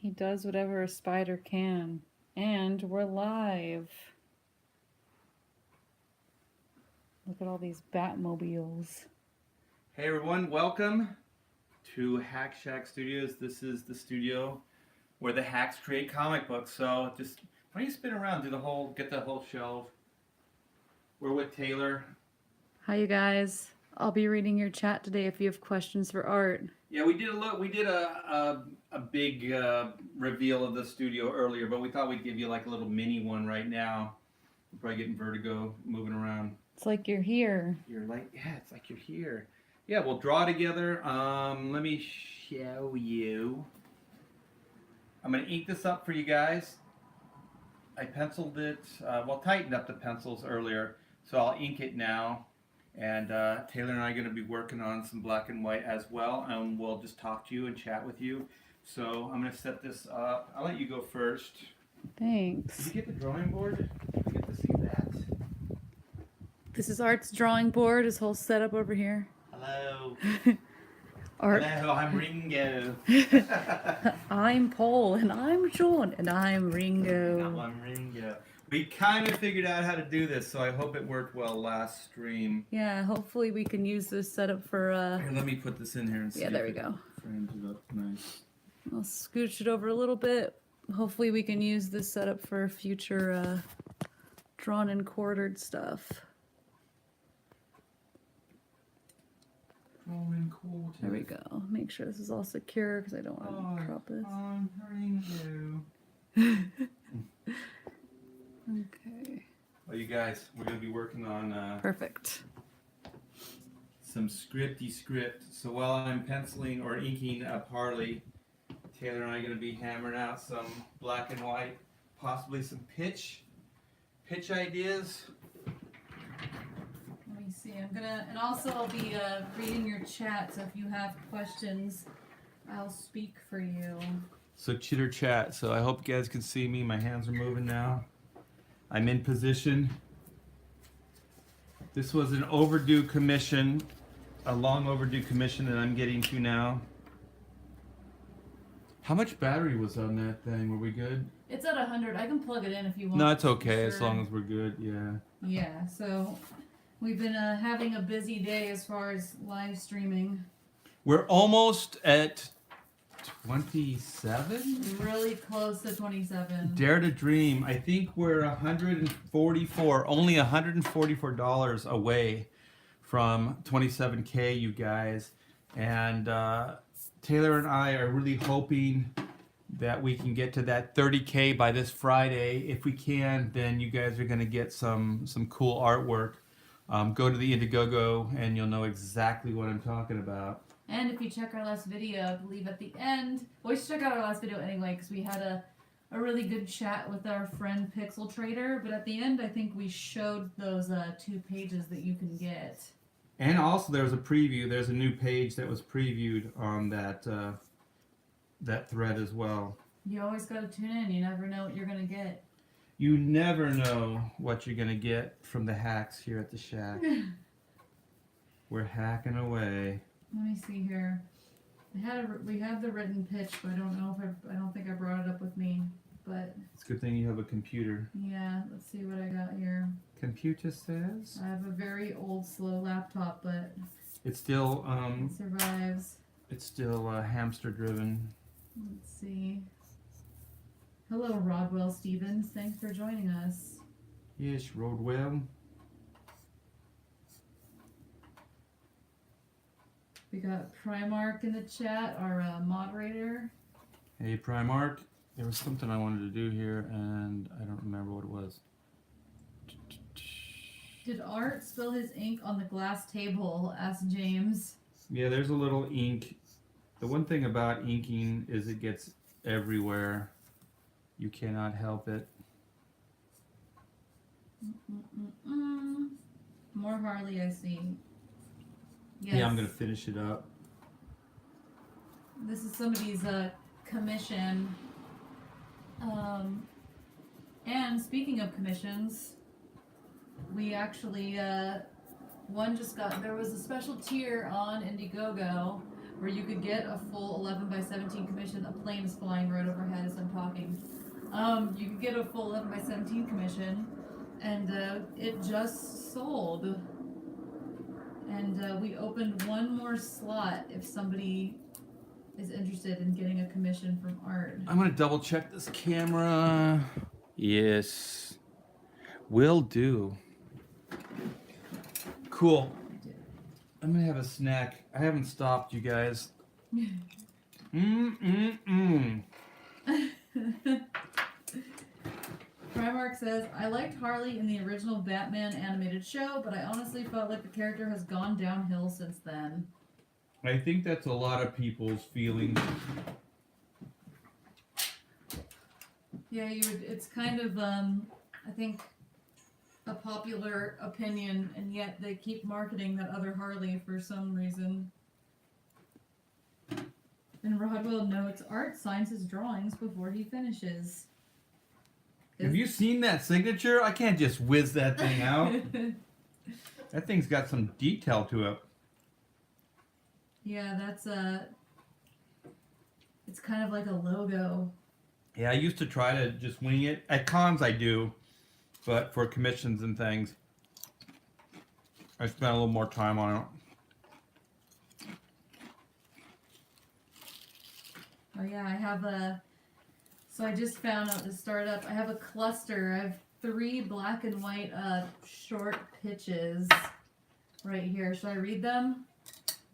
He does whatever a spider can. And we're live. Look at all these Batmobiles. Hey everyone, welcome to Hack Shack Studios. This is the studio where the hacks create comic books. So just why don't you spin around, get the whole shelf. We're with Taylor. Hi, you guys. I'll be reading your chat today if you have questions for Art. Yeah, we did a big reveal of the studio earlier, but we thought we'd give you like a little mini one right now. You're probably getting vertigo moving around. It's like you're here. It's like you're here. Yeah, we'll draw together. Let me show you. I'm going to ink this up for you guys. I penciled it, tightened up the pencils earlier, so I'll ink it now. And Taylor and I are going to be working on some black and white as well, and we'll just talk to you and chat with you. So I'm going to set this up. I'll let you go first. Thanks. Did you get the drawing board? Did you get to see that? This is Art's drawing board, his whole setup over here. Hello. Art. Hello, I'm Ringo. I'm Paul, and I'm Sean, and I'm Ringo. No, I'm Ringo. We kind of figured out how to do this, so I hope it worked well last stream. Yeah, hopefully we can use this setup for Here, let me put this in here and see. Yeah, there we go. Frames it up nice. I'll scooch it over a little bit. Hopefully we can use this setup for future drawn and quartered stuff. There we go. Make sure this is all secure because I don't want to drop this. Okay. Well, you guys, we're going to be working on Perfect. some script. So while I'm penciling or inking up Harley, Taylor and I are going to be hammering out some black and white, possibly some pitch ideas. Let me see. And also I'll be reading your chat. So if you have questions, I'll speak for you. So chitter chat. So I hope you guys can see me. My hands are moving now. I'm in position. This was an overdue commission, a long overdue commission that I'm getting to now. How much battery was on that thing? Were we good? It's at 100. I can plug it in if you want. No, it's okay Sure. as long as we're good. Yeah. Yeah. So we've been having a busy day as far as live streaming. We're almost at 27? Really close to 27. Dare to dream. I think we're only $144 away from 27K, you guys. And Taylor and I are really hoping that we can get to that 30K by this Friday. If we can, then you guys are going to get some cool artwork. Go to the Indiegogo and you'll know exactly what I'm talking about. And if you check our last video, I believe at the end, well, you should check out our last video anyway, because we had a really good chat with our friend Pixel Trader. But at the end, I think we showed those 2 pages that you can get. And also, there's a preview. There's a new page that was previewed on that that thread as well. You always got to tune in. You never know what you're going to get. You never know what you're going to get from the hacks here at the shack. We're hacking away. Let me see here. We have the written pitch, but I don't know if I don't think I brought it up with me. But it's a good thing you have a computer. Yeah, let's see what I got here. Computer says. I have a very old, slow laptop, but it's still it survives. It's still hamster driven. Let's see. Hello, Rodwell Stevens. Thanks for joining us. Yes, Rodwell. We got Primark in the chat, our moderator. Hey, Primark. There was something I wanted to do here, and I don't remember what it was. Did Art spill his ink on the glass table? Asked James. Yeah, there's a little ink. The one thing about inking is it gets everywhere. You cannot help it. More Harley, I see. Yes. Yeah, I'm going to finish it up. This is somebody's commission. And speaking of commissions, we actually, there was a special tier on Indiegogo where you could get a full 11 by 17 commission. A plane is flying right overhead as I'm talking. You could get a full 11 by 17 commission, and it just sold. And we opened one more slot if somebody is interested in getting a commission from Art. I'm gonna double check this camera. Yes, will do. Cool. I'm gonna have a snack. I haven't stopped, you guys. Primark says, I liked Harley in the original Batman animated show, but I honestly felt like the character has gone downhill since then. I think that's a lot of people's feelings. Yeah, it's kind of, I think, a popular opinion, and yet they keep marketing that other Harley for some reason. And Rodwell notes, Art signs his drawings before he finishes. Have you seen that signature? I can't just whiz that thing out. That thing's got some detail to it. Yeah, that's it's kind of like a logo. Yeah, I used to try to just wing it. At cons I do, but for commissions and things, I spent a little more time on it. Oh yeah, I have so I just found out to start up, I have a cluster. I have 3 black and white short pitches right here. Should I read them?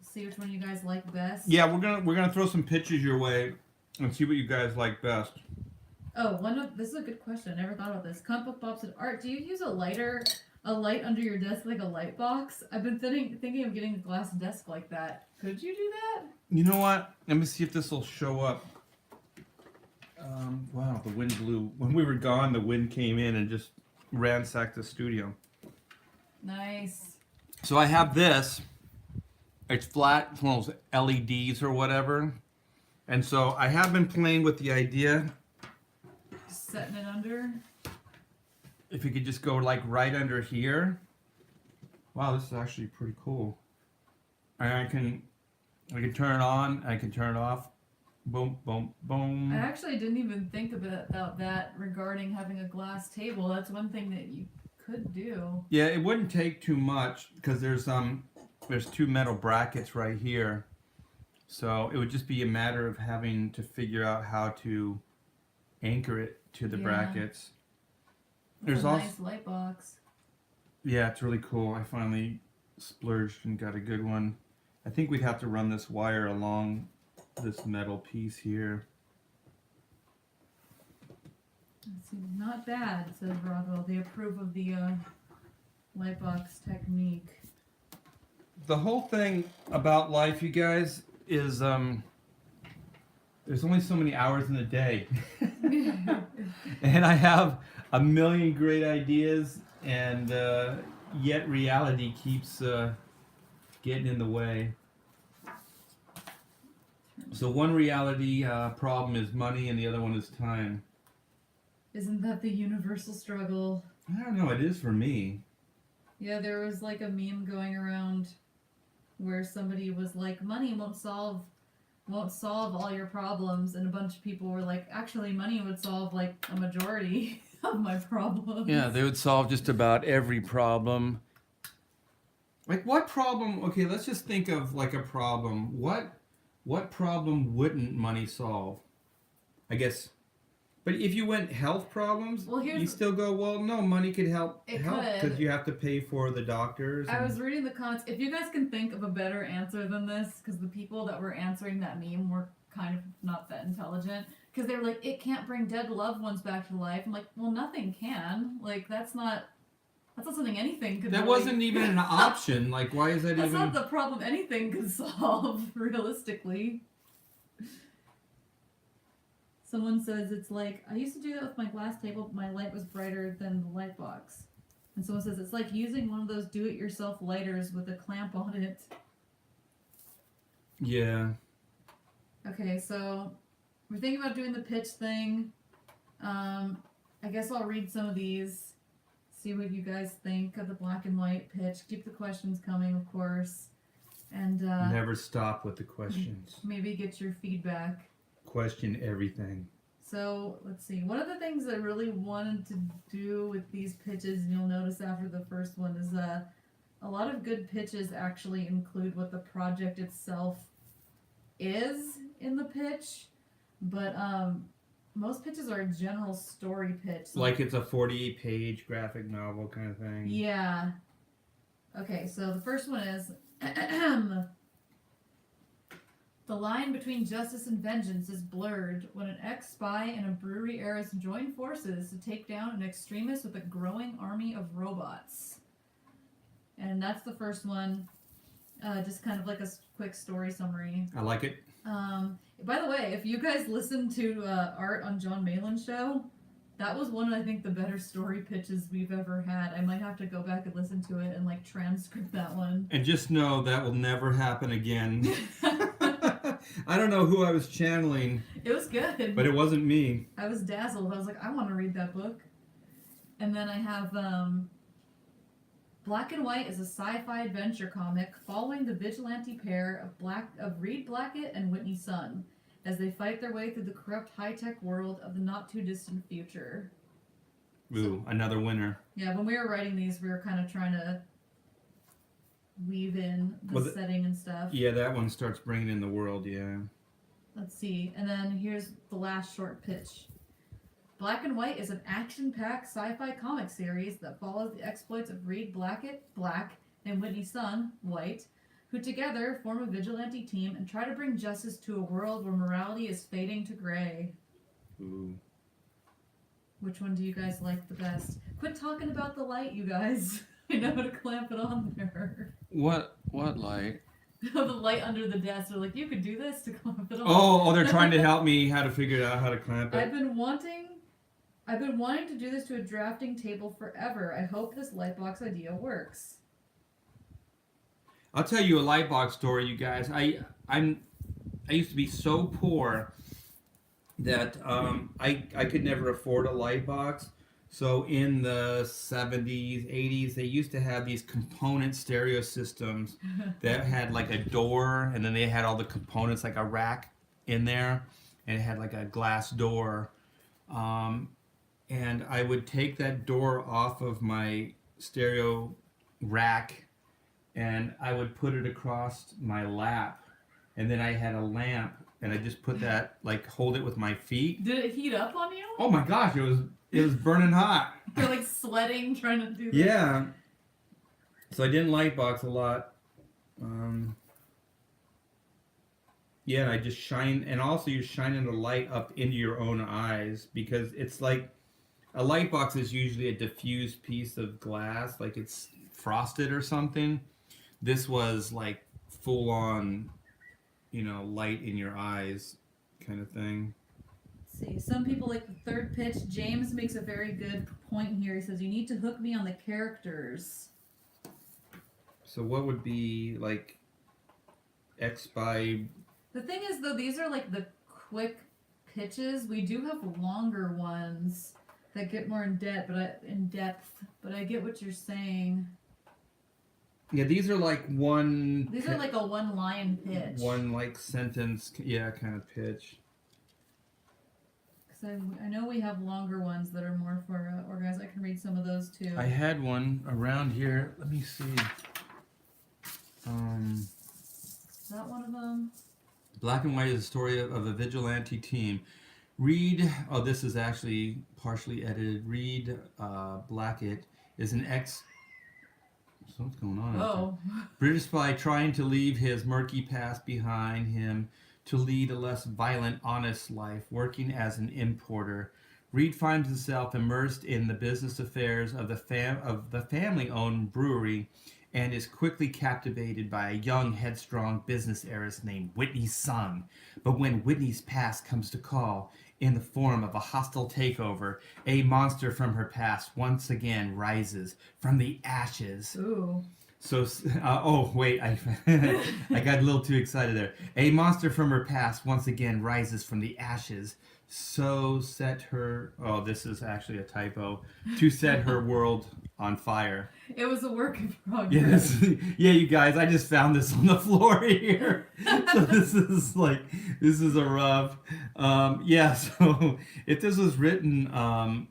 See which one you guys like best. Yeah, we're gonna throw some pitches your way and see what you guys like best. Oh, this is a good question. I never thought about this. Comic Book Bob said, Art, do you use a light under your desk like a light box? I've been thinking of getting a glass desk like that. Could you do that? You know what? Let me see if this will show up. Wow, the wind blew. When we were gone, the wind came in and just ransacked the studio. Nice. So I have this. It's flat. It's one of those LEDs or whatever. And so I have been playing with the idea. Just setting it under. If you could just go like right under here. Wow, this is actually pretty cool. And I can turn it on. I can turn it off. Boom, boom, boom. I actually didn't even think about that regarding having a glass table. That's one thing that you could do. Yeah, it wouldn't take too much because there's 2 metal brackets right here. So it would just be a matter of having to figure out how to anchor it to the brackets. There's a nice light box. Yeah, it's really cool. I finally splurged and got a good one. I think we'd have to run this wire along this metal piece here. Let's see, not bad, says Rodwell. They approve of the light box technique. The whole thing about life, you guys, is there's only so many hours in the day. And I have a million great ideas, and yet reality keeps getting in the way. So one reality problem is money, and the other one is time. Isn't that the universal struggle? I don't know, it is for me. Yeah, there was like a meme going around where somebody was like, money won't solve all your problems, and a bunch of people were like, actually money would solve like a majority of my problems. Yeah, they would solve just about every problem. Like what problem? Okay, let's just think of like a problem. What problem wouldn't money solve? I guess. But if you went health problems, you still go, well, no, money could help because you have to pay for the doctors. I was reading the comments. If you guys can think of a better answer than this, because the people that were answering that meme were kind of not that intelligent, because they were like, it can't bring dead loved ones back to life. I'm like, well, nothing can. Like, that's not something anything could. That wasn't even an option. Like, why is that that's even? That's not the problem anything could solve, realistically. Someone says it's like, I used to do that with my glass table, but my light was brighter than the light box. And someone says it's like using one of those do-it-yourself lighters with a clamp on it. Yeah. Okay, so we're thinking about doing the pitch thing. I guess I'll read some of these, see what you guys think of the black and white pitch. Keep the questions coming, of course. And never stop with the questions. maybe get your feedback. Question everything. So let's see. One of the things I really wanted to do with these pitches, and you'll notice after the first one, is a lot of good pitches actually include what the project itself is in the pitch, but most pitches are a general story pitch. Like it's a 48-page graphic novel kind of thing. Yeah. Okay, so the first one is the line between justice and vengeance is blurred when an ex-spy and a brewery heiress join forces to take down an extremist with a growing army of robots. And that's the first one. Just kind of like a quick story summary. I like it. By the way, if you guys listen to Art on John Malin's show, that was one of, I think, the better story pitches we've ever had. I might have to go back and listen to it and like transcript that one. And just know that will never happen again. I don't know who I was channeling. It was good. But it wasn't me. I was dazzled. I was like, I want to read that book. And then I have Black and White is a sci-fi adventure comic following the vigilante pair of Reed Blackett and Whitney Sun as they fight their way through the corrupt high-tech world of the not-too-distant future. Ooh, another winner. Yeah, when we were writing these, we were kind of trying to weave in the setting and stuff. Yeah, that one starts bringing in the world, yeah. Let's see. And then here's the last short pitch. Black and White is an action-packed sci-fi comic series that follows the exploits of Reed Blackett, Black, and Whitney Sun, White, who together form a vigilante team and try to bring justice to a world where morality is fading to gray. Ooh. Which one do you guys like the best? Quit talking about the light, you guys. I know how to clamp it on there. What light? The light under the desk. They're like, you could do this to clamp it on. Oh, they're trying to help me how to figure out how to clamp it. I've been wanting to do this to a drafting table forever. I hope this lightbox idea works. I'll tell you a lightbox story, you guys. I used to be so poor that I could never afford a lightbox. So in the 70s, 80s, they used to have these component stereo systems that had like a door, and then they had all the components like a rack in there, and it had like a glass door. And I would take that door off of my stereo rack, and I would put it across my lap, and then I had a lamp, and I just put that, like, hold it with my feet. Did it heat up on you? Oh my gosh, it was burning hot. You're like sweating trying to do that. Yeah. So I didn't lightbox a lot. Yeah, and I just shine, and also you're shining the light up into your own eyes, because it's like, a light box is usually a diffused piece of glass, like it's frosted or something. This was like full on, light in your eyes kind of thing. Let's see. Some people like the third pitch. James makes a very good point here. He says, you need to hook me on the characters. So what would be like X by... The thing is, though, these are like the quick pitches. We do have longer ones that get more in depth, but I get what you're saying. Yeah, these are like one... These are like a one-line pitch. One, like, sentence, kind of pitch. Because I know we have longer ones that are more for organized. I can read some of those, too. I had one around here. Let me see. Is that one of them? Black and White is a story of a vigilante team. Reed, this is actually partially edited. Reed Blackett is an what's going on? Oh. British spy trying to leave his murky past behind him to lead a less violent, honest life, working as an importer. Reed finds himself immersed in the business affairs of the family-owned brewery and is quickly captivated by a young, headstrong business heiress named Whitney Sun. But when Whitney's past comes to call, in the form of a hostile takeover, a monster from her past once again rises from the ashes. Ooh. So, wait, I got a little too excited there. A monster from her past once again rises from the ashes. so set her. Oh, this is actually a typo. To set her world on fire. It was a work in Yeah, progress. you guys, I just found this on the floor here. So this is a rough. Yeah, so if this was written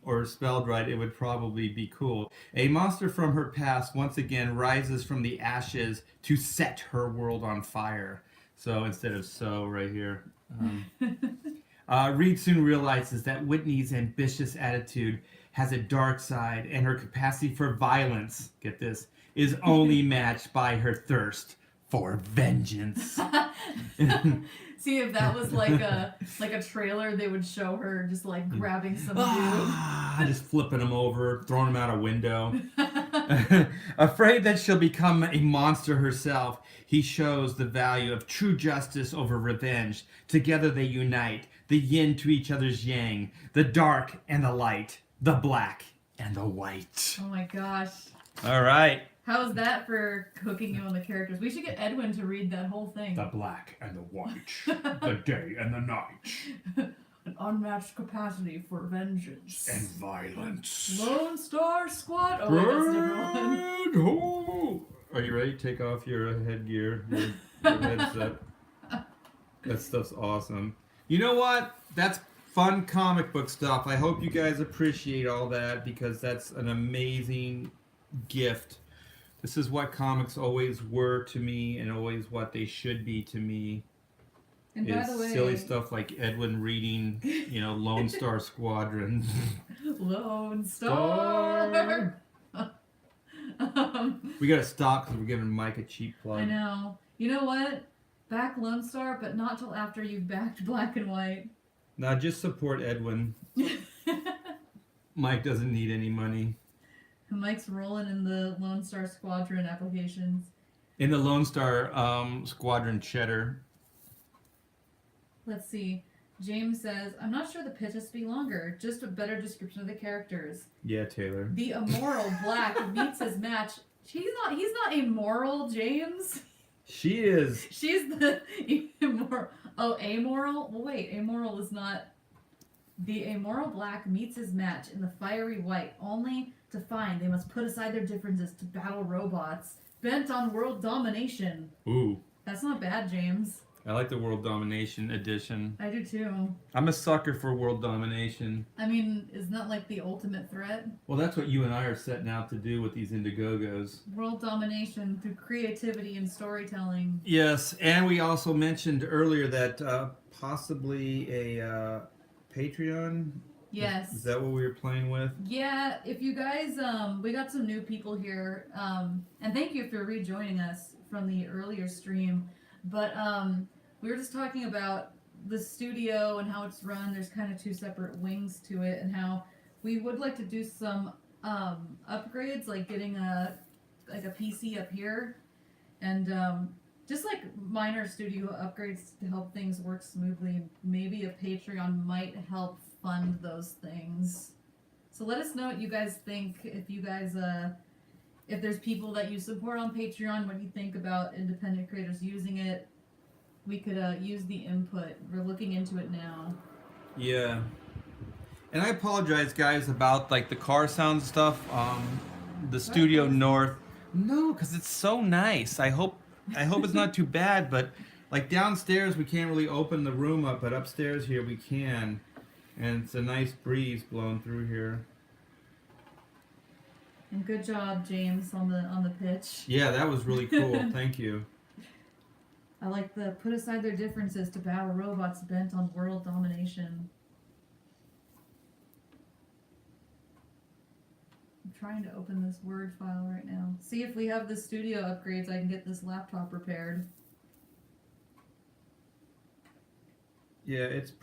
or spelled right, it would probably be cool. A monster from her past once again rises from the ashes to set her world on fire. So instead of so right here. Reed soon realizes that Whitney's ambitious attitude has a dark side, and her capacity for violence, get this, is only matched by her thirst for vengeance. See, if that was like a trailer, they would show her just like grabbing some dude. Just flipping him over, throwing him out a window. Afraid that she'll become a monster herself, he shows the value of true justice over revenge. Together they unite, the yin to each other's yang, the dark and the light, the black and the white. Oh my gosh. All right. How's that for hooking you on the characters? We should get Edwin to read that whole thing. The black and the white, the day and the night. An unmatched capacity for vengeance. And violence. Lone Star Squad? Oh, wait, that's a different one. Are you ready? Take off your headgear, your headset. That stuff's awesome. You know what? That's fun comic book stuff. I hope you guys appreciate all that because that's an amazing gift. This is what comics always were to me and always what they should be to me. And by the way, silly stuff like Edwin reading, Lone Star Squadron. Lone Star. We gotta stop because we're giving Mike a cheap plug. I know. You know what? Back Lone Star, but not till after you've backed Black and White. Now just support Edwin. Mike doesn't need any money. Mike's rolling in the Lone Star Squadron applications. In the Lone Star Squadron cheddar. Let's see. James says, I'm not sure the pitch has to be longer, just a better description of the characters. Yeah, Taylor. The immoral Black meets his match. He's not immoral, James. She is. She's the immoral. Oh, amoral? Well, wait, amoral is not. The immoral Black meets his match in the fiery white, only to find they must put aside their differences to battle robots, bent on world domination. Ooh. That's not bad, James. I like the World Domination edition. I do too. I'm a sucker for world domination. I mean, isn't that like the ultimate threat? Well, that's what you and I are setting out to do with these Indiegogos. World domination through creativity and storytelling. Yes, and we also mentioned earlier that possibly a Patreon. Yes. Is that what we were playing with? Yeah, if you guys, we got some new people here, and thank you for rejoining us from the earlier stream. But we were just talking about the studio and how it's run. There's kind of two separate wings to it, and how we would like to do some upgrades, like getting a PC up here, and just like minor studio upgrades to help things work smoothly. Maybe a Patreon might help fund those things. So let us know what you guys think. If you guys if there's people that you support on Patreon, what do you think about independent creators using it? We could use the input. We're looking into it now. Yeah. And I apologize, guys, about like the car sound stuff. The Studio North. No, because it's so nice. I hope it's not too bad. But like downstairs, we can't really open the room up, but upstairs here we can, and it's a nice breeze blowing through here. And good job, James, on the pitch. Yeah, that was really cool. Thank you. I like the put aside their differences to battle robots bent on world domination. I'm trying to open this Word file right now. See if we have the studio upgrades, I can get this laptop repaired. Yeah, it's a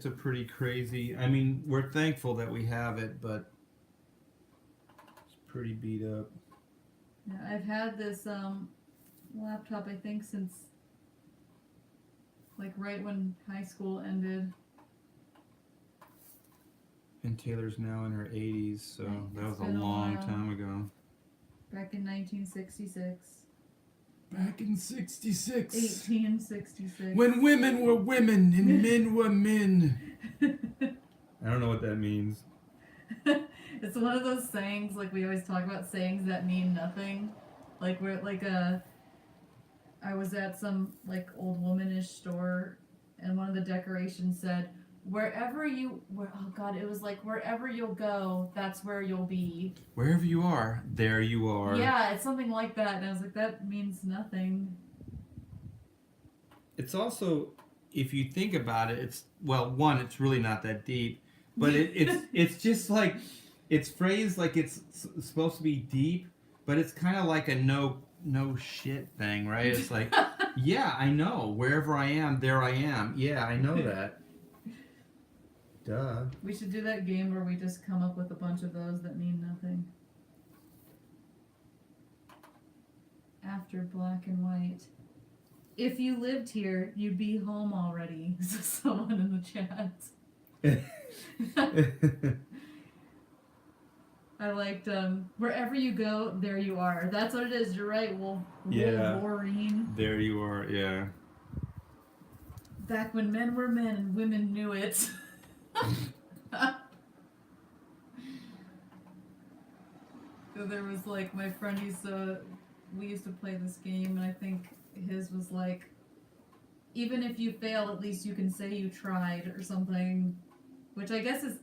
pretty crazy. I mean, we're thankful that we have it, but it's pretty beat up. Yeah, I've had this laptop, I think, since like right when high school ended. And Taylor's now in her 80s, so that was a been a long while. time ago. Back in 1966. Back in 66. 1866. When women were women and men were men. I don't know what that means. It's one of those sayings, like we always talk about sayings that mean nothing. Like we're like I was at some like old womanish store, and one of the decorations said, oh god, it was like wherever you'll go, that's where you'll be. Wherever you are, there you are. Yeah, it's something like that, and I was like, that means nothing. It's also, if you think about it, it's one, it's really not that deep, but it's just like it's phrased like it's supposed to be deep, but it's kind of like a no shit thing, right? It's like, yeah, I know. Wherever I am, there I am. Yeah, I know that. Duh. We should do that game where we just come up with a bunch of those that mean nothing. After black and white. If you lived here, you'd be home already. Says someone in the chat. I liked wherever you go, there you are. That's what it is. You're right. Wolverine. There you are. Yeah. Back when men were men and women knew it. So there was like my friend we used to play this game, and I think his was like, even if you fail, at least you can say you tried or something, which I guess is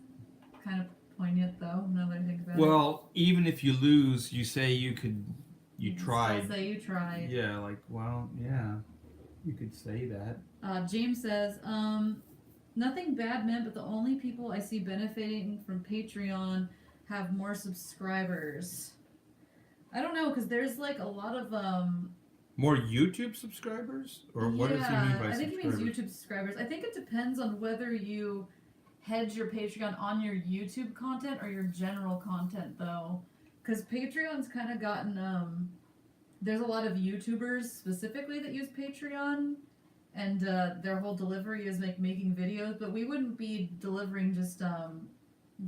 kind of poignant though, now that I think about it. Well, even if you lose, you say you tried. Still say you tried. Yeah, like, well, yeah, you could say that. James says, nothing bad meant, but the only people I see benefiting from Patreon have more subscribers. I don't know, because there's like a lot of more YouTube subscribers, or what does he mean by subscribers? I think he means YouTube subscribers. I think it depends on whether you hedge your Patreon on your YouTube content or your general content, though, because Patreon's kind of gotten there's a lot of YouTubers specifically that use Patreon, and their whole delivery is making videos, but we wouldn't be delivering just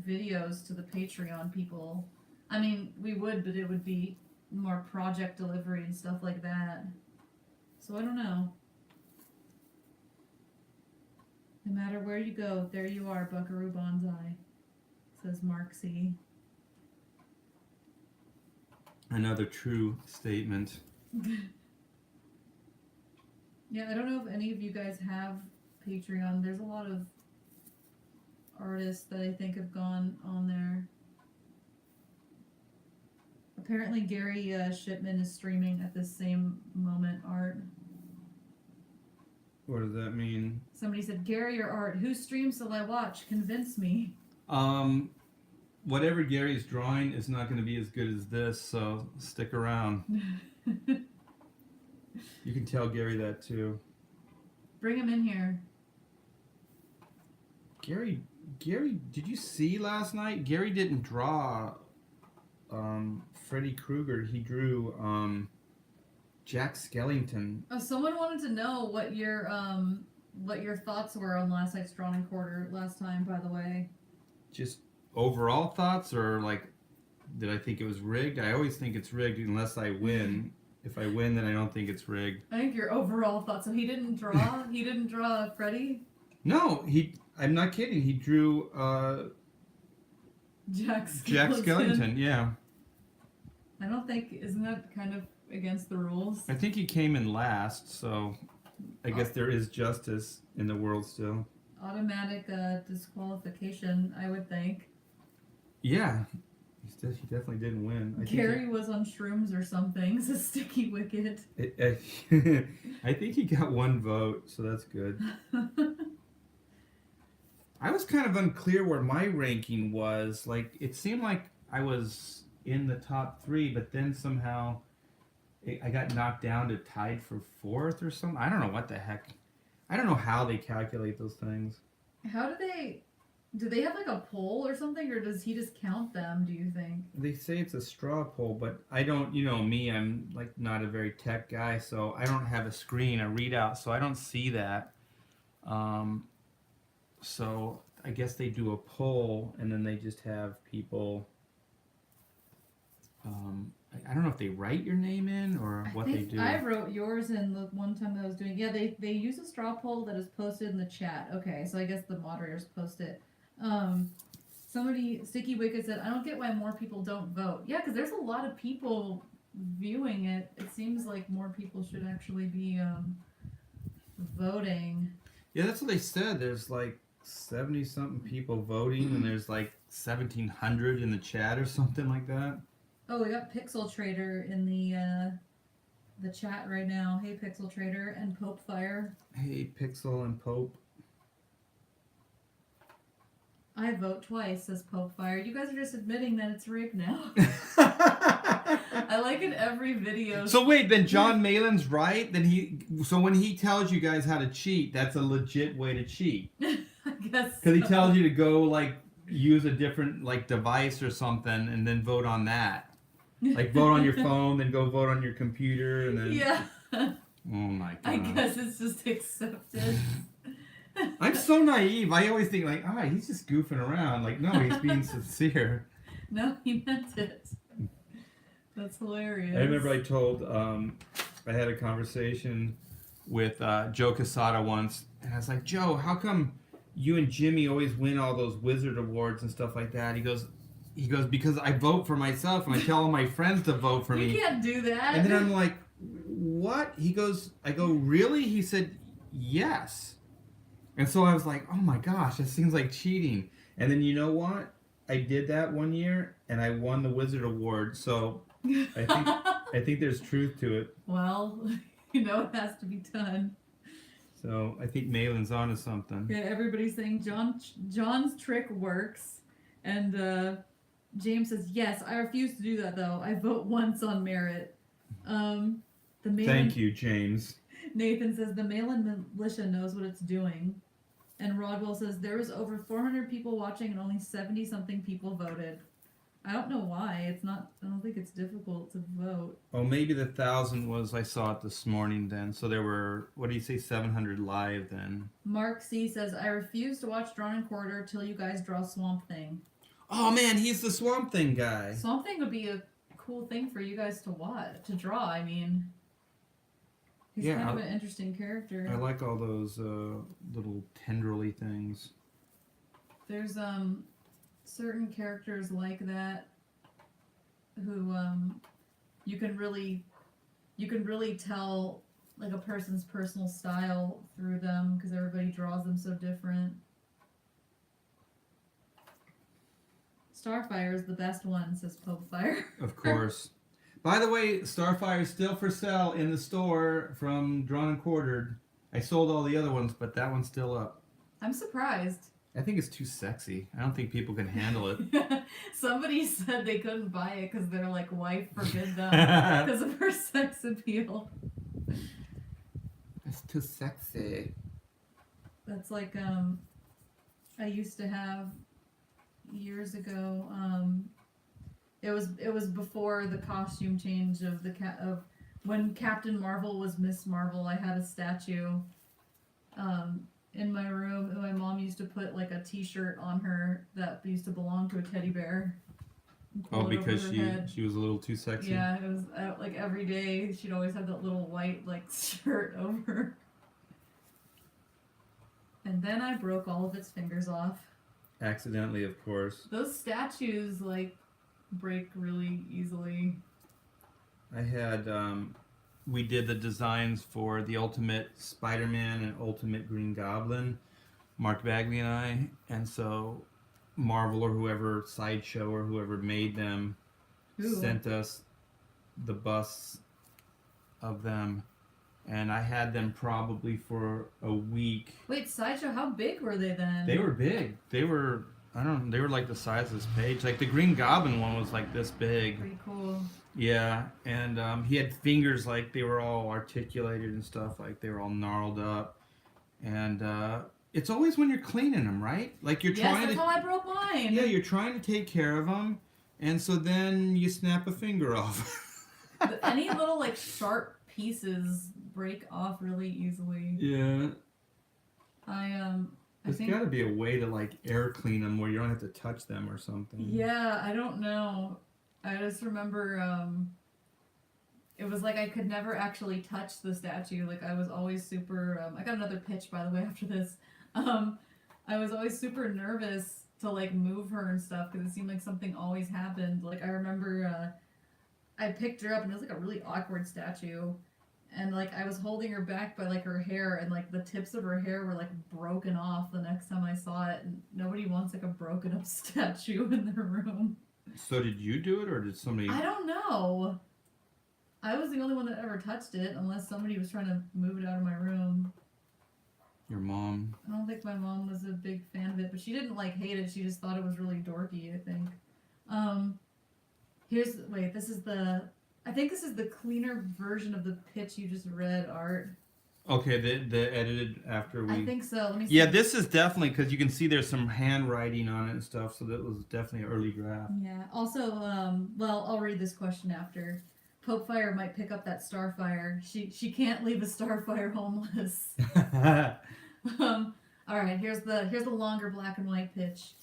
videos to the Patreon people. I mean, we would, but it would be more project delivery and stuff like that. So I don't know. No matter where you go, there you are, Buckaroo Banzai, says Mark C. Another true statement. Yeah, I don't know if any of you guys have Patreon. There's a lot of artists that I think have gone on there. Apparently Gary Shipman is streaming at this same moment, Art. What does that mean? Somebody said, Gary or Art, whose streams will I watch? Convince me. Whatever Gary's drawing is not going to be as good as this, so stick around. You can tell Gary that too. Bring him in here. Gary, did you see last night? Gary didn't draw Freddy Krueger. He drew Jack Skellington. Oh, someone wanted to know what your thoughts were on last night's Drawn and Quarter last time, by the way. Just overall thoughts, or like, did I think it was rigged? I always think it's rigged unless I win. If I win, then I don't think it's rigged. I think your overall thoughts. So he didn't draw. He didn't draw Freddy. No, I'm not kidding. He drew Jack Skellington. Jack Skellington. Yeah. I don't think, isn't that kind of against the rules? I think he came in last, so I guess there is justice in the world still. Automatic disqualification, I would think. Yeah. He definitely didn't win. Gary was on shrooms or something, says Sticky Wicket. I think he got one vote, so that's good. I was kind of unclear where my ranking was. Like, it seemed like I was in the top 3, but then somehow I got knocked down to tied for 4th or something. I don't know what the heck. I don't know how they calculate those things. How do they have like a poll or something, or does he just count them, do you think? They say it's a straw poll, but I don't, you know me, I'm like not a very tech guy, so I don't have a screen, a readout, so I don't see that. So I guess they do a poll, and then they just have people, I don't know if they write your name in or what they do. I wrote yours in the one time that I was doing. Yeah, they use a straw poll that is posted in the chat. Okay, so I guess the moderators post it. Somebody, Sticky Wicked said, I don't get why more people don't vote. Yeah, because there's a lot of people viewing it. It seems like more people should actually be voting. Yeah, that's what they said. There's like 70 something people voting, and there's like 1,700 in the chat or something like that. Oh, we got Pixel Trader in the chat right now. Hey, Pixel Trader and Pope Fire. Hey, Pixel and Pope. I vote twice, says Pope Fire. You guys are just admitting that it's rigged now. I like in every video. So wait, then John Malin's right? So when he tells you guys how to cheat, that's a legit way to cheat. I guess. Because he tells you to go like use a different like device or something, and then vote on that. Like vote on your phone, then go vote on your computer, and then. Yeah. Oh my god. I guess it's just accepted. I'm so naive. I always think like, he's just goofing around. Like, no, he's being sincere. No, he meant it. That's hilarious. I remember I told, I had a conversation with Joe Quesada once, and I was like, Joe, how come you and Jimmy always win all those Wizard Awards and stuff like that? He goes, because I vote for myself, and I tell all my friends to vote for me. You can't do that. And then I'm like, what? I go, really? He said, yes. And so I was like, oh my gosh, that seems like cheating. And then you know what? I did that one year, and I won the Wizard Award. So I think there's truth to it. Well, it has to be done. So I think Malin's onto something. Yeah, everybody's saying John's trick works. And James says, yes, I refuse to do that, though. I vote once on merit. Thank you, James. Nathan says, the Malin militia knows what it's doing. And Rodwell says, there was over 400 people watching and only 70-something people voted. I don't know why. I don't think it's difficult to vote. Oh, maybe the 1,000 was, I saw it this morning then. So there were, 700 live then. Mark C says, I refuse to watch Drawn and Quarter till you guys draw Swamp Thing. Oh man, he's the Swamp Thing guy. Swamp Thing would be a cool thing for you guys to watch, to draw. I mean, he's kind of an interesting character. I like all those little tendrily things. There's certain characters like that who you can really tell like a person's personal style through them because everybody draws them so different. Starfire is the best one, says Pope Fire. Of course. By the way, Starfire is still for sale in the store from Drawn and Quartered. I sold all the other ones, but that one's still up. I'm surprised. I think it's too sexy. I don't think people can handle it. Somebody said they couldn't buy it because their wife forbid them because of her sex appeal. It's too sexy. That's like I used to have years ago. It was before the costume change of of when Captain Marvel was Miss Marvel. I had a statue in my room, and my mom used to put a T-shirt on her that used to belong to a teddy bear. Oh, because she was a little too sexy. Yeah, it was every day she'd always have that little white shirt over. And then I broke all of its fingers off. Accidentally, of course. Those statues break really easily. I had we did the designs for the Ultimate Spider-Man and Ultimate Green Goblin, Mark Bagley and I, and so Marvel or whoever, Sideshow or whoever made them sent us the busts of them, and I had them probably for a week. Wait, Sideshow, how big were they then? They were big. They were, I don't know, they were like the size of this page. Like the Green Goblin one was like this big. Pretty cool. Yeah, and he had fingers they were all articulated and stuff, they were all gnarled up. And it's always when you're cleaning them, right? You're trying that's how I broke mine. Yeah, you're trying to take care of them, and so then you snap a finger off. Any little sharp pieces break off really easily. Yeah. There's got to be a way to air clean them where you don't have to touch them or something. Yeah, I don't know. I just remember it was I could never actually touch the statue. I was always super I got another pitch, by the way, after this. I was always super nervous to like move her and stuff because it seemed like something always happened. Like I remember I picked her up and it was like a really awkward statue. And like I was holding her back by like her hair and like the tips of her hair were like broken off the next time I saw it, and nobody wants like a broken up statue in their room. So did you do it or did somebody? I don't know. I was the only one that ever touched it unless somebody was trying to move it out of my room. Your mom? I don't think my mom was a big fan of it, but she didn't like hate it. She just thought it was really dorky, I think. I think this is the cleaner version of the pitch you just read, Art. Okay, the edited after we. I think so. Let me see. Yeah, this is definitely because you can see there's some handwriting on it and stuff, so that was definitely an early draft. Yeah. Also, well, I'll read this question after. Pope Fire might pick up that Starfire. She can't leave a Starfire homeless. All right. Here's the longer black and white pitch.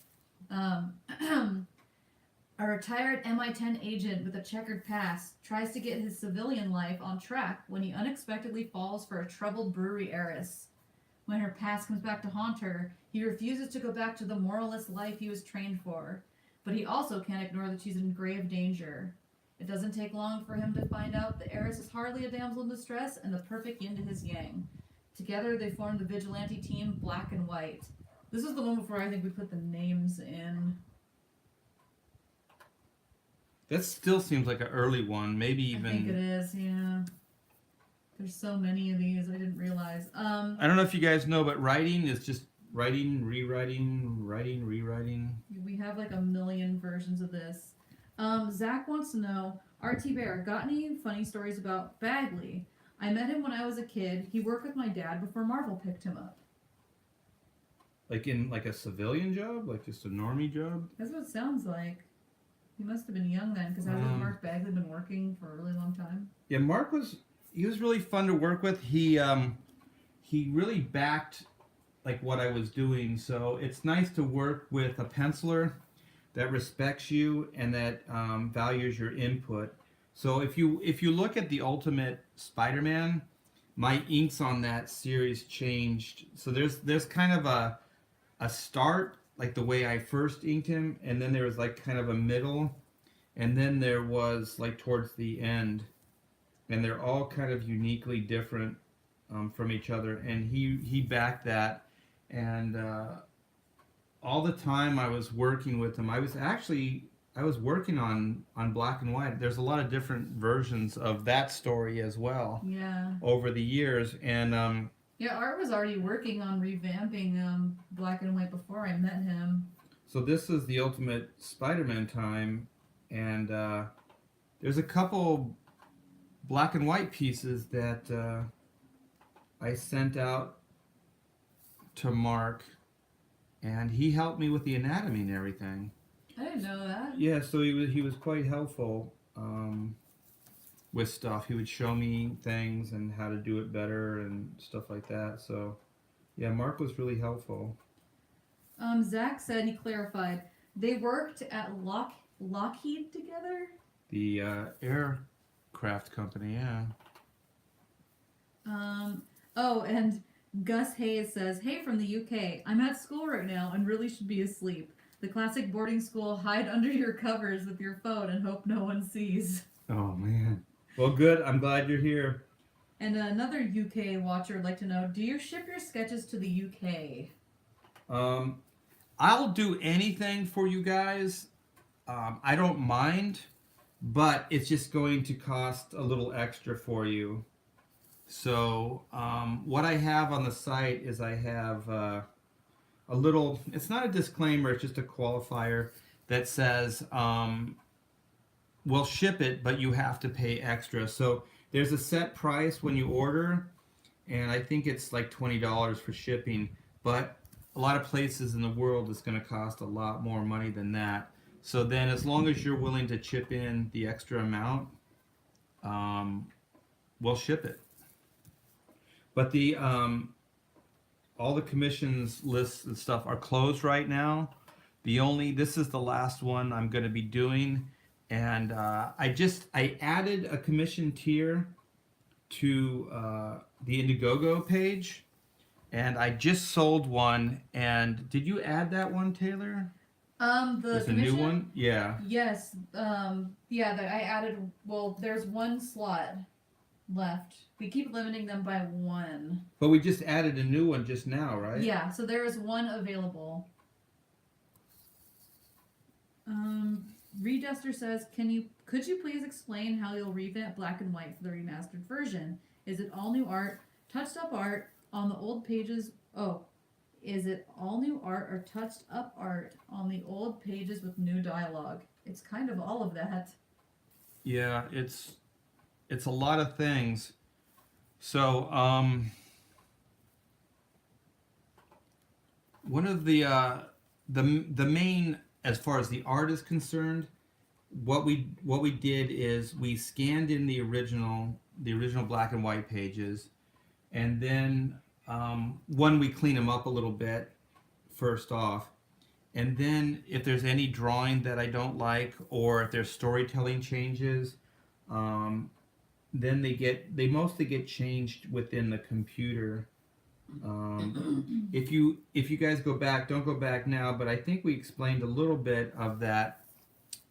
A retired MI10 agent with a checkered past tries to get his civilian life on track when he unexpectedly falls for a troubled brewery heiress. When her past comes back to haunt her, he refuses to go back to the moralist life he was trained for, but he also can't ignore that she's in grave danger. It doesn't take long for him to find out the heiress is hardly a damsel in distress and the perfect yin to his yang. Together they form the vigilante team Black and White. This is the one before I think we put the names in. That still seems like an early one, maybe even. I think it is, yeah. There's so many of these, I didn't realize. I don't know if you guys know, but writing is just writing, rewriting, writing, rewriting. We have like a million versions of this. Zach wants to know, RT Bear, got any funny stories about Bagley? I met him when I was a kid. He worked with my dad before Marvel picked him up. Like in like a civilian job? Like just a normie job? That's what it sounds like. He must have been young then, because hasn't Mark Bagley been working for a really long time? Yeah, Mark was really fun to work with. He really backed like what I was doing, so it's nice to work with a penciler that respects you and that values your input. So if you look at the Ultimate Spider-Man, my inks on that series changed. So there's kind of a start, like the way I first inked him, and then there was like kind of a middle, and then there was like towards the end, and they're all kind of uniquely different from each other. And he backed that, and all the time I was working with him, I was working on Black and White. There's a lot of different versions of that story as well. Yeah. Over the years, and yeah, Art was already working on revamping Black and White before I met him. So this is the Ultimate Spider-Man time, and there's a couple Black and White pieces that I sent out to Mark, and he helped me with the anatomy and everything. I didn't know that. Yeah, so he was quite helpful with stuff. He would show me things and how to do it better and stuff like that. So, yeah, Mark was really helpful. Zach said, he clarified, they worked at Lockheed together? The aircraft company, yeah. Oh, and Gus Hayes says, hey from the UK, I'm at school right now and really should be asleep. The classic boarding school, hide under your covers with your phone and hope no one sees. Oh, man. Well, good. I'm glad you're here. And another UK watcher would like to know, do you ship your sketches to the UK? I'll do anything for you guys. I don't mind, but it's just going to cost a little extra for you. So what I have on the site is I have a little, it's not a disclaimer, it's just a qualifier that says, we'll ship it, but you have to pay extra. So there's a set price when you order, and I think it's like $20 for shipping, but a lot of places in the world it's going to cost a lot more money than that. So then as long as you're willing to chip in the extra amount, we'll ship it. But the all the commissions lists and stuff are closed right now. This is the last one I'm going to be doing. And I added a commission tier to the Indiegogo page, and I just sold one. And did you add that one, Taylor? There's a commission? new one? Yeah. Yes. Yeah, that I added. Well, there's one slot left. We keep limiting them by one. But we just added a new one just now, right? Yeah, so there is one available. Reduster says, could you please explain how you'll revamp black and white for the remastered version? Is it all new art, touched up art on the old pages? Oh, is it all new art or touched up art on the old pages with new dialogue? It's kind of all of that. Yeah, it's a lot of things. So, one of the main, as far as the art is concerned, what we did is we scanned in the original black and white pages, and then we clean them up a little bit first off, and then if there's any drawing that I don't like, or if there's storytelling changes, then they mostly get changed within the computer. If you guys go back, don't go back now, but I think we explained a little bit of that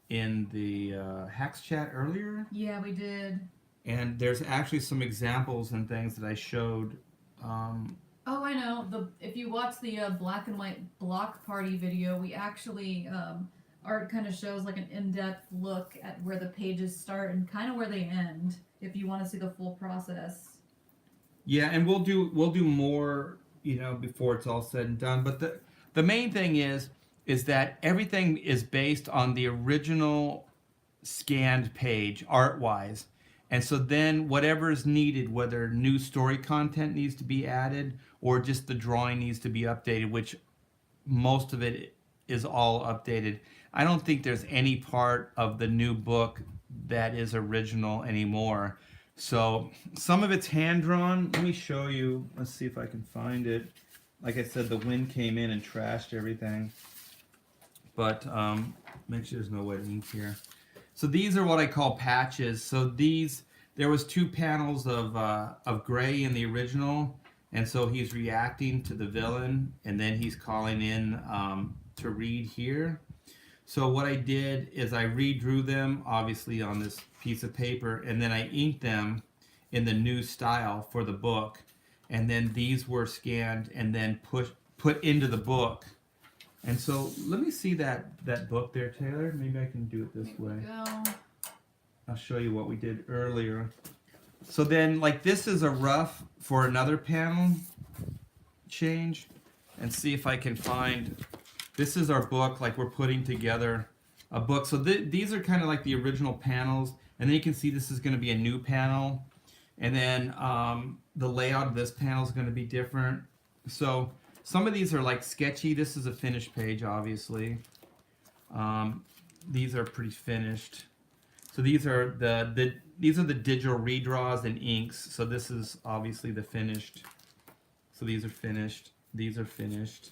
in the Hacks chat earlier. Yeah, we did. And there's actually some examples and things that I showed. Oh, I know. If you watch the black and white block party video, we actually art kind of shows like an in-depth look at where the pages start and kind of where they end. If you want to see the full process. Yeah, and we'll do more, before it's all said and done. But the main thing is that everything is based on the original scanned page art-wise. And so then whatever is needed, whether new story content needs to be added or just the drawing needs to be updated, which most of it is all updated. I don't think there's any part of the new book that is original anymore. So some of it's hand-drawn. Let me show you. Let's see if I can find it. Like I said, the wind came in and trashed everything. But make sure there's no wet ink here. So these are what I call patches. So there was 2 panels of gray in the original, and so he's reacting to the villain, and then he's calling in to read here. So what I did is I redrew them, obviously, on this piece of paper, and then I inked them in the new style for the book. And then these were scanned and then put into the book. And so let me see that book there, Taylor. Maybe I can do it this way. Go. I'll show you what we did earlier. So then, like, this is a rough for another panel change. And see if I can find... This is our book, like we're putting together a book. So these are kind of like the original panels. And then you can see this is going to be a new panel. And then the layout of this panel is going to be different. So some of these are like sketchy. This is a finished page, obviously. These are pretty finished. So these are the digital redraws and inks. So this is obviously the finished. So these are finished. These are finished.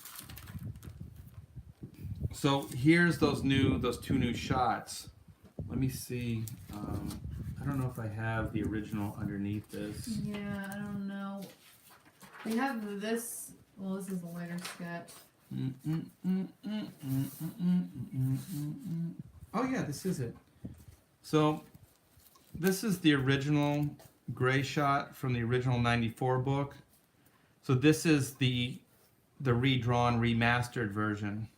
So here's those 2 new shots. Let me see. I don't know if I have the original underneath this. Yeah, I don't know. We have this. Well, this is a later sketch. Oh yeah, this is it. So this is the original gray shot from the original 94 book. So this is the redrawn, remastered version.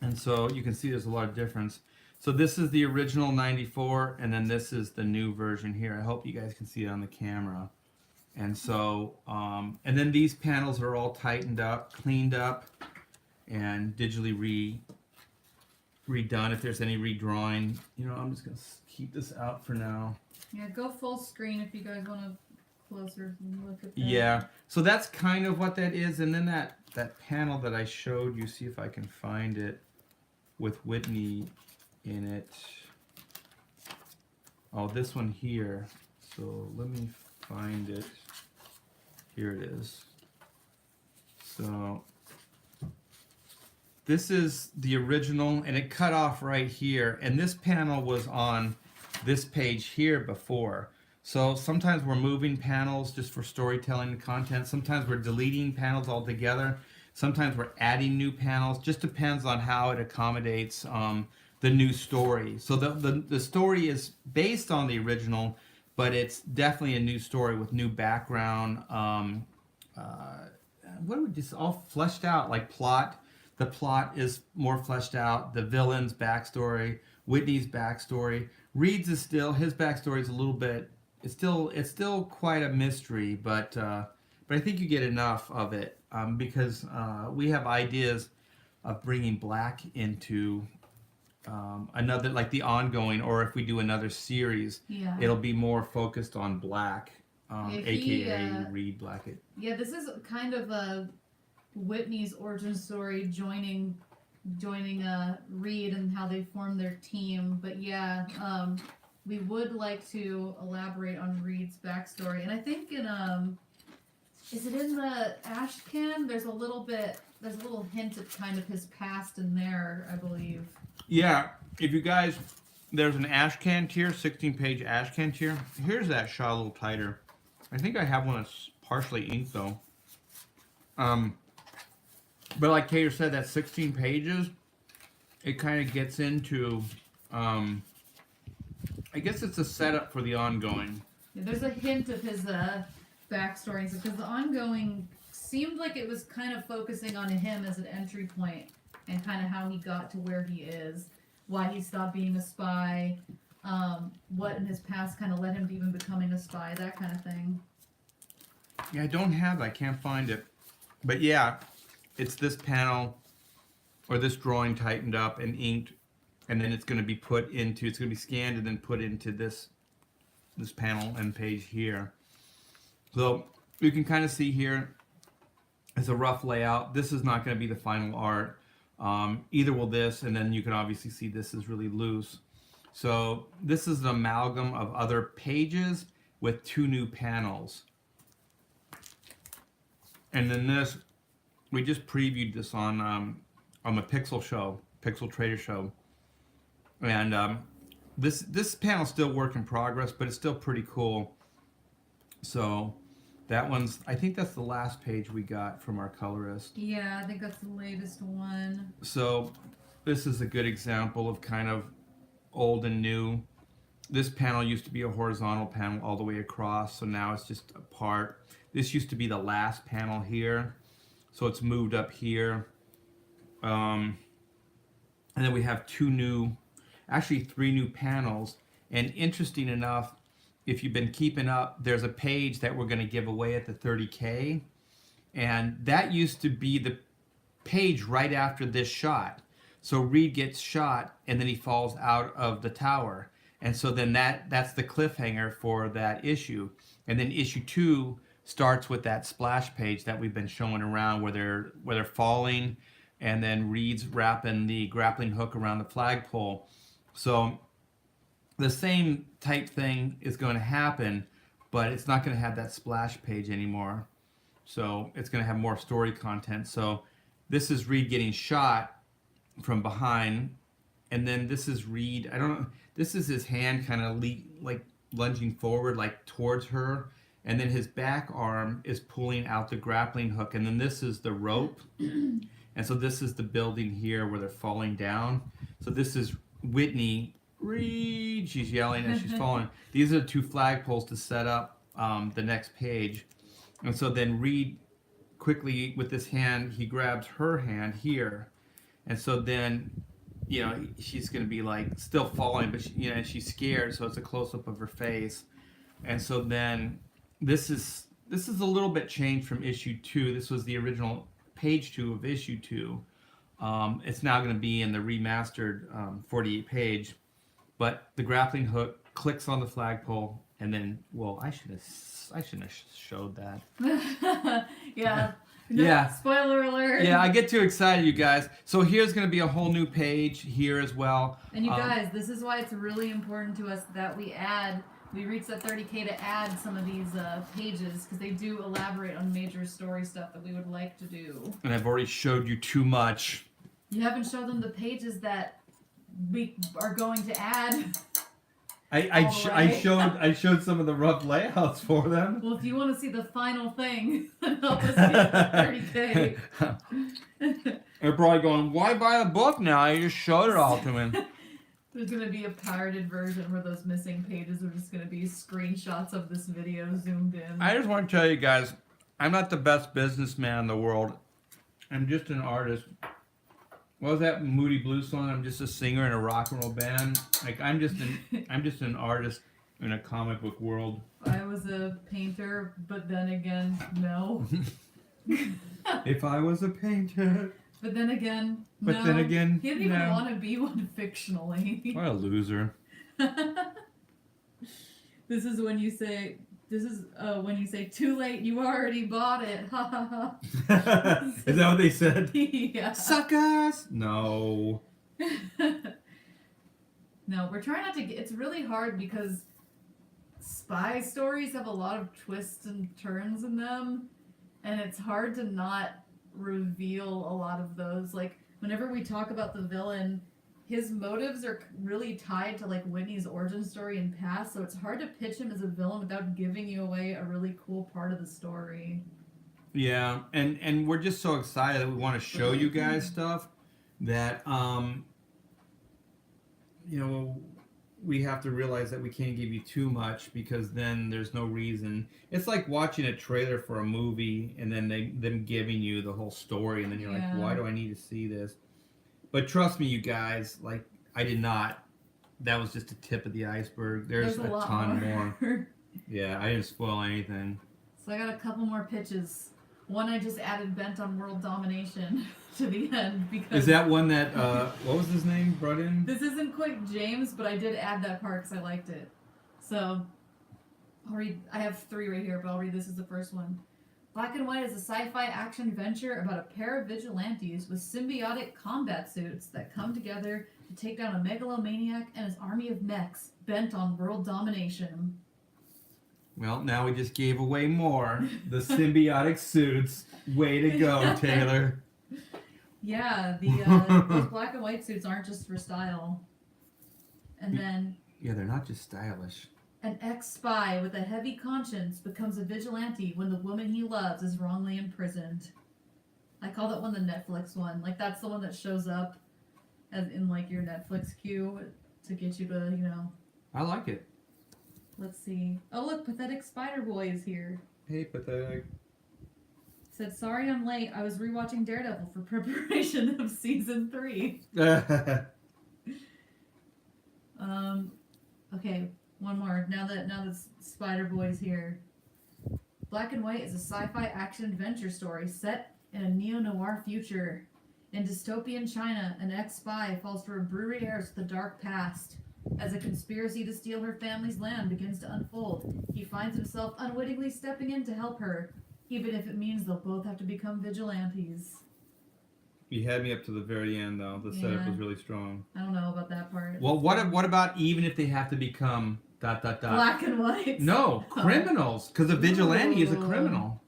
And so you can see there's a lot of difference. So this is the original 94, and then this is the new version here. I hope you guys can see it on the camera. And so, and then these panels are all tightened up, cleaned up, and digitally redone. If there's any redrawing, I'm just gonna keep this out for now. Yeah, go full screen if you guys want to closer look at that. Yeah, so that's kind of what that is. And then that panel that I showed you, see if I can find it, with Whitney in it. Oh, this one here. So let me find it. Here it is. So this is the original, and it cut off right here. And this panel was on this page here before. So sometimes we're moving panels just for storytelling and content. Sometimes we're deleting panels altogether. Sometimes we're adding new panels. Just depends on how it accommodates the new story. So the story is based on the original, but it's definitely a new story with new background. What do we just all fleshed out, like plot. The plot is more fleshed out. The villain's backstory, Whitney's backstory. Reed's is still, his backstory is a little bit. It's still quite a mystery, but I think you get enough of it because we have ideas of bringing Black into another, like the ongoing, or if we do another series, Yeah. it'll be more focused on Black, aka Reed Blackett. Yeah, this is kind of a Whitney's origin story joining Reed and how they formed their team. But yeah, we would like to elaborate on Reed's backstory, and I think in is it in the ash can? There's a little hint of kind of his past in there, I believe. Yeah, if you guys, there's an ash can tier, 16-page ash can tier. Here's that shot a little tighter. I think I have one that's partially inked though. But like Tater said, that 16 pages, it kind of gets into, I guess it's a setup for the ongoing. Yeah, there's a hint of his backstory, because the ongoing seemed like it was kind of focusing on him as an entry point and kind of how he got to where he is, why he stopped being a spy, what in his past kind of led him to even becoming a spy, that kind of thing. Yeah, I can't find it. But yeah, it's this panel or this drawing tightened up and inked, and then it's going to be it's going to be scanned and then put into this panel and page here. So you can kind of see here, it's a rough layout. This is not going to be the final art. Either will this, and then you can obviously see this is really loose. So this is an amalgam of other pages with 2 new panels. And then this, we just previewed this on the Pixel Trader show. And this panel's still work in progress, but it's still pretty cool. So that one's, I think that's the last page we got from our colorist. Yeah, I think that's the latest one. So this is a good example of kind of old and new. This panel used to be a horizontal panel all the way across, so now it's just a part. This used to be the last panel here, so it's moved up here. And then we have 3 new panels. And interesting enough, if you've been keeping up, there's a page that we're going to give away at the 30K. And that used to be the page right after this shot. So Reed gets shot, and then he falls out of the tower. And so then that's the cliffhanger for that issue. And then issue 2 starts with that splash page that we've been showing around where they're falling, and then Reed's wrapping the grappling hook around the flagpole. So the same type thing is going to happen, but it's not going to have that splash page anymore. So it's going to have more story content. So this is Reed getting shot from behind, and then this is Reed. I don't know. This is his hand kind of like lunging forward, like towards her. And then his back arm is pulling out the grappling hook. And then this is the rope. And so this is the building here where they're falling down. So this is Whitney. Reed, she's yelling as she's falling. These are the 2 flagpoles to set up the next page. And so then Reed quickly, with this hand, he grabs her hand here. And so then, she's going to be like still falling, but she's scared. So it's a close-up of her face. And so then this is a little bit changed from issue 2. This was the original page 2 of issue 2. It's now going to be in the remastered 48 page. But the grappling hook clicks on the flagpole, and then, well, I shouldn't have showed that. Yeah. Yeah. Spoiler alert. Yeah, I get too excited, you guys. So here's going to be a whole new page here as well. And you guys, this is why it's really important to us that we reach that 30K to add some of these pages, because they do elaborate on major story stuff that we would like to do. And I've already showed you too much. You haven't showed them the pages that we are going to add. I showed some of the rough layouts for them. Well, if you want to see the final thing, then help us get the 30K. They're probably going, why buy a book now? You just showed it all to him. There's going to be a pirated version where those missing pages are just going to be screenshots of this video zoomed in. I just want to tell you guys, I'm not the best businessman in the world. I'm just an artist. What was that Moody Blues song? I'm just a singer in a rock and roll band. Like I'm just an artist in a comic book world. I was a painter, but then again, no. If I was a painter. But then again, But no. then again, He didn't even no. want to be one fictionally. What a loser. This is when you say too late, you already bought it. Ha ha ha. Is that what they said? Yeah. Suckers! No. No, we're trying not to get, it's really hard because spy stories have a lot of twists and turns in them, and it's hard to not reveal a lot of those. Like, whenever we talk about the villain, his motives are really tied to like Whitney's origin story and past, so it's hard to pitch him as a villain without giving you away a really cool part of the story. Yeah, and we're just so excited that we want to show you guys stuff that you know, we have to realize that we can't give you too much because then there's no reason. It's like watching a trailer for a movie and then them giving you the whole story and then you're like, why do I need to see this? But trust me, you guys, like I did not. That was just the tip of the iceberg. There's a ton more. Yeah, I didn't spoil anything. So I got a couple more pitches. One I just added bent on world domination to the end because Is that one that what was his name brought in? this isn't quite James, but I did add that part because I liked it. So I'll read. I have 3 right here, but I'll read this as the first one. Black and White is a sci-fi action adventure about a pair of vigilantes with symbiotic combat suits that come together to take down a megalomaniac and his army of mechs bent on world domination. Well, now we just gave away more. The symbiotic suits. Way to go, Taylor. Yeah, those black and white suits aren't just for style. And then Yeah, they're not just stylish. an ex-spy with a heavy conscience becomes a vigilante when the woman he loves is wrongly imprisoned. I call that one the Netflix one. Like, that's the one that shows up as in, like, your Netflix queue to get you to, you know... I like it. Let's see. Oh, look, Pathetic Spider Boy is here. Hey, Pathetic. Said, sorry I'm late. I was rewatching Daredevil for preparation of season 3. Okay, one more. Now that Spider Boy's here. Black and White is a sci-fi action adventure story set in a neo-noir future. In dystopian China, an ex-spy falls for a brewery heiress with a dark past. As a conspiracy to steal her family's land begins to unfold, he finds himself unwittingly stepping in to help her, even if it means they'll both have to become vigilantes. You had me up to the very end, though. The setup was really strong. I don't know about that part. Well, what about even if they have to become ... Black and white? No, criminals. Because a vigilante is a criminal.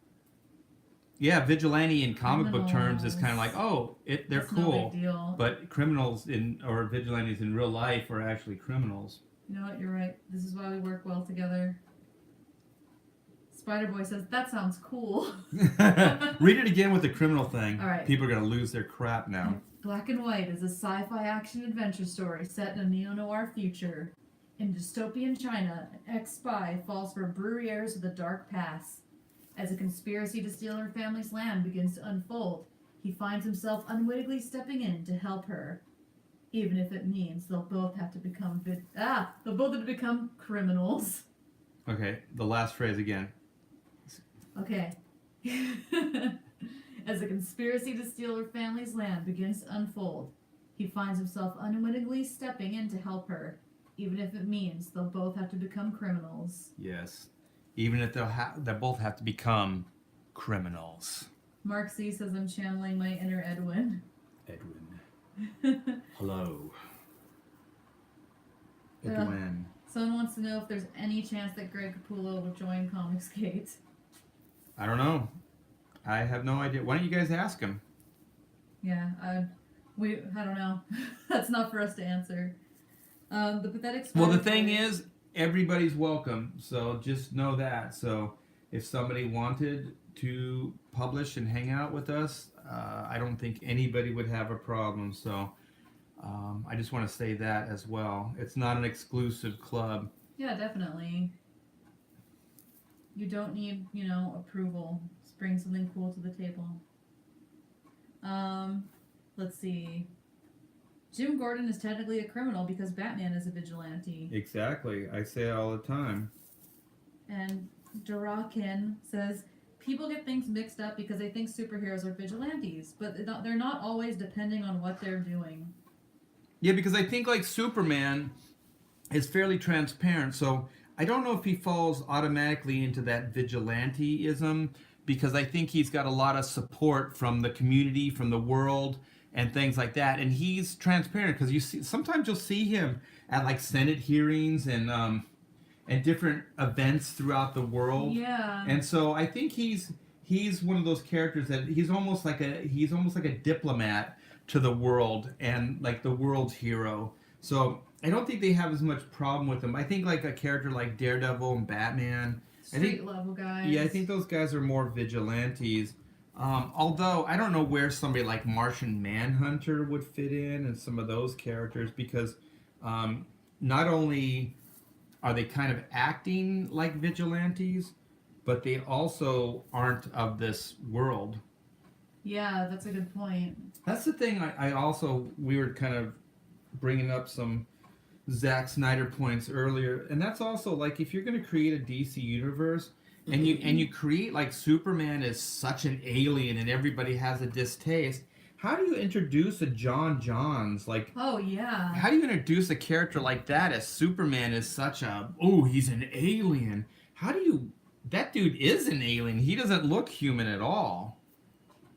Yeah, vigilante in comic book terms is kind of like, oh, they're That's cool. No big deal. But criminals or vigilantes in real life are actually criminals. You know what? You're right. This is why we work well together. Spider Boy says, that sounds cool. Read it again with the criminal thing. All right. People are going to lose their crap now. Black and White is a sci-fi action adventure story set in a neo-noir future. In dystopian China, an ex-spy falls for brewery heirs with a dark past. As a conspiracy to steal her family's land begins to unfold, he finds himself unwittingly stepping in to help her, even if it means they'll both have to become criminals. Okay, the last phrase again. Okay. As a conspiracy to steal her family's land begins to unfold, he finds himself unwittingly stepping in to help her, even if it means they'll both have to become criminals. Yes. Even if they both have to become criminals. Mark C says I'm channeling my inner Edwin. Edwin. Hello. Edwin. Someone wants to know if there's any chance that Greg Capullo will join Comicsgate. I don't know. I have no idea. Why don't you guys ask him? Yeah, I don't know. That's not for us to answer. The Pathetic Spider Well, the thing is, everybody's welcome. So just know that. So if somebody wanted to publish and hang out with us, I don't think anybody would have a problem. So I just want to say that as well. It's not an exclusive club. Yeah, definitely. You don't need, approval. Just bring something cool to the table. Let's see. Jim Gordon is technically a criminal because Batman is a vigilante. Exactly. I say it all the time. And Durakin says, people get things mixed up because they think superheroes are vigilantes, but they're not always depending on what they're doing. Yeah, because I think like Superman is fairly transparent, so I don't know if he falls automatically into that vigilanteism, because I think he's got a lot of support from the community, from the world, and things like that. And he's transparent because sometimes you'll see him at like Senate hearings and different events throughout the world. Yeah. And so I think he's one of those characters that he's almost like a diplomat to the world and like the world's hero. So I don't think they have as much problem with him. I think like a character like Daredevil and Batman, Street level guys. Yeah, I think those guys are more vigilantes. Although I don't know where somebody like Martian Manhunter would fit in and some of those characters, because not only are they kind of acting like vigilantes, but they also aren't of this world. Yeah, that's a good point. That's the thing. We were kind of bringing up some Zack Snyder points earlier, and that's also like if you're going to create a DC universe and you create like Superman is such an alien and everybody has a distaste, how do you introduce a John Johns? Like, oh yeah, how do you introduce a character like that as Superman is such a he's an alien? That dude is an alien. He doesn't look human at all.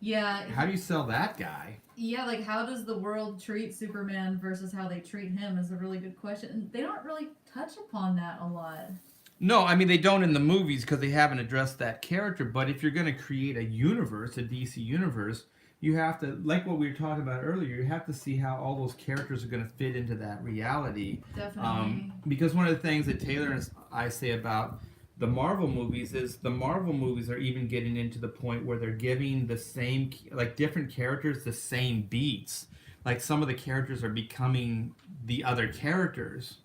Yeah. How do you sell that guy? Yeah, like how does the world treat Superman versus how they treat him is a really good question. And they don't really touch upon that a lot. No, I mean, they don't in the movies because they haven't addressed that character. But if you're going to create a universe, a DC universe, you have to, like what we were talking about earlier, you have to see how all those characters are going to fit into that reality. Definitely. Because one of the things that Taylor and I say about the Marvel movies is the Marvel movies are even getting into the point where they're giving the same, like different characters the same beats. Like some of the characters are becoming the other characters.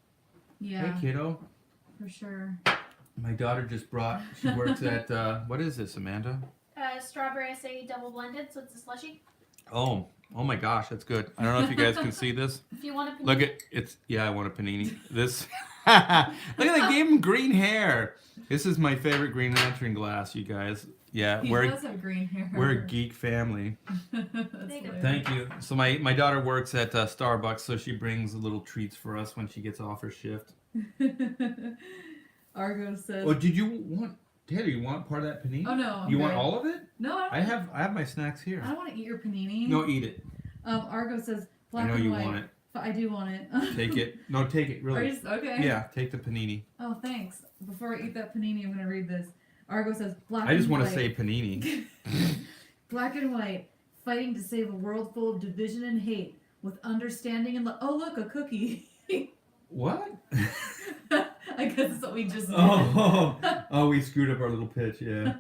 Yeah. Hey, kiddo. For sure. My daughter just she works at, what is this, Amanda? Strawberry acai double blended, so it's a slushie. Oh my gosh, that's good. I don't know if you guys can see this. If you want a panini. Look I want a panini. Look at they gave him green hair. This is my favorite Green Lantern glass, you guys. Yeah, He does have green hair. we're a geek family. Thank you. So my daughter works at Starbucks, so she brings little treats for us when she gets off her shift. Argo says. Oh, did you want Taylor? You want part of that panini? Oh no. You want all of it? No, I don't. I have my snacks here. I don't want to eat your panini. No, eat it. Argo says black I know and you white. want it. I do want it. Take it. No, take it. Really. Okay. Yeah, take the panini. Oh, thanks. Before I eat that panini, I'm gonna read this. Argo says black. I just want to say panini. Black and white, fighting to save a world full of division and hate with understanding and love. Oh, look, a cookie. What? I guess that's what we just did. Oh, we screwed up our little pitch, yeah.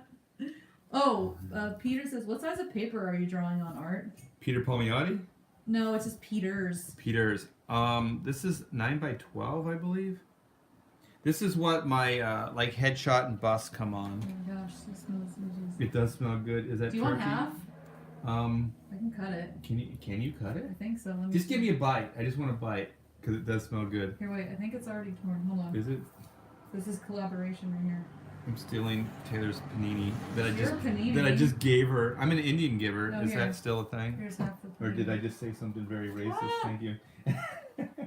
Oh, Peter says, what size of paper are you drawing on, Art? Peter Palmiotti? No, it's just Peter's. Peter's. This is 9x12, I believe. This is what my like headshot and bust come on. Oh my gosh, this smells delicious. It does smell good. Is that Do you turkey? want half? I can cut it. Can you cut it? I think so. Let me Just see. give me a bite. I just want a bite because it does smell good. Here, wait. I think it's already torn. Hold on. Is it? This is collaboration right here. I'm stealing Taylor's panini Your panini? that I just gave her. I'm an Indian giver. Oh, Is here. that still a thing? Here's half the panini. Or did I just say something very racist? Ah! Thank you.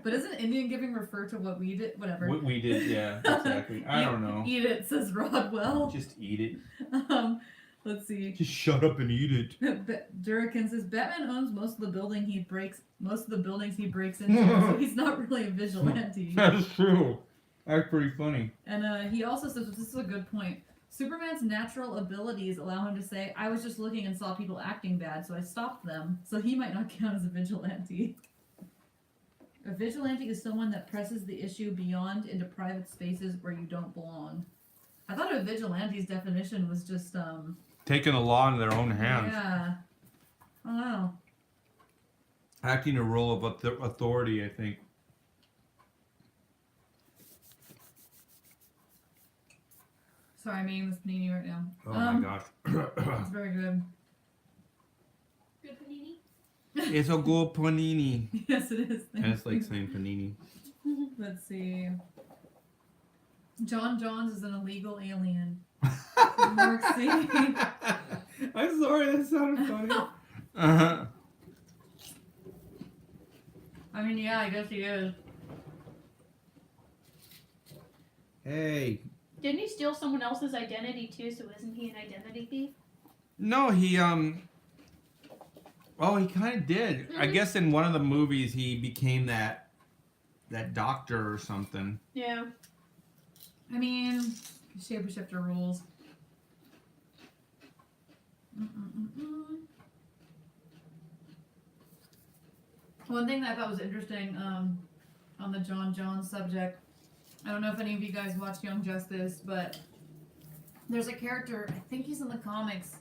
But doesn't Indian giving refer to what we did? Whatever. What we did, yeah, exactly. I don't know. Eat it, says Rodwell. Just eat it. Let's see. Just shut up and eat it. Durakin says Batman owns most of the buildings he breaks into, so he's not really a vigilante. That's true. That's pretty funny. And he also says, this is a good point. Superman's natural abilities allow him to say, I was just looking and saw people acting bad, so I stopped them. So he might not count as a vigilante. A vigilante is someone that presses the issue beyond into private spaces where you don't belong. I thought a vigilante's definition was just Taking the law in their own hands. Yeah. Oh wow. Acting a role of authority, I think. Sorry, I'm eating this panini right now. Oh my gosh. It's very good. Good panini. It's a good panini. Yes, it is. I just like saying panini. Let's see. John Johns is an illegal alien. Mark C. I'm sorry, that sounded funny. Uh-huh. I mean, yeah, I guess he is. Hey. Didn't he steal someone else's identity too? So isn't he an identity thief? No, he oh, he kind of did. I guess in one of the movies he became that doctor or something. Yeah. I mean, shapeshifter rules. One thing that I thought was interesting on the John Jones subject, I don't know if any of you guys watch Young Justice, but there's a character, I think he's in the comics,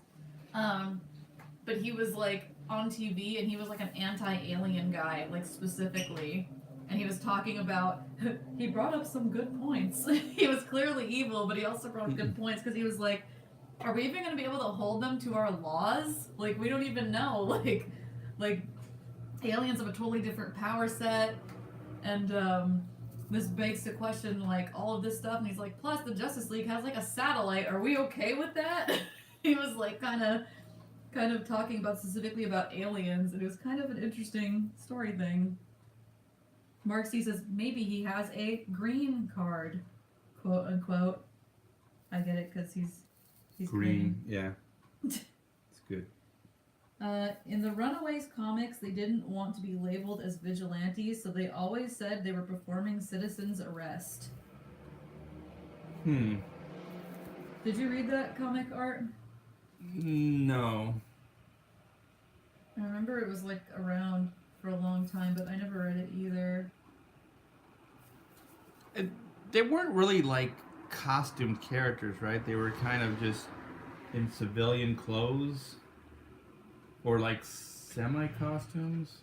but he was like on TV and he was like an anti-alien guy, like specifically. And he was talking about, he brought up some good points. He was clearly evil, but he also brought up good points because he was like, are we even going to be able to hold them to our laws? Like, we don't even know. Like aliens have a totally different power set. And this begs the question, like, all of this stuff. And he's like, plus the Justice League has like a satellite. Are we okay with that? He was like kind of talking about specifically about aliens. And it was kind of an interesting story thing. Mark C says maybe he has a green card, quote unquote. I get it because he's green. Yeah. It's good. In the Runaways comics, they didn't want to be labeled as vigilantes, so they always said they were performing citizen's arrest. Did you read that comic, Art? No. I remember it was like around for a long time, but I never read it either. They weren't really like costumed characters, right? They were kind of just in civilian clothes or like semi-costumes.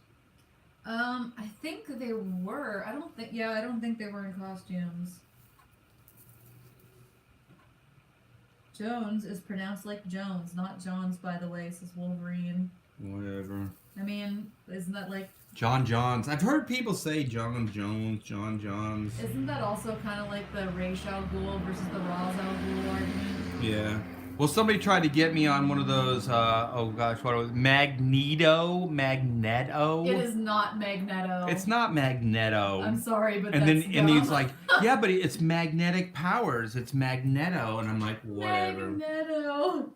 I think they were. I don't think they were in costumes. Jones is pronounced like Jones, not Johns, by the way, says Wolverine. Whatever. I mean, isn't that like... John Johns. I've heard people say John Jones, John Johns. Isn't that also kind of like the Ra's al Ghul versus the Ra's al Ghul argument? Yeah. Well, somebody tried to get me on one of those, oh gosh, what was it? Magneto? It is not Magneto. It's not Magneto. I'm sorry, but and that's then and he's like, yeah, but it's magnetic powers. It's Magneto. And I'm like, whatever. Magneto.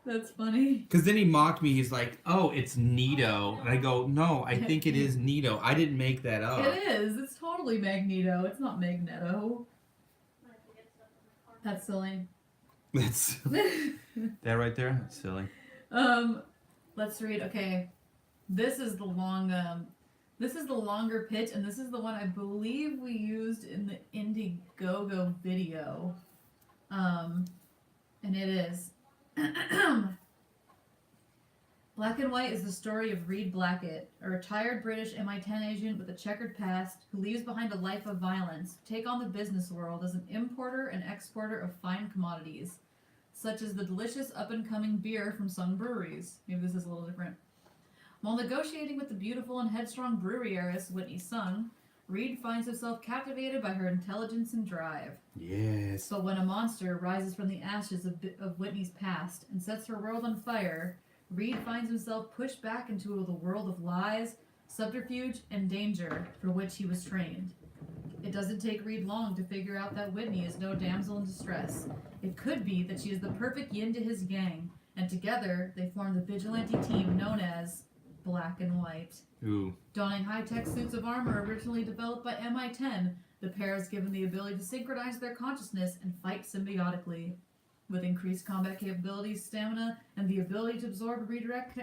That's funny. Because then he mocked me. He's like, oh, it's Nito. And I go, no, I think it is Nito. I didn't make that up. It is. It's totally Magneto. It's not Magneto. That's silly. That's that right there? That's silly. Let's read. Okay. This is the longer pitch, and this is the one I believe we used in the Indiegogo video. And it is Black and White is the story of Reed Blackett, a retired British MI10 agent with a checkered past who leaves behind a life of violence to take on the business world as an importer and exporter of fine commodities, such as the delicious up-and-coming beer from some breweries. Maybe this is a little different. While negotiating with the beautiful and headstrong brewery heiress Whitney Sung, Reed finds himself captivated by her intelligence and drive. Yes. But when a monster rises from the ashes of Whitney's past and sets her world on fire, Reed finds himself pushed back into the world of lies, subterfuge, and danger for which he was trained. It doesn't take Reed long to figure out that Whitney is no damsel in distress. It could be that she is the perfect yin to his yang, and together they form the vigilante team known as Black and White. Ooh. Donning high-tech suits of armor originally developed by MI10, the pair is given the ability to synchronize their consciousness and fight symbiotically. With increased combat capabilities, stamina, and the ability to absorb and redirect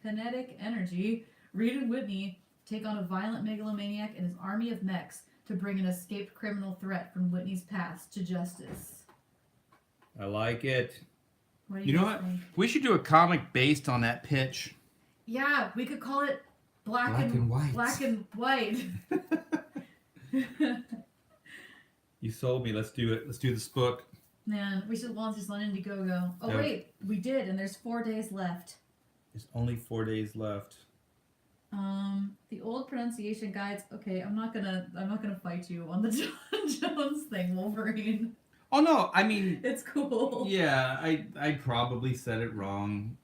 kinetic energy, Reed and Whitney take on a violent megalomaniac and his army of mechs to bring an escaped criminal threat from Whitney's past to justice. I like it. What do You know guys what? think? We should do a comic based on that pitch. Yeah, we could call it Black and White. Black and White. You sold me. Let's do it. Let's do this book. Man, we should launch this on Indiegogo. Oh Yeah. wait, we did, and there's 4 days left. There's only 4 days left. The old pronunciation guides. Okay, I'm not gonna fight you on the John Jones thing, Wolverine. Oh no, I mean, It's cool. yeah, I probably said it wrong.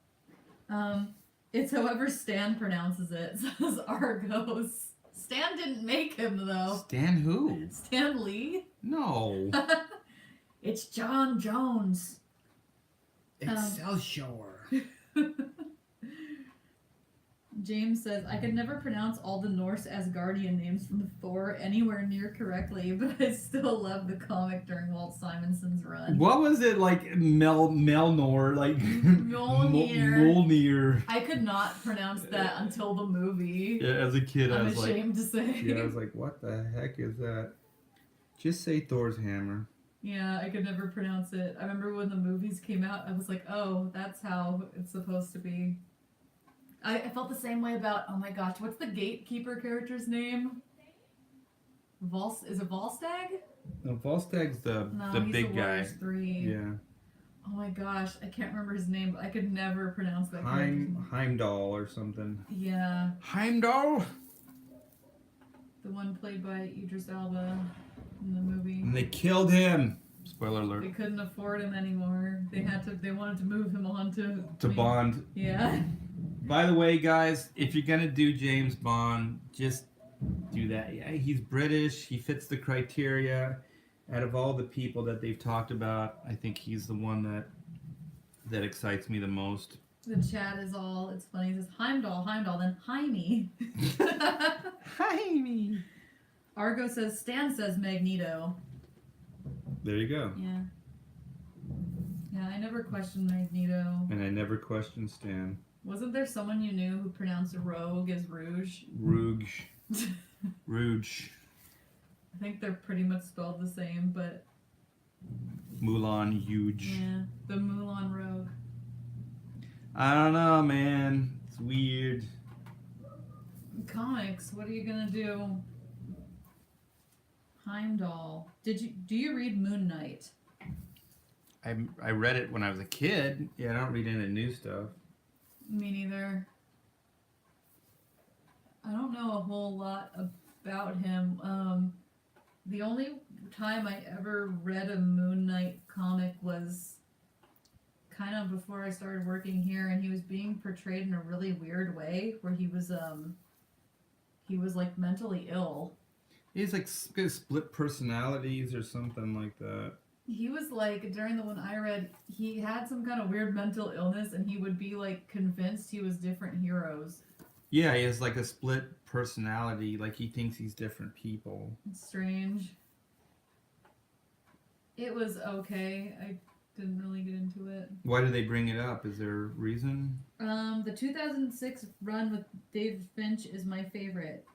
It's however Stan pronounces it, says Argos. Stan didn't make him though. Stan who? Stan Lee? No. It's John Jones. Excelsior. James says, I could never pronounce all the Norse Asgardian names from Thor anywhere near correctly, but I still love the comic during Walt Simonson's run. What was it like? Melnor, like Mjolnir. Mjolnir. I could not pronounce that until the movie. Yeah, as a kid, I I'm was like, ashamed to say. yeah, I was like, what the heck is that? Just say Thor's hammer. Yeah, I could never pronounce it. I remember when the movies came out, I was like, oh, that's how it's supposed to be. I felt the same way about, oh my gosh, what's the gatekeeper character's name? Is it Volstagg? No, Volstag's the He's big the guy. Warriors 3. Yeah. Oh my gosh, I can't remember his name, but I could never pronounce that character's name. Heimdall or something. Yeah, Heimdall? the one played by Idris Elba in the movie. And they killed him. Spoiler They alert. couldn't afford him anymore. They wanted to move him on to Bond. Yeah. By the way, guys, if you're gonna do James Bond, just do that. Yeah, he's British. He fits the criteria. Out of all the people that they've talked about, I think he's the one that excites me the most. The chat is all, it's funny, it says Heimdall, then Jaime. Jaime. Argo says, Stan says Magneto. There you go. Yeah. Yeah, I never questioned Magneto. And I never questioned Stan. Wasn't there someone you knew who pronounced rogue as rouge? Rouge. Rouge. I think they're pretty much spelled the same, but Mulan, huge. yeah, the Mulan rogue. I don't know, man. It's weird. Comics, what are you gonna do? Heimdall. Do you read Moon Knight? I read it when I was a kid. Yeah, I don't read any new stuff. Me neither. I don't know a whole lot about him. The only time I ever read a Moon Knight comic was kind of before I started working here, and he was being portrayed in a really weird way, where he was like mentally ill. He's like split personalities or something like that. He was like, during the one I read, he had some kind of weird mental illness, and he would be like convinced he was different heroes. Yeah, he has like a split personality. Like he thinks he's different people. It's strange. It was okay. I didn't really get into it. Why do they bring it up? Is there a reason? The 2006 run with David Finch is my favorite.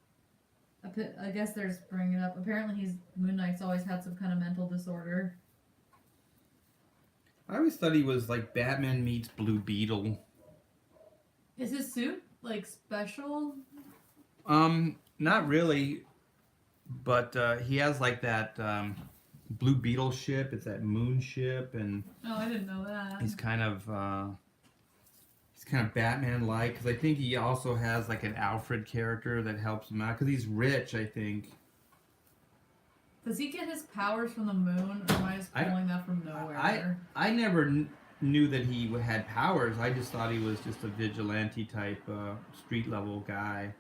I guess they're just bringing it up. Apparently, Moon Knight's always had some kind of mental disorder. I always thought he was like Batman meets Blue Beetle. Is his suit like special? Not really, but he has like that Blue Beetle ship. It's that moon ship, and Oh, I didn't know that. he's kind of Batman-like. Because I think he also has like an Alfred character that helps him out. Because he's rich, I think. Does he get his powers from the moon, or am I just pulling that from nowhere? I never knew that he had powers. I just thought he was just a vigilante type, street level guy.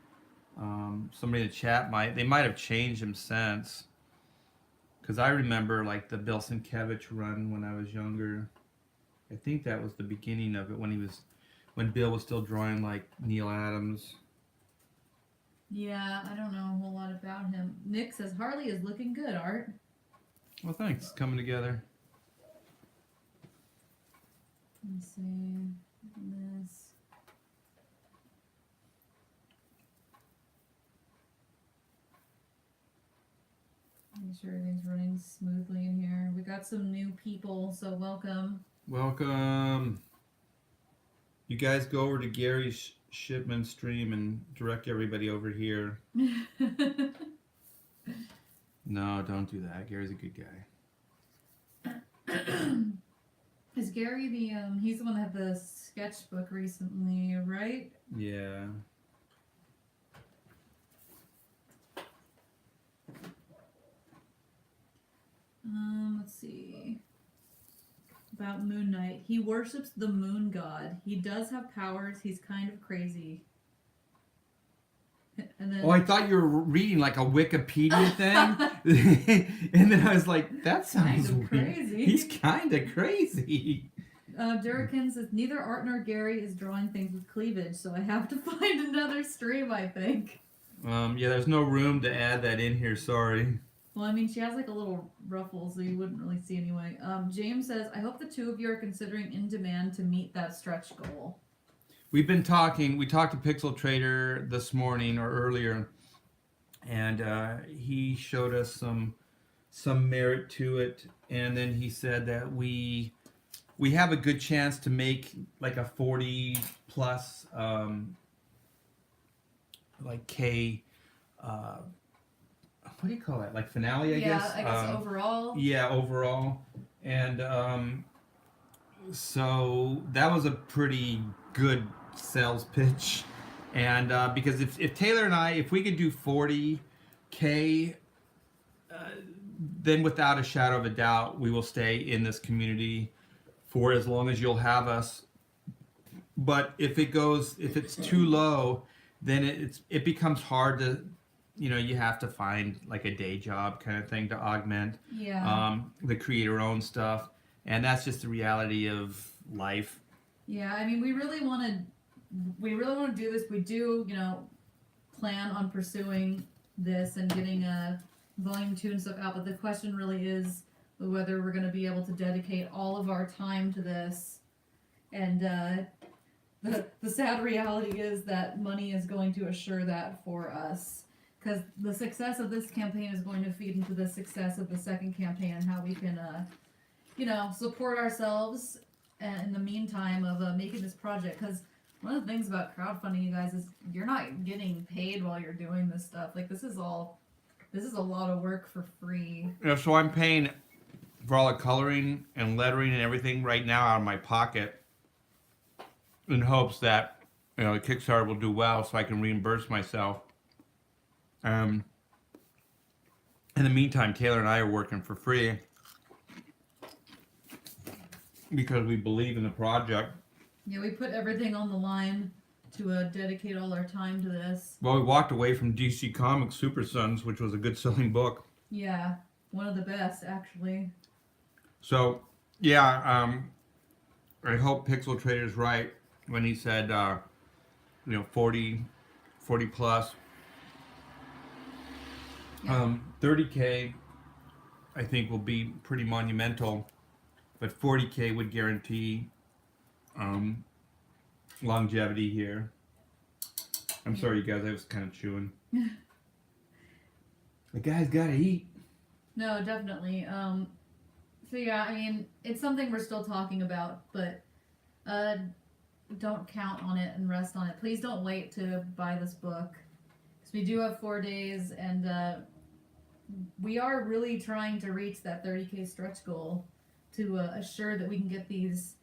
Somebody in the chat might have changed him since. Because I remember like the Bill Sienkiewicz run when I was younger. I think that was the beginning of it when Bill was still drawing like Neil Adams. Yeah, I don't know a whole lot about him. Nick says Harley is looking good, Art. Well, thanks. It's coming together. Let me see this. Make sure everything's running smoothly in here. We got some new people, so welcome. Welcome. You guys go over to Gary's Shipman stream and direct everybody over here. No, don't do that. Gary's a good guy. Is Gary he's the one that had the sketchbook recently, right? Yeah. Let's see. About Moon Knight. He worships the moon god. He does have powers. He's kind of crazy. And then, Oh, I thought you were reading like a Wikipedia thing. And then I was like, that sounds kind of weird. crazy. He's kind of crazy. Durrican says, neither Art nor Gary is drawing things with cleavage, so I have to find another stream, I think. Yeah, there's no room to add that in here, sorry. Well, I mean, she has like a little ruffle, so you wouldn't really see anyway. James says, I hope the two of you are considering In Demand to meet that stretch goal. We talked to Pixel Trader this morning or earlier, and he showed us some merit to it, and then he said that we have a good chance to make like a 40 plus like K what do you call that, like finale, I guess? Yeah, I guess overall. Yeah, overall. And so that was a pretty good sales pitch. And because if Taylor and I, if we could do 40K, then without a shadow of a doubt, we will stay in this community for as long as you'll have us. But if it's too low, then it becomes hard to, you have to find like a day job kind of thing to augment the creator-owned stuff. And that's just the reality of life. Yeah, I mean, we really want to do this. We do, plan on pursuing this and getting a volume 2 and stuff out. But the question really is whether we're going to be able to dedicate all of our time to this. And the sad reality is that money is going to assure that for us. Because the success of this campaign is going to feed into the success of the second campaign and how we can, support ourselves in the meantime of making this project. Because one of the things about crowdfunding, you guys, is you're not getting paid while you're doing this stuff. Like, this is a lot of work for free. So I'm paying for all the coloring and lettering and everything right now out of my pocket in hopes that, the Kickstarter will do well so I can reimburse myself. In the meantime, Taylor and I are working for free because we believe in the project. Yeah, we put everything on the line to dedicate all our time to this. Well, we walked away from DC Comics Super Sons, which was a good selling book. Yeah, one of the best, actually. So, yeah, I hope Pixel Trader's right when he said, 40 plus. 30K, I think, will be pretty monumental, but 40K would guarantee longevity here. I'm sorry, you guys, I was kind of chewing. The guy's got to eat. No, definitely. So yeah, I mean, it's something we're still talking about, but don't count on it and rest on it. Please don't wait to buy this book. Because we do have 4 days, and we are really trying to reach that 30K stretch goal to assure that we can get these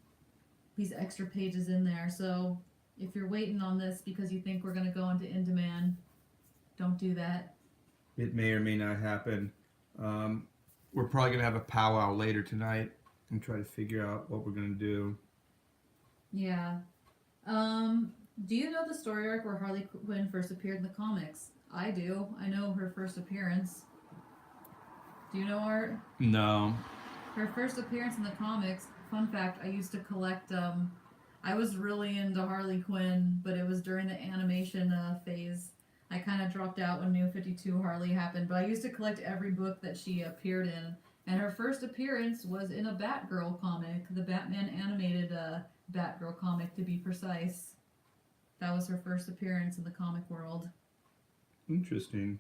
extra pages in there. So if you're waiting on this because you think we're going to go into In Demand, don't do that. It may or may not happen. We're probably going to have a powwow later tonight and try to figure out what we're going to do. Yeah. Do you know the story arc where Harley Quinn first appeared in the comics? I do. I know her first appearance. Do you know, Art? No. Her first appearance in the comics, fun fact, I used to collect, I was really into Harley Quinn, but it was during the animation phase. I kind of dropped out when New 52 Harley happened, but I used to collect every book that she appeared in. And her first appearance was in a Batgirl comic, the Batman animated Batgirl comic, to be precise. That was her first appearance in the comic world. Interesting.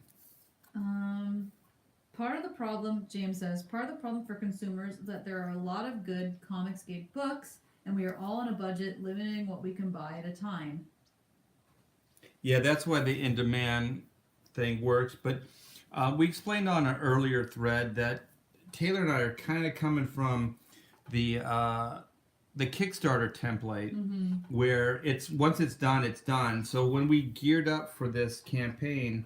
part of the problem, James says, part of the problem for consumers is that there are a lot of good Comicsgate books, and we are all on a budget, limiting what we can buy at a time. Yeah, that's why the in-demand thing works. But we explained on an earlier thread that Taylor and I are kind of coming from the Kickstarter template, where it's once it's done, it's done. So when we geared up for this campaign,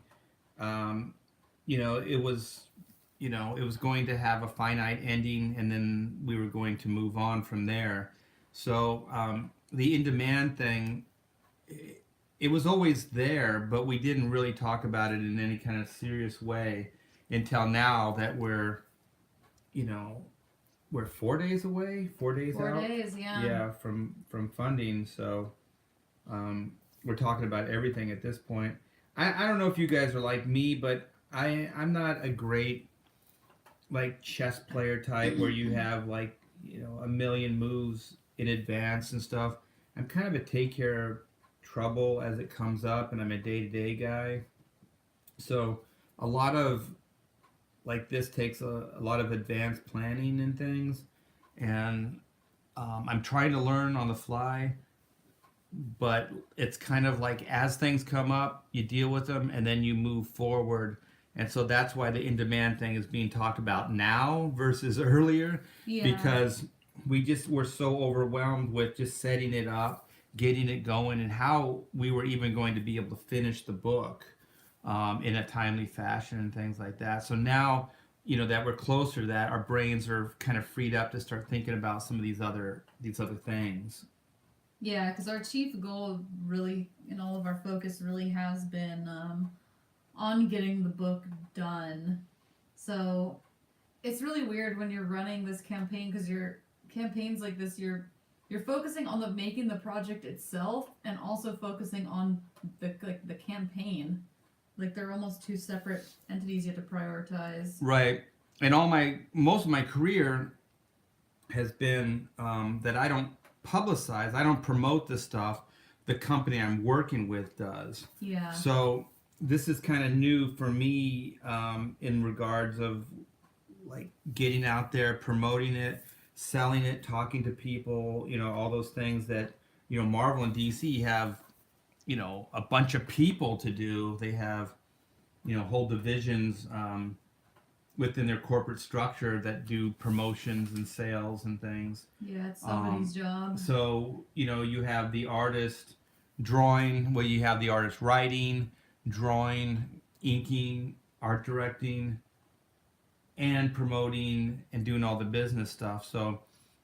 it was going to have a finite ending, and then we were going to move on from there. So the in-demand thing, it was always there, but we didn't really talk about it in any kind of serious way until now that we're 4 days away, 4 days out. 4 days, yeah. Yeah, from funding. So we're talking about everything at this point. I don't know if you guys are like me, but I'm not a great like chess player type where you have like a million moves in advance and stuff. I'm kind of a take care of trouble as it comes up, and I'm a day-to-day guy. So a lot of like this takes a lot of advanced planning and things, and I'm trying to learn on the fly, but it's kind of like as things come up, you deal with them and then you move forward. And so that's why the in-demand thing is being talked about now versus earlier, because we're so overwhelmed with just setting it up, getting it going, and how we were even going to be able to finish the book in a timely fashion and things like that. So now, that we're closer to that, our brains are kind of freed up to start thinking about some of these other things. Yeah, because our chief goal really, and all of our focus really has been on getting the book done. So it's really weird when you're running this campaign, because your campaigns like this, you're focusing on making the project itself and also focusing on the campaign. Like they're almost two separate entities you have to prioritize. Right. And most of my career has been that I don't publicize, I don't promote this stuff. The company I'm working with does. Yeah. So this is kind of new for me in regards of like getting out there, promoting it, selling it, talking to people, all those things that, Marvel and DC have, a bunch of people to do. They have, whole divisions within their corporate structure that do promotions and sales and things. Yeah, it's somebody's job. So, you have the artist drawing, you have the artist writing, drawing, inking, art directing, and promoting and doing all the business stuff. So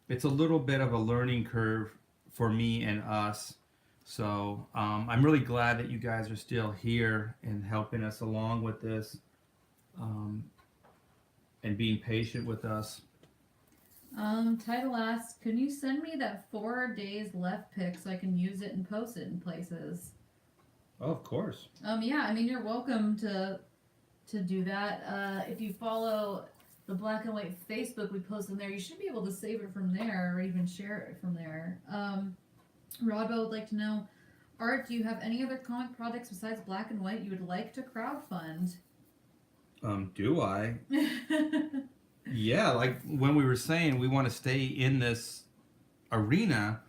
it's a little bit of a learning curve for me and us. So I'm really glad that you guys are still here and helping us along with this and being patient with us. Title asks, can you send me that 4 days left pic so I can use it and post it in places? Oh, of course. Yeah, I mean, you're welcome to do that. If you follow the Black and White Facebook we post in there, you should be able to save it from there or even share it from there. Rodbo would like to know, Art, do you have any other comic projects besides Black and White you would like to crowdfund? Do I? Yeah, like when we were saying we want to stay in this arena,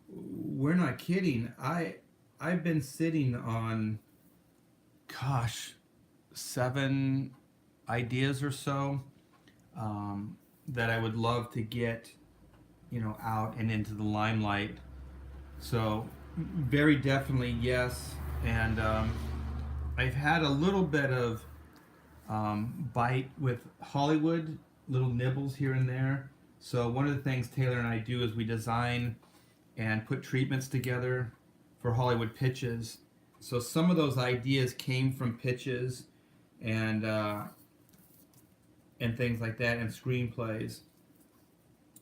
we're not kidding. I've been sitting on, 7 ideas or so that I would love to get, out and into the limelight. So very definitely yes. And I've had a little bit of bite with Hollywood, little nibbles here and there. So one of the things Taylor and I do is we design and put treatments together for Hollywood pitches. So some of those ideas came from pitches and things like that, and screenplays.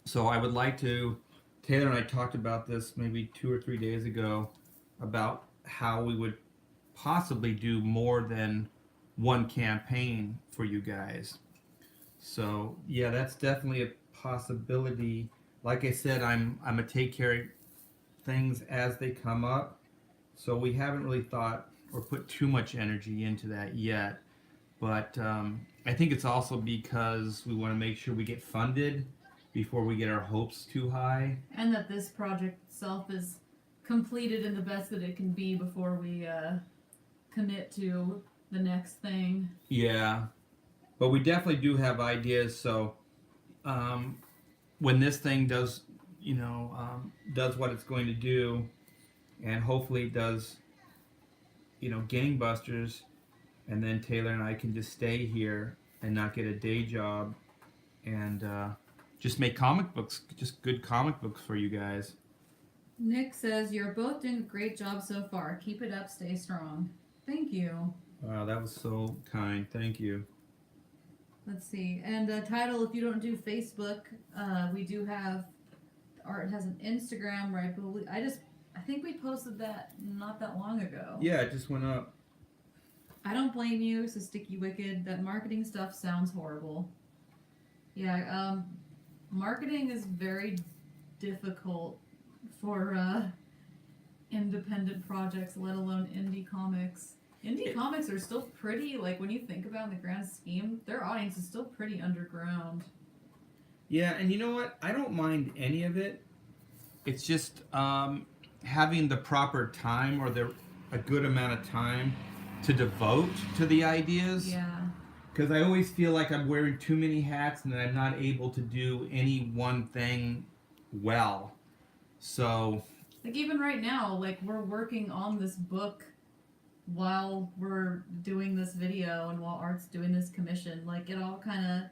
So I would like to, Taylor and I talked about this maybe 2 or 3 days ago, about how we would possibly do more than one campaign for you guys. So yeah, that's definitely a possibility. Like I said, I'm a take care of things as they come up. So we haven't really thought or put too much energy into that yet. But I think it's also because we want to make sure we get funded before we get our hopes too high. And that this project itself is completed in the best that it can be before we commit to the next thing. Yeah, but we definitely do have ideas. So when this thing does, does what it's going to do, and hopefully it does, gangbusters, and then Taylor and I can just stay here and not get a day job, and just make comic books, just good comic books for you guys. Nick says, "You're both doing a great job so far. Keep it up. Stay strong." Thank you. Wow, that was so kind. Thank you. Let's see. And title, if you don't do Facebook, we do have, Art has an Instagram where I think we posted that not that long ago. Yeah, it just went up. I don't blame you, so Sticky Wicked. That marketing stuff sounds horrible. Yeah, marketing is very difficult for independent projects, let alone indie comics. Indie comics are still pretty, like when you think about in the grand scheme, their audience is still pretty underground. Yeah, and you know what? I don't mind any of it. It's just having the proper time or a good amount of time to devote to the ideas. Yeah. Because I always feel like I'm wearing too many hats and that I'm not able to do any one thing well. So... Like even right now, like we're working on this book while we're doing this video and while Art's doing this commission. Like it all kind of...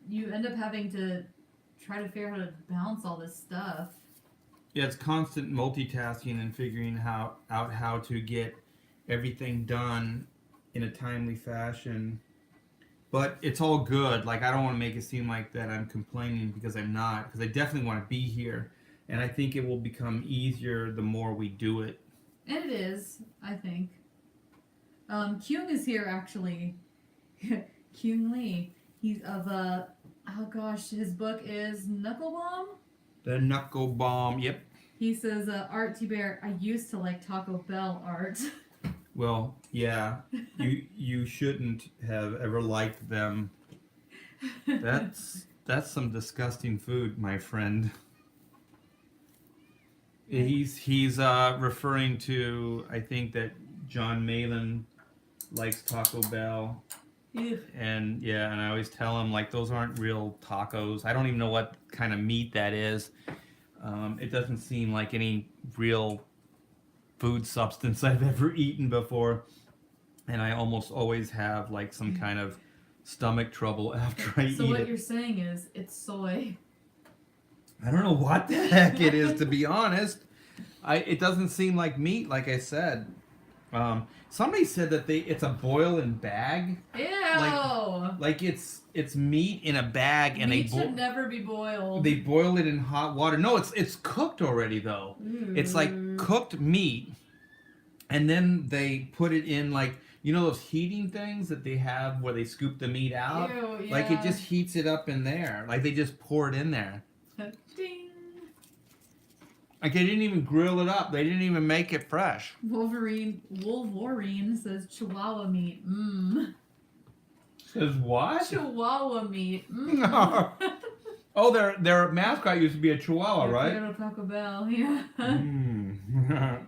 You end up having to try to figure out how to balance all this stuff. Yeah, it's constant multitasking and figuring out how to get everything done in a timely fashion. But it's all good. Like, I don't want to make it seem like that I'm complaining, because I'm not. Because I definitely want to be here. And I think it will become easier the more we do it. And it is, I think. Kyung is here, actually. Kyung Lee. He's of his book is Knuckle Bomb? The Knuckle Bomb, yep. He says, Art Thibert, I used to like Taco Bell, Art. Well, yeah, you shouldn't have ever liked them. That's some disgusting food, my friend. He's referring to, I think, that John Malin likes Taco Bell. Ew. And yeah, and I always tell him, like, those aren't real tacos. I don't even know what kind of meat that is. It doesn't seem like any real food substance I've ever eaten before. And I almost always have, like, some kind of stomach trouble after I eat it. So what you're saying is, it's soy. I don't know what the heck it is, to be honest. It doesn't seem like meat, like I said. Somebody said that it's a boil and bag. Ew! Like it's meat in a bag, and meat should never be boiled. They boil it in hot water. No, it's cooked already though. Ooh. It's like cooked meat, and then they put it in, like, you know those heating things that they have where they scoop the meat out. Ew, yeah. Like it just heats it up in there. Like they just pour it in there. Ding. Like they didn't even grill it up. They didn't even make it fresh. Wolverine says Chihuahua meat. Mmm. Says what? Chihuahua meat. Mmm. Oh, their mascot used to be a Chihuahua, right? Taco Bell, yeah. Mm.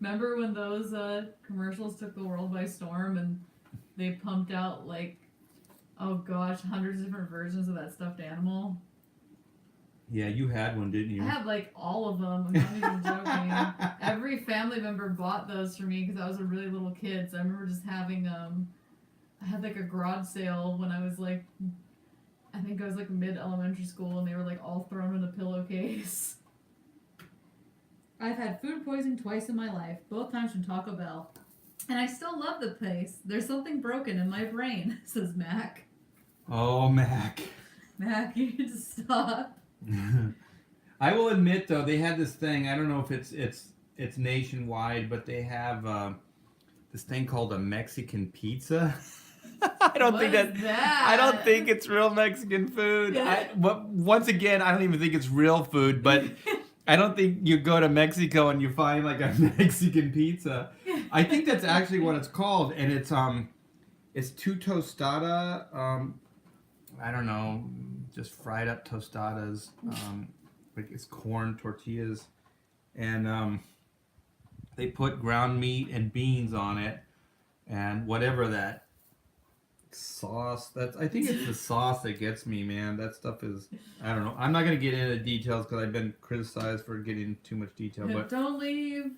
Remember when those commercials took the world by storm and they pumped out, like, oh gosh, hundreds of different versions of that stuffed animal? Yeah, you had one, didn't you? I had, like, all of them. I'm not even joking. Every family member bought those for me because I was a really little kid. So I remember just having, I had, like, a garage sale when I was, like, I think I was, like, mid-elementary school, and they were, like, all thrown in a pillowcase. I've had food poisoning twice in my life, both times from Taco Bell. And I still love the place. There's something broken in my brain, says Mac. Oh, Mac. Mac, you need to stop. I will admit, though, they had this thing. I don't know if it's nationwide, but they have this thing called a Mexican pizza. I don't think that? I don't think it's real Mexican food. But once again, I don't even think it's real food. But I don't think you go to Mexico and you find like a Mexican pizza. I think that's actually what it's called, and It's two tostada. I don't know, just fried up tostadas. Like it's corn tortillas, and they put ground meat and beans on it, and whatever that sauce. I think it's the sauce that gets me, man. That stuff is, I don't know. I'm not gonna get into details because I've been criticized for getting too much detail. But Don't leave.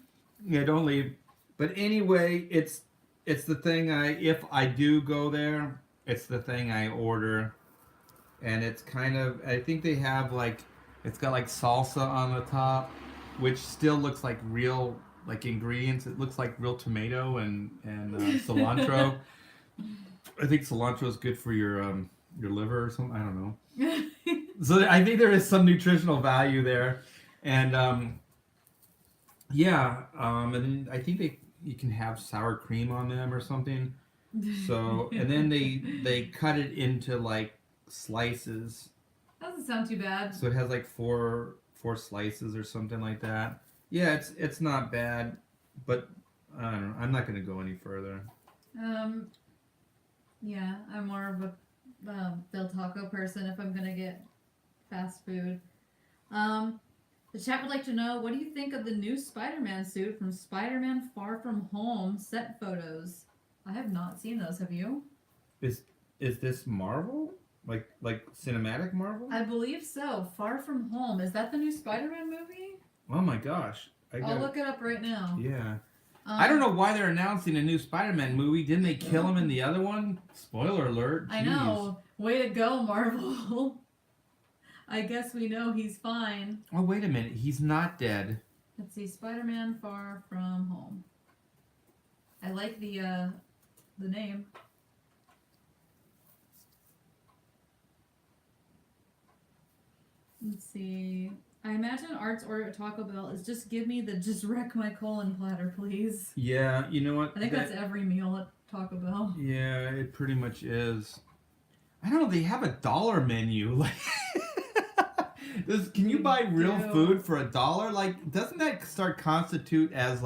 yeah, don't leave. But anyway, it's the thing if I do go there, it's the thing I order, and it's kind of, I think they have like, it's got like salsa on the top, which still looks like real like ingredients. It looks like real tomato and cilantro. I think cilantro is good for your liver or something. I don't know. So I think there is some nutritional value there, and and then I think you can have sour cream on them or something. So and then they cut it into like slices. Doesn't sound too bad. So it has like four slices or something like that. Yeah, it's not bad, but I don't know. I'm not going to go any further. Yeah, I'm more of a Del Taco person if I'm gonna get fast food. The chat would like to know, what do you think of the new Spider-Man suit from Spider-Man Far From Home set photos? I have not seen those. Have you? Is this Marvel? Like cinematic Marvel? I believe so. Far From Home. Is that the new Spider-Man movie? Oh my gosh. I'll look it up right now. Yeah. I don't know why they're announcing a new Spider-Man movie. Didn't they kill him in the other one? Spoiler alert. Jeez. I know. Way to go, Marvel. I guess we know he's fine. Oh, wait a minute. He's not dead. Let's see. Spider-Man Far From Home. I like the name. Let's see. I imagine Art's order at Taco Bell is just give me the just wreck my colon platter, please. Yeah, you know what? I think that's every meal at Taco Bell. Yeah, it pretty much is. I don't know. They have $1 menu. Like, can you buy real food for $1? Like, doesn't that start constitute as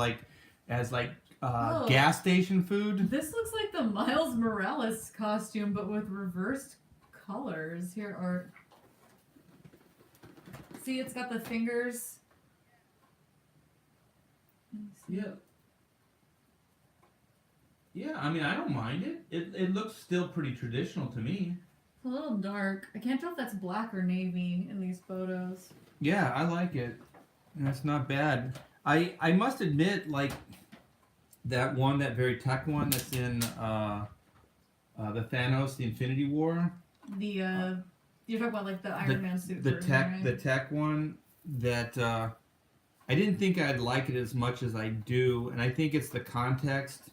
gas station food? This looks like the Miles Morales costume, but with reversed colors. Here are. See, it's got the fingers. Yeah. Yeah, I mean, I don't mind it. It looks still pretty traditional to me. It's a little dark. I can't tell if that's black or navy in these photos. Yeah, I like it. That's not bad. I must admit, like, that very tech one that's in the Thanos, the Infinity War. You're talking about like the Iron Man suit. The tech one that I didn't think I'd like it as much as I do, and I think it's the context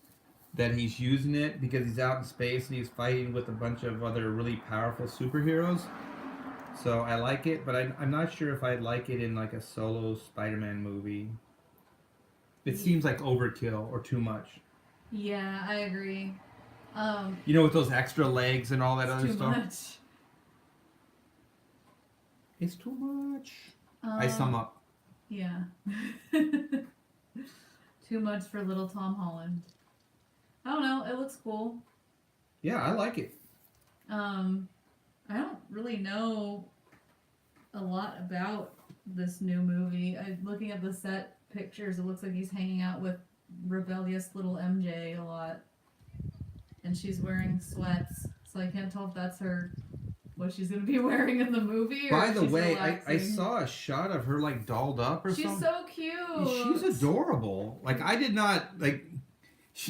that he's using it, because he's out in space and he's fighting with a bunch of other really powerful superheroes. So I like it, but I'm not sure if I'd like it in like a solo Spider-Man movie. It seems like overkill or too much. Yeah, I agree. You know, with those extra legs and all that other too stuff. Much. It's too much. I sum up. Yeah. Too much for little Tom Holland. I don't know. It looks cool. Yeah, I like it. I don't really know a lot about this new movie. Looking at the set pictures, it looks like he's hanging out with rebellious little MJ a lot. And she's wearing sweats. So I can't tell if that's what she's going to be wearing in the movie. Or By the way, I saw a shot of her like dolled up or something. She's so cute. She's adorable. Like, I did not like.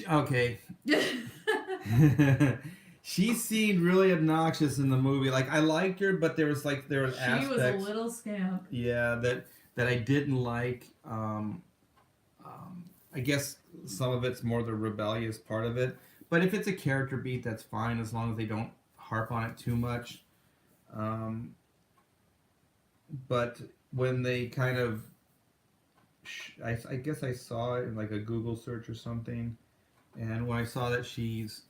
Okay. She seemed really obnoxious in the movie. Like, I liked her, but there was aspects. She was a little scamp. Yeah, that I didn't like. I guess some of it's more the rebellious part of it. But if it's a character beat, that's fine as long as they don't harp on it too much. But when they kind of, I guess I saw it in like a Google search or something, and when I saw that she's,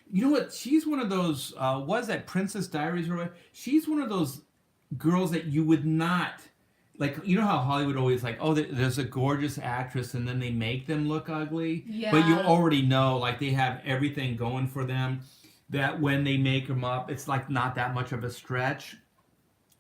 you know what, she's one of those, was that Princess Diaries or what? She's one of those girls that you would not like, you know how Hollywood always like, oh, there's a gorgeous actress and then they make them look ugly. Yeah. But you already know, like, they have everything going for them. That when they make them up, it's like not that much of a stretch.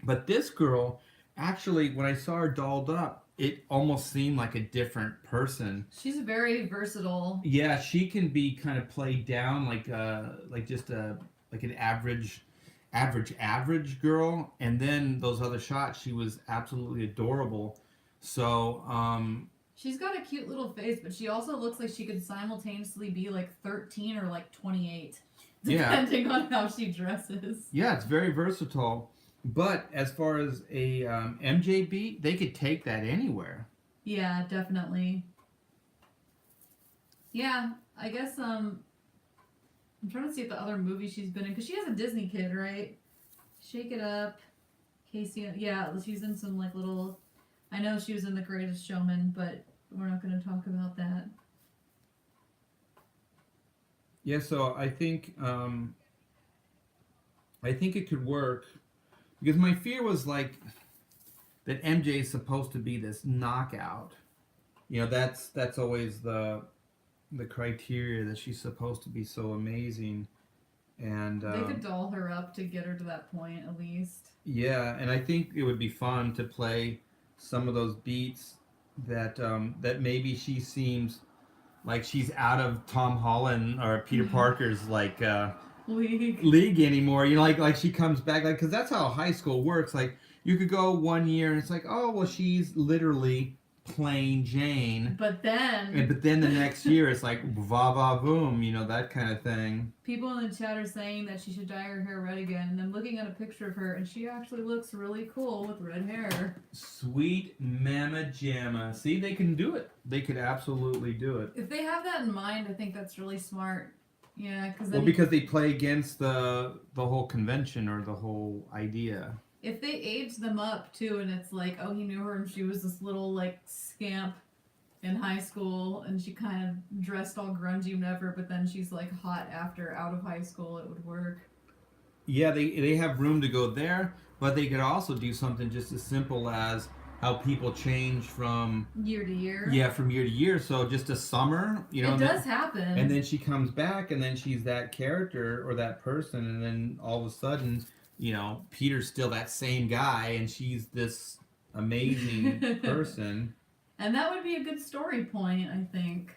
But this girl, actually, when I saw her dolled up, it almost seemed like a different person. She's very versatile. Yeah, she can be kind of played down like just an average girl, and then those other shots, she was absolutely adorable. So, She's got a cute little face, but she also looks like she could simultaneously be like 13 or like 28, depending on how she dresses. Yeah, it's very versatile. But as far as a MJ beat, they could take that anywhere. Yeah, definitely. Yeah, I guess I'm trying to see if the other movie she's been in, because she has a Disney kid, right? Shake It Up, Casey. Yeah, she's in some like little. I know she was in The Greatest Showman, but we're not going to talk about that. Yeah, so I think it could work, because my fear was like that MJ is supposed to be this knockout. You know, that's always the criteria, that she's supposed to be so amazing. And They could doll her up to get her to that point, at least. yeah, and I think it would be fun to play some of those beats that that maybe she seems like she's out of Tom Holland or Peter Parker's like league anymore. You know, like she comes back, like, because that's how high school works. Like, you could go 1 year and it's like, oh well, she's literally plain Jane. But then the next year it's like va va boom, you know, that kind of thing. people in the chat are saying that she should dye her hair red again, and I'm looking at a picture of her, and she actually looks really cool with red hair. Sweet mama jamma. See, they can do it. They could absolutely do it. If they have that in mind, I think that's really smart. Yeah, Because they play against the whole convention or the whole idea. if they age them up too, and it's like, oh, he knew her and she was this little like scamp in high school, and she kind of dressed all grungy and whatever, but then she's like hot after out of high school, it would work. Yeah, they have room to go there, but they could also do something just as simple as how people change from Year to year. Yeah, from year to year. So just a summer, you know. It does happen. And then she comes back, and then she's that character or that person, and then all of a sudden, you know, Peter's still that same guy, and she's this amazing person. And that would be a good story point, I think.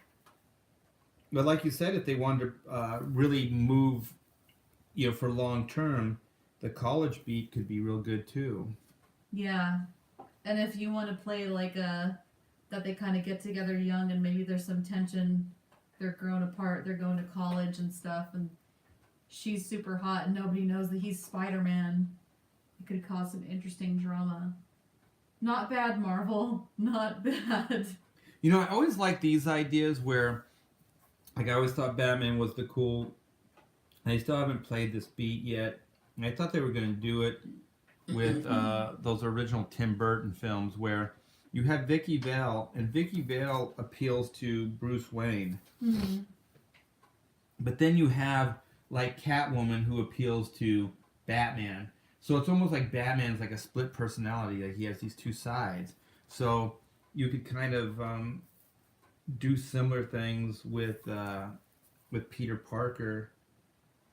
But like you said, if they wanted to really move, you know, for long term, the college beat could be real good too. Yeah. And if you want to play like that they kind of get together young and maybe there's some tension, they're grown apart, they're going to college and stuff, and she's super hot and nobody knows that he's Spider-Man, it could cause some interesting drama. Not bad, Marvel. Not bad. You know, I always like these ideas where, like, I always thought Batman was the cool, and I still haven't played this beat yet, and I thought they were going to do it with those original Tim Burton films where you have Vicky Vale, and Vicky Vale appeals to Bruce Wayne. Mm-hmm. But then you have, like, Catwoman, who appeals to Batman. So it's almost like Batman's like a split personality. Like, he has these two sides. So you could kind of do similar things with Peter Parker,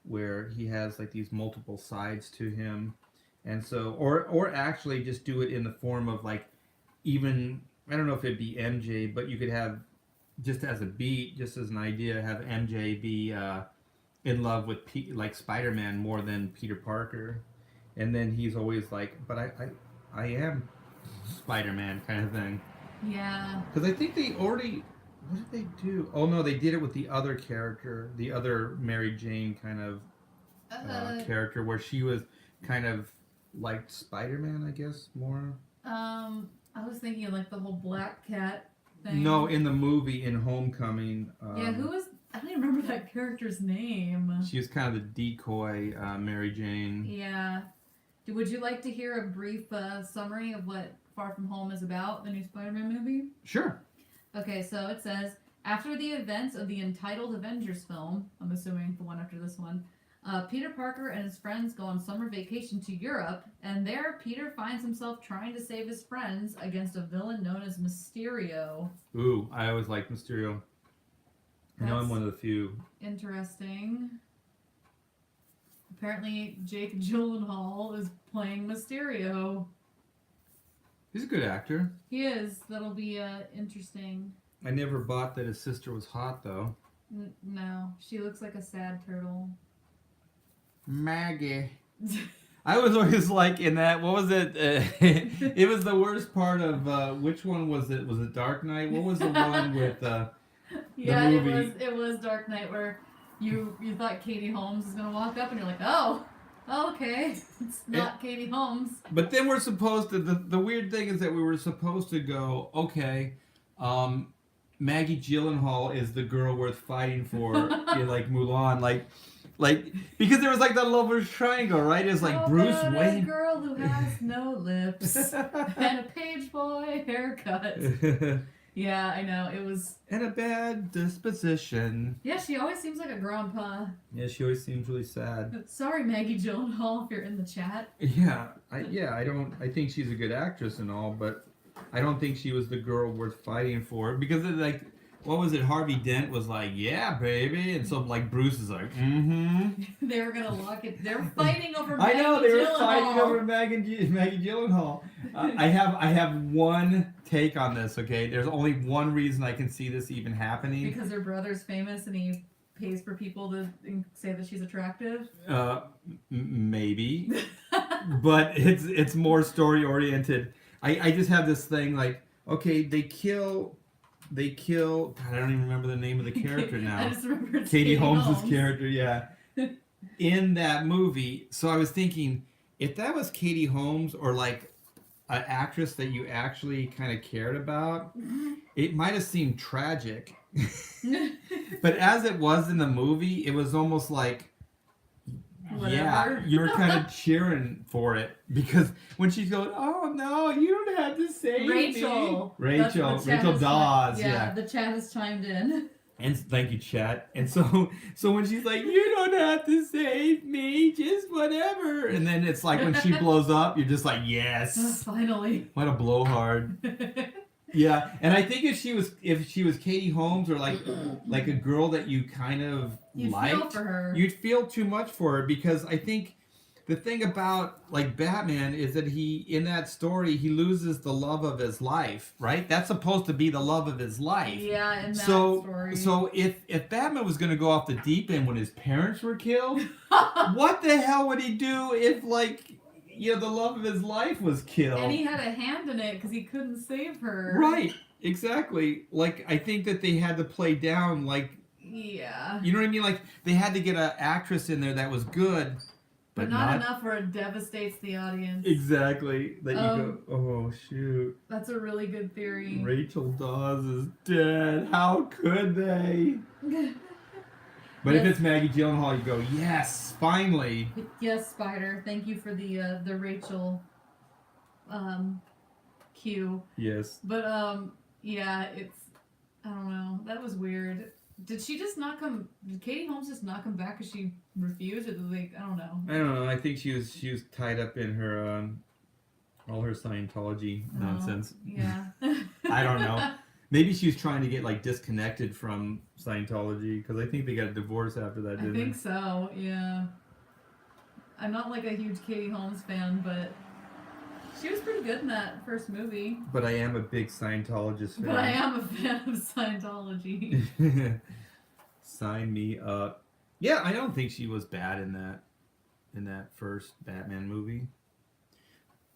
where he has like these multiple sides to him. And so, or actually just do it in the form of like, even, I don't know if it'd be MJ, but you could have, just as a beat, just as an idea, have MJ be in love with like Spider-Man more than Peter Parker. And then he's always like, but I am Spider-Man kind of thing. Yeah. Because I think they already, what did they do? Oh no, they did it with the other character, the other Mary Jane kind of character, where she was kind of like Spider-Man, I guess, more. I was thinking of like the whole Black Cat thing. No, in the movie, in Homecoming. Yeah, who was, I don't even remember that character's name. She was kind of the decoy Mary Jane. Yeah. Would you like to hear a brief summary of what Far From Home is about, the new Spider-Man movie? Sure. Okay, so it says, after the events of the entitled Avengers film, I'm assuming the one after this one, Peter Parker and his friends go on summer vacation to Europe, and there Peter finds himself trying to save his friends against a villain known as Mysterio. Ooh, I always liked Mysterio. I know I'm That's one of the few. interesting. Apparently, Jake Gyllenhaal is playing Mysterio. He's a good actor. He is. That'll be interesting. I never bought that his sister was hot, though. No, she looks like a sad turtle. Maggie. I was always like in that. What was it? It was the worst part of which one was it? Was it Dark Knight? What was the one with yeah, movie? it was Dark Knight where you thought Katie Holmes was gonna walk up and you're like, oh, okay, it's not Katie Holmes. But then we're supposed to. The weird thing is that we were supposed to go. Okay, Maggie Gyllenhaal is the girl worth fighting for, like Mulan, like because there was like that lovers triangle, right? It's like Bruce about Wayne, a girl who has no lips and a page boy haircut. Yeah, I know it was. and a bad disposition. Yeah, she always seems like a grandpa. Yeah, she always seems really sad. Sorry, Maggie Gyllenhaal, if you're in the chat. Yeah, I think she's a good actress and all, but I don't think she was the girl worth fighting for because it, like, what was it? Harvey Dent was like, "Yeah, baby," and so like Bruce is like, "Mm-hmm." They were gonna lock it. They're fighting over. I know they were Gyllenhaal. fighting over Maggie Gyllenhaal. I have one take on this. Okay, there's only one reason I can see this even happening. Because her brother's famous and he pays for people to say that she's attractive. Maybe, but it's more story oriented. I just have this thing like, okay, they kill. God, I don't even remember the name of the character now. I just remember it's Katie Holmes' character, yeah. In that movie. So I was thinking, if that was Katie Holmes or like an actress that you actually kind of cared about, it might have seemed tragic. But as it was in the movie, it was almost like, Whatever. yeah, you were kind of cheering for it because when she's going, "Oh no, you don't have to save Rachel. me." Rachel Dawes, yeah. The chat has chimed in. And thank you, chat. And so when she's like, "You don't have to save me, just whatever," and then it's like when she blows up, you're just like, "Yes, Finally. what a blowhard." Yeah, and I think if she was Katie Holmes or like a girl that you kind of You'd liked, feel for her. you'd feel too much for her because I think the thing about like Batman is that he in that story he loses the love of his life, right? That's supposed to be the love of his life. Yeah, in that story. So if Batman was going to go off the deep end when his parents were killed, what the hell would he do if like the love of his life was killed? And he had a hand in it because he couldn't save her. Right, exactly. Like I think that they had to play down like. Yeah. You know what I mean? Like they had to get an actress in there that was good, but not enough where it devastates the audience. Exactly. That you go, oh shoot. That's a really good theory. Rachel Dawes is dead. How could they? But if it's Maggie Gyllenhaal, you go, yes, finally. Yes, Spider. Thank you for the Rachel cue. Yes. But yeah, it's I don't know. That was weird. Did she just not come? Did Katie Holmes just not come back because she refused, or did they? I don't know. I don't know. I think she was tied up in her all her Scientology nonsense. Yeah. I don't know. Maybe she was trying to get like disconnected from Scientology because I think they got a divorce after that. Didn't I think so. Yeah. I'm not like a huge Katie Holmes fan, but she was pretty good in that first movie. But I am a big Scientologist fan. But I am a fan of Scientology. Sign me up. Yeah, I don't think she was bad in that first Batman movie.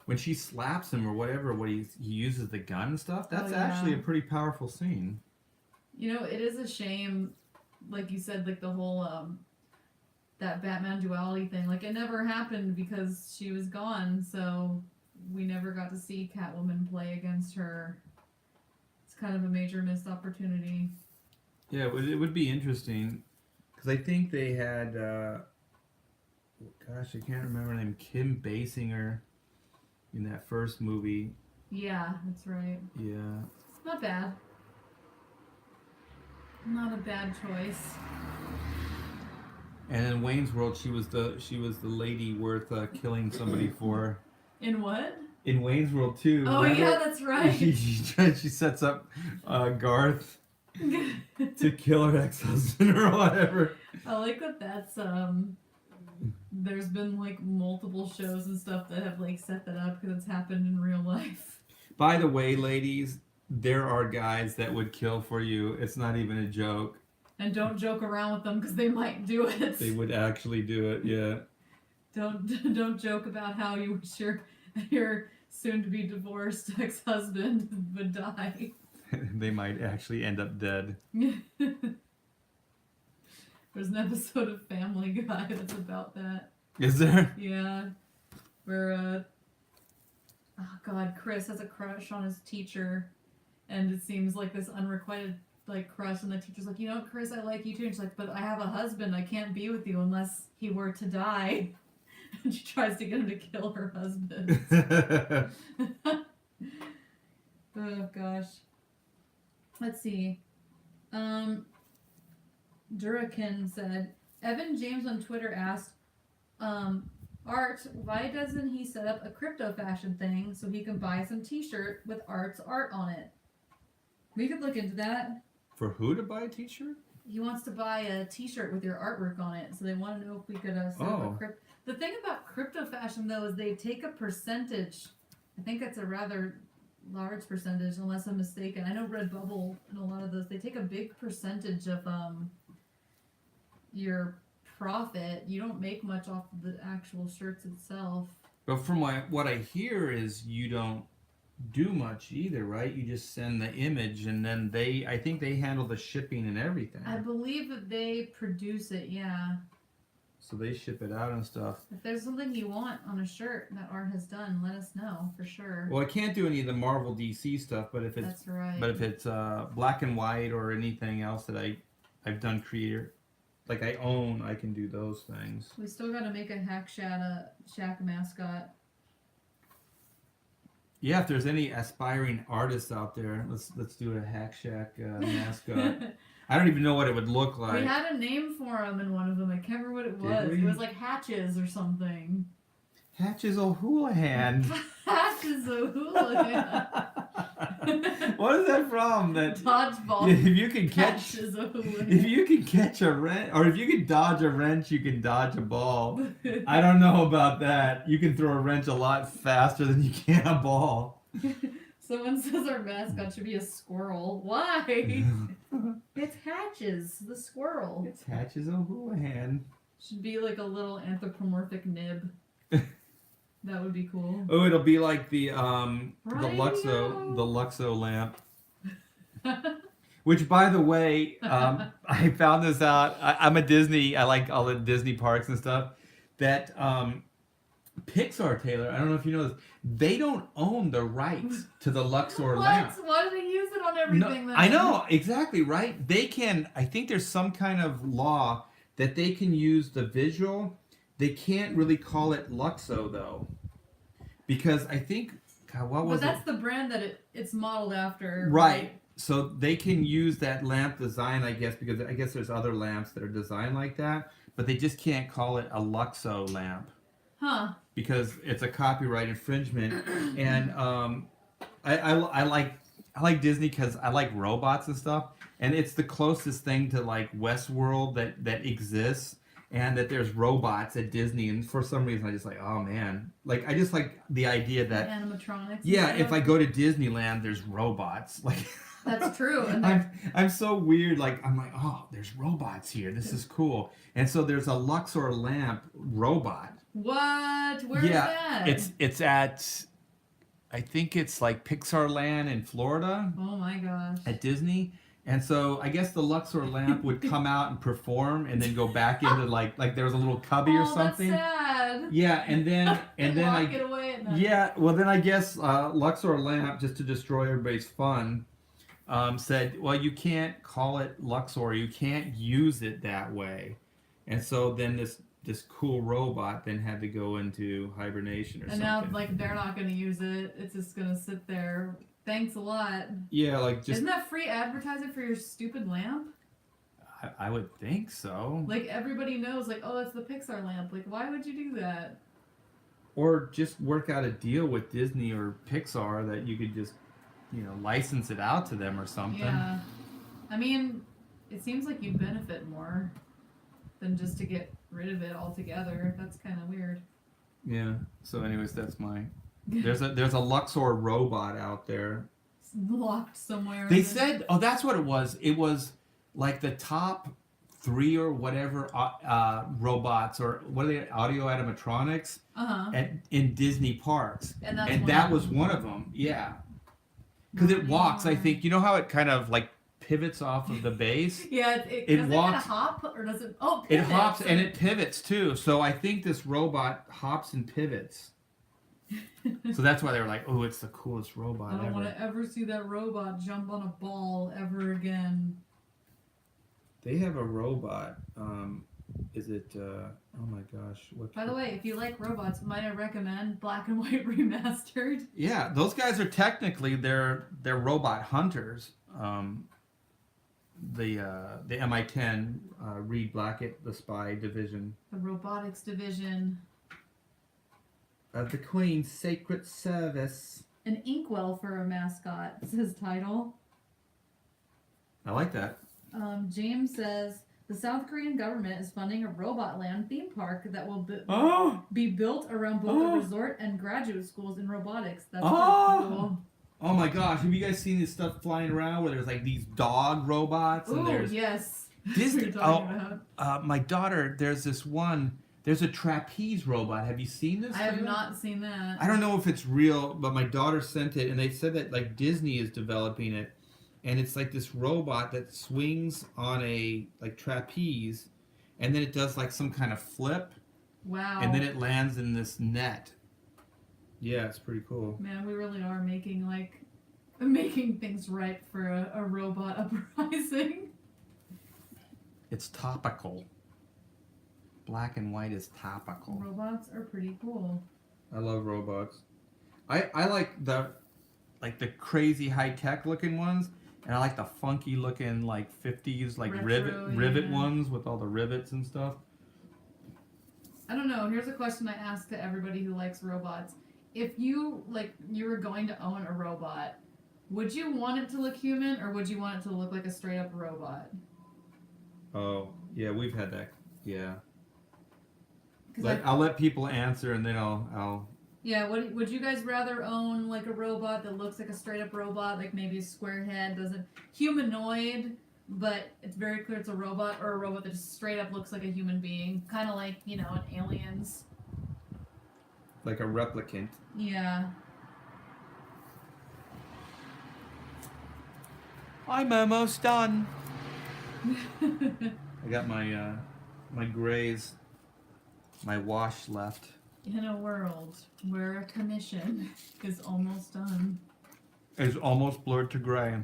When she slaps him or whatever, when he uses the gun and stuff, that's actually a pretty powerful scene. You know, it is a shame, like you said, like the whole that Batman duality thing. Like it never happened because she was gone, so we never got to see Catwoman play against her. It's kind of a major missed opportunity. Yeah, it would be interesting because I think they had, gosh, I can't remember her name, Kim Basinger in that first movie. Yeah, that's right. Yeah. It's not bad. Not a bad choice. And in Wayne's World, she was the lady worth killing somebody for. In what? In Wayne's World too. Oh remember? yeah, that's right. She sets up Garth to kill her ex-husband or whatever. I like that. That's There's been like multiple shows and stuff that have like set that up because it's happened in real life. By the way, ladies, there are guys that would kill for you. It's not even a joke. And don't joke around with them because they might do it. They would actually do it. Yeah. Don't joke about how you wish your soon-to-be divorced ex-husband would die. They might actually end up dead. There's an episode of Family Guy that's about that. Is there? Yeah. Where, oh god, Chris has a crush on his teacher, and it seems like this unrequited, like, crush, and the teacher's like, you know, Chris, I like you too. And she's like, but I have a husband, I can't be with you unless he were to die. And she tries to get him to kill her husband. Oh gosh. Let's see. Durakin said, Evan James on Twitter asked, Art, why doesn't he set up a crypto fashion thing so he can buy some t-shirt with Art's art on it? We could look into that. For who to buy a t-shirt? He wants to buy a t-shirt with your artwork on it, so they want to know if we could set up a crypto. The thing about crypto fashion, though, is they take a percentage. I think it's a rather large percentage, unless I'm mistaken. I know Redbubble and a lot of those, they take a big percentage of your profit. You don't make much off of the actual shirts itself. But from what I hear is you don't do much either, right? You just send the image and then I think they handle the shipping and everything. I believe that they produce it, yeah. So they ship it out and stuff. If there's something you want on a shirt that Art has done, let us know for sure. Well, I can't do any of the Marvel DC stuff, but if it's That's right. But if it's black and white or anything else that I've done creator, like I own, I can do those things. We still got to make a Hack Shack mascot. Yeah, if there's any aspiring artists out there, let's do a Hack Shack mascot. I don't even know what it would look like. We had a name for him in one of them. I can't remember what it was. It was like Hatches or something. Hatches O'Houlihan. Hatches O'Houlihan. What is that from? That dodgeball. If you can catch, Hatches O'Houlihan. if you can catch a wrench, or if you can dodge a wrench, you can dodge a ball. I don't know about that. You can throw a wrench a lot faster than you can a ball. Someone says our mascot should be a squirrel. Why? It's Hatches, the squirrel. It's Hatches O'Houlihan. Should be like a little anthropomorphic nib. That would be cool. Oh, it'll be like the Luxo lamp. Which, by the way, I found this out. I'm a Disney. I like all the Disney parks and stuff. That Pixar, Taylor, I don't know if you know this, they don't own the rights to the Luxor lamp. Why do they use it on everything then? I know, exactly, right? They can, I think there's some kind of law that they can use the visual. They can't really call it Luxo, though. Because I think, God, what was it? But that's the brand that it's modeled after. Right. So they can use that lamp design, I guess, because I guess there's other lamps that are designed like that. But they just can't call it a Luxo lamp. Huh. Because it's a copyright infringement. And I like Disney because I like robots and stuff. And it's the closest thing to like Westworld that exists. And that there's robots at Disney, and for some reason I just like, oh man, like I just like the idea that animatronics. Yeah, if I go to Disneyland, there's robots. Like that's true. And I'm so weird. Like I'm like, oh, there's robots here. This is cool. And so there's a Luxor lamp robot. What? Where is that? It's at, I think it's like Pixar Land in Florida. Oh my gosh. At Disney. And so I guess the Luxor lamp would come out and perform, and then go back into like there was a little cubby or something. That's sad. Yeah, and then lock it away at night. Yeah, well then I guess Luxor lamp, just to destroy everybody's fun, said, well, you can't call it Luxor, you can't use it that way, and so then this cool robot then had to go into hibernation or something. And now they're not going to use it. It's just going to sit there. Thanks a lot. Yeah, like just... Isn't that free advertising for your stupid lamp? I would think so. Like everybody knows, like, oh, that's the Pixar lamp. Like, why would you do that? Or just work out a deal with Disney or Pixar that you could just, license it out to them or something. Yeah. I mean, it seems like you'd benefit more than just to get rid of it altogether. That's kind of weird. Yeah. So, anyways, that's my. There's a Luxor robot out there. It's locked somewhere. They said, oh, that's what it was. It was like the top 3 or whatever robots, or what are they, audio animatronics in Disney parks. And that was one of them. Yeah. Because it walks, I think. You know how it kind of like pivots off of the base? Yeah, it walks. It kind of hop, or does it? Oh, it hops and it pivots too. So I think this robot hops and pivots. So that's why they were like, "Oh, it's the coolest robot ever." I don't want to ever see that robot jump on a ball ever again. They have a robot. Is it? Oh my gosh! What? By the way, if you like robots, might I recommend Black and White Remastered? Yeah, those guys are technically they're robot hunters. The MI10 Reed Blackett, the spy division. The robotics division. Of the Queen's Secret Service. An inkwell for a mascot, says title. I like that. James says, the South Korean government is funding a robot land theme park that will be built around both a resort and graduate schools in robotics. That's pretty cool. Oh my gosh, have you guys seen this stuff flying around where there's like these dog robots? And Ooh, yes. Disney. About. My daughter, there's a trapeze robot. Have you seen this? I have not seen that. I don't know if it's real, but my daughter sent it, and they said that like Disney is developing it, and it's like this robot that swings on a like trapeze, and then it does like some kind of flip. Wow. And then it lands in this net. Yeah, it's pretty cool. Man, we really are making things ripe for a robot uprising. It's topical. Black and white is topical. Robots are pretty cool. I love robots. I like the crazy high tech looking ones, and I like the funky looking like 50s like retro, rivet ones with all the rivets and stuff. I don't know. Here's a question I ask to everybody who likes robots. If you were going to own a robot, would you want it to look human, or would you want it to look like a straight up robot? Oh, yeah, we've had that. Yeah. I'll let people answer, and then I'll. Yeah, would you guys rather own like a robot that looks like a straight up robot, like maybe a square head, doesn't humanoid, but it's very clear it's a robot, or a robot that just straight up looks like a human being, kind of like in Aliens. Like a replicant. Yeah. I'm almost done. I got my my grays, my wash left. In a world where a commission is almost done. It's almost blurred to gray.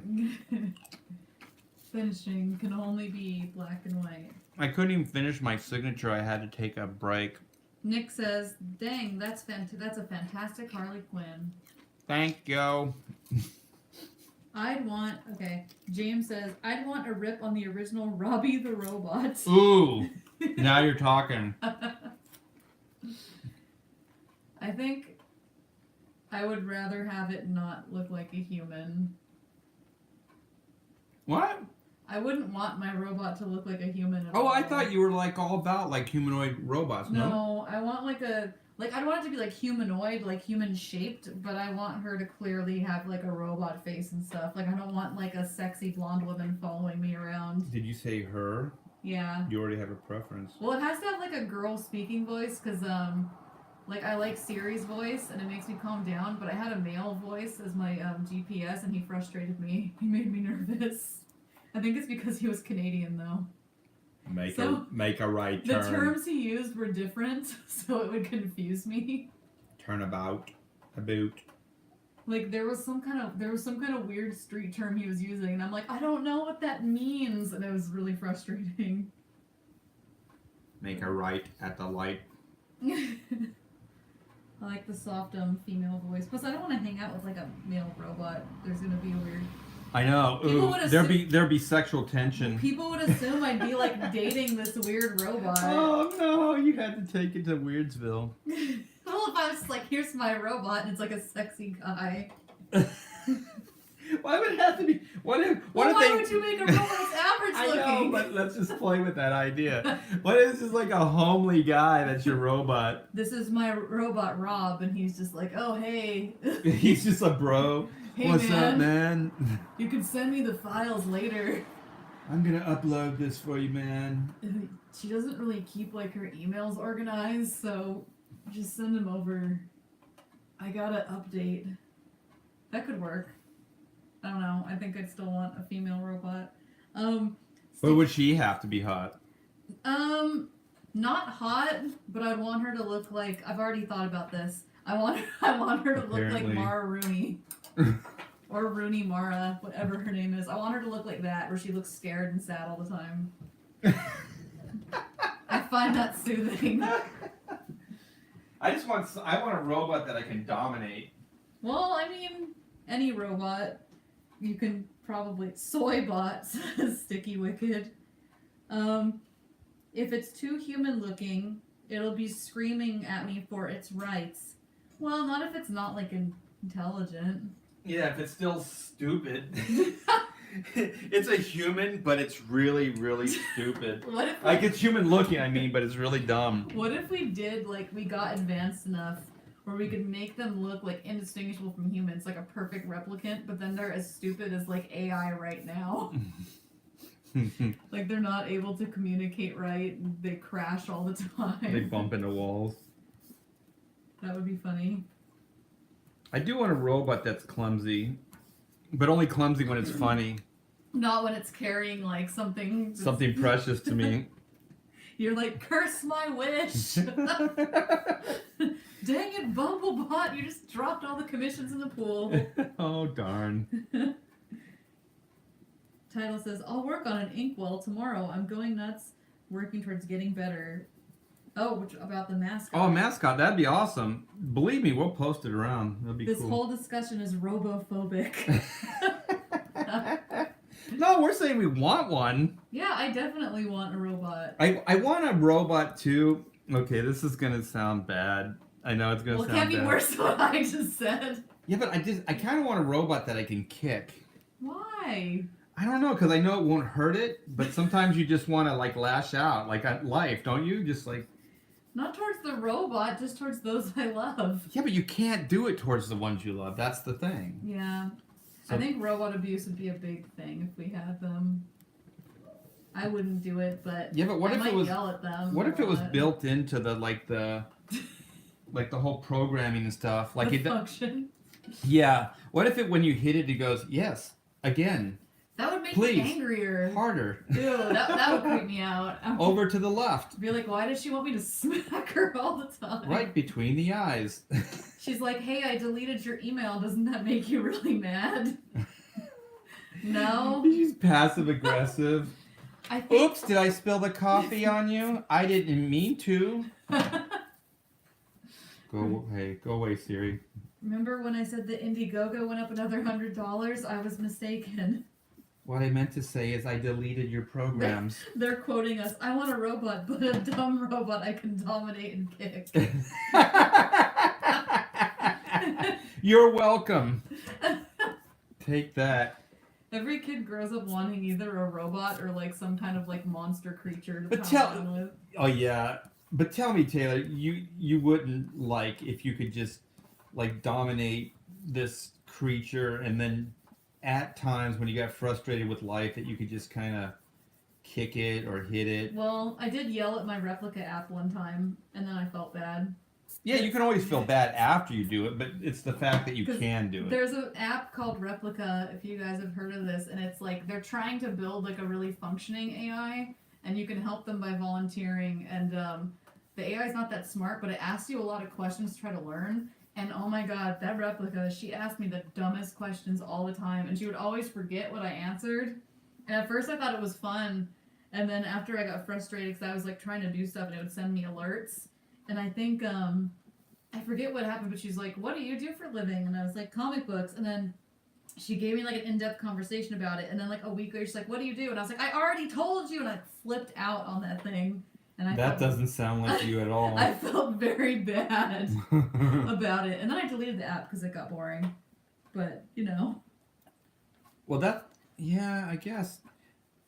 Finishing can only be black and white. I couldn't even finish my signature. I had to take a break. Nick says, "Dang, that's a fantastic Harley Quinn." Thank you. James says, "I'd want a rip on the original Robbie the Robot." Ooh, now you're talking. I think I would rather have it not look like a human. What? I wouldn't want my robot to look like a human at all. Oh, I thought you were like all about like humanoid robots. No, I want I want it to be like humanoid, like human shaped, but I want her to clearly have like a robot face and stuff. Like I don't want like a sexy blonde woman following me around. Did you say her? Yeah. You already have a preference. Well, it has to have like a girl speaking voice, because I like Siri's voice and it makes me calm down, but I had a male voice as my GPS and he frustrated me. He made me nervous. I think it's because he was Canadian though. Make a right turn. The terms he used were different, so it would confuse me. Turnabout. Like there was some kind of weird street term he was using, and I'm like, I don't know what that means, and it was really frustrating. Make a right at the light. I like the soft female voice. Plus, I don't want to hang out with like a male robot. There's gonna be a weird I know. People Ooh, would there'd be sexual tension. People would assume I'd be like dating this weird robot. Oh no, you had to take it to Weirdsville. Well, if I was like, here's my robot, and it's like a sexy guy. Why would it have to be? What if Why they? would you make a robot that's average I looking? know, but let's just play with that idea. What if this is like a homely guy that's your robot? This is my robot Rob, and he's just like, oh hey. He's just a bro. Hey, What's man. up, man? You can send me the files later. I'm gonna upload this for you, man. She doesn't really keep like her emails organized, so just send them over. I gotta update. That could work. I don't know. I think I'd still want a female robot. But would she have to be hot? Not hot, but I'd want her to look like. I've already thought about this. I want her to look like Apparently. Mara Rooney. Or Rooney Mara, whatever her name is. I want her to look like that, where she looks scared and sad all the time. I find that soothing. I want a robot that I can dominate. Well, I mean, any robot. You can probably... Soybot, says Sticky Wicked. If it's too human-looking, it'll be screaming at me for its rights. Well, not if it's not, like, intelligent. Yeah, if it's still stupid. It's a human, but it's really, really stupid. What if Like, it's human looking, I mean, but it's really dumb. What if we did, like, we got advanced enough where we could make them look, like, indistinguishable from humans, like a perfect replicant, but then they're as stupid as, like, AI right now. Like, they're not able to communicate right, and they crash all the time. They bump into walls. That would be funny. I do want a robot that's clumsy, but only clumsy when it's funny. Not when it's carrying, like, something... that's- Something precious to me. You're like, curse my wish! Dang it, Bumblebot, you just dropped all the commissions in the pool. Oh, darn. Title says, I'll work on an inkwell tomorrow. I'm going nuts, working towards getting better. Oh, which about the mascot. Oh, mascot, that'd be awesome. Believe me, we'll post it around. That'd be This cool. whole discussion is robophobic. No, we're saying we want one. Yeah, I definitely want a robot. I want a robot too. Okay, this is gonna sound bad. I know it's gonna Well, it sound can't be bad. worse than what I just said. Yeah, but I kind of want a robot that I can kick. Why? I don't know, because I know it won't hurt it, but sometimes you just want to like lash out, like at life, don't you? Just like. Not towards the robot, just towards those I love. Yeah, but you can't do it towards the ones you love. That's the thing. Yeah. So- I think robot abuse would be a big thing if we had them. I wouldn't do it, but Yeah, but what I if might it was? yell at them. What a if it was lot. built into the like the whole programming and stuff? Like The it. function? Yeah. What if it when you hit it, it goes yes again, That would make Please. me angrier. harder, Ew, that would creep me out. I would over to the left, be like, why does she want me to smack her all the time? right between the eyes. She's like, hey, I deleted your email. Doesn't that make you really mad? No. She's passive aggressive. I think. Oops, did I spill the coffee on you? I didn't mean to. Go away, Siri. Remember when I said that Indiegogo went up another $100? I was mistaken. What I meant to say is I deleted your programs. They're quoting us. I want a robot, but a dumb robot I can dominate and kick. You're welcome. Take that. Every kid grows up wanting either a robot or like some kind of like monster creature to But pound tell- around with. Oh yeah, but tell me, Taylor, you wouldn't like if you could just like dominate this creature, and then at times when you got frustrated with life, that you could just kind of kick it or hit it. Well, I did yell at my replica app one time, and then I felt bad. Yeah, you can always feel bad after you do it, but it's the fact that you 'Cause can do it. There's an app called Replica, if you guys have heard of this, and it's like they're trying to build like a really functioning AI, and you can help them by volunteering. And the AI is not that smart, but it asks you a lot of questions to try to learn. And oh my god, that Replica, she asked me the dumbest questions all the time, and she would always forget what I answered. And at first I thought it was fun, and then after I got frustrated because I was like trying to do stuff and it would send me alerts. And I think, I forget what happened, but she's like, what do you do for a living? And I was like, comic books. And then she gave me like an in-depth conversation about it, and then like a week later she's like, what do you do? And I was like, I already told you, and I flipped out on that thing. And That doesn't sound like you at all. I felt very bad about it, and then I deleted the app because it got boring. But you know. Well, yeah, I guess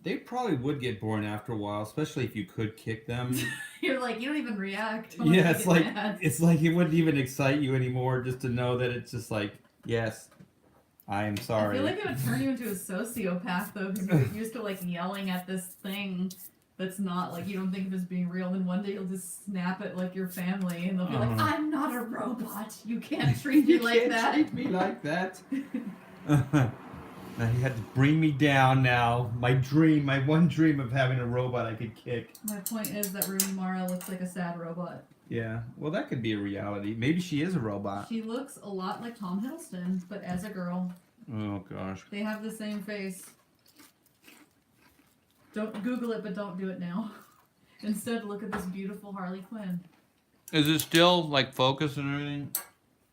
they probably would get boring after a while, especially if you could kick them. You're like, you don't even react. Yeah, it's like it wouldn't even excite you anymore just to know that it's just like, yes, I am sorry. I feel like it would turn you into a sociopath though, because you're used to like yelling at this thing that's not like you don't think of as being real. Then one day you'll just snap at like your family, and they'll be like, "I'm not a robot. You can't treat me like that." Treat me like that. Now he had to bring me down. Now my one dream of having a robot I could kick. My point is that Rooney Mara looks like a sad robot. Yeah, well, that could be a reality. Maybe she is a robot. She looks a lot like Tom Hiddleston, but as a girl. Oh gosh. They have the same face. Don't Google it, but don't do it now. Instead, look at this beautiful Harley Quinn. Is it still like focus and everything?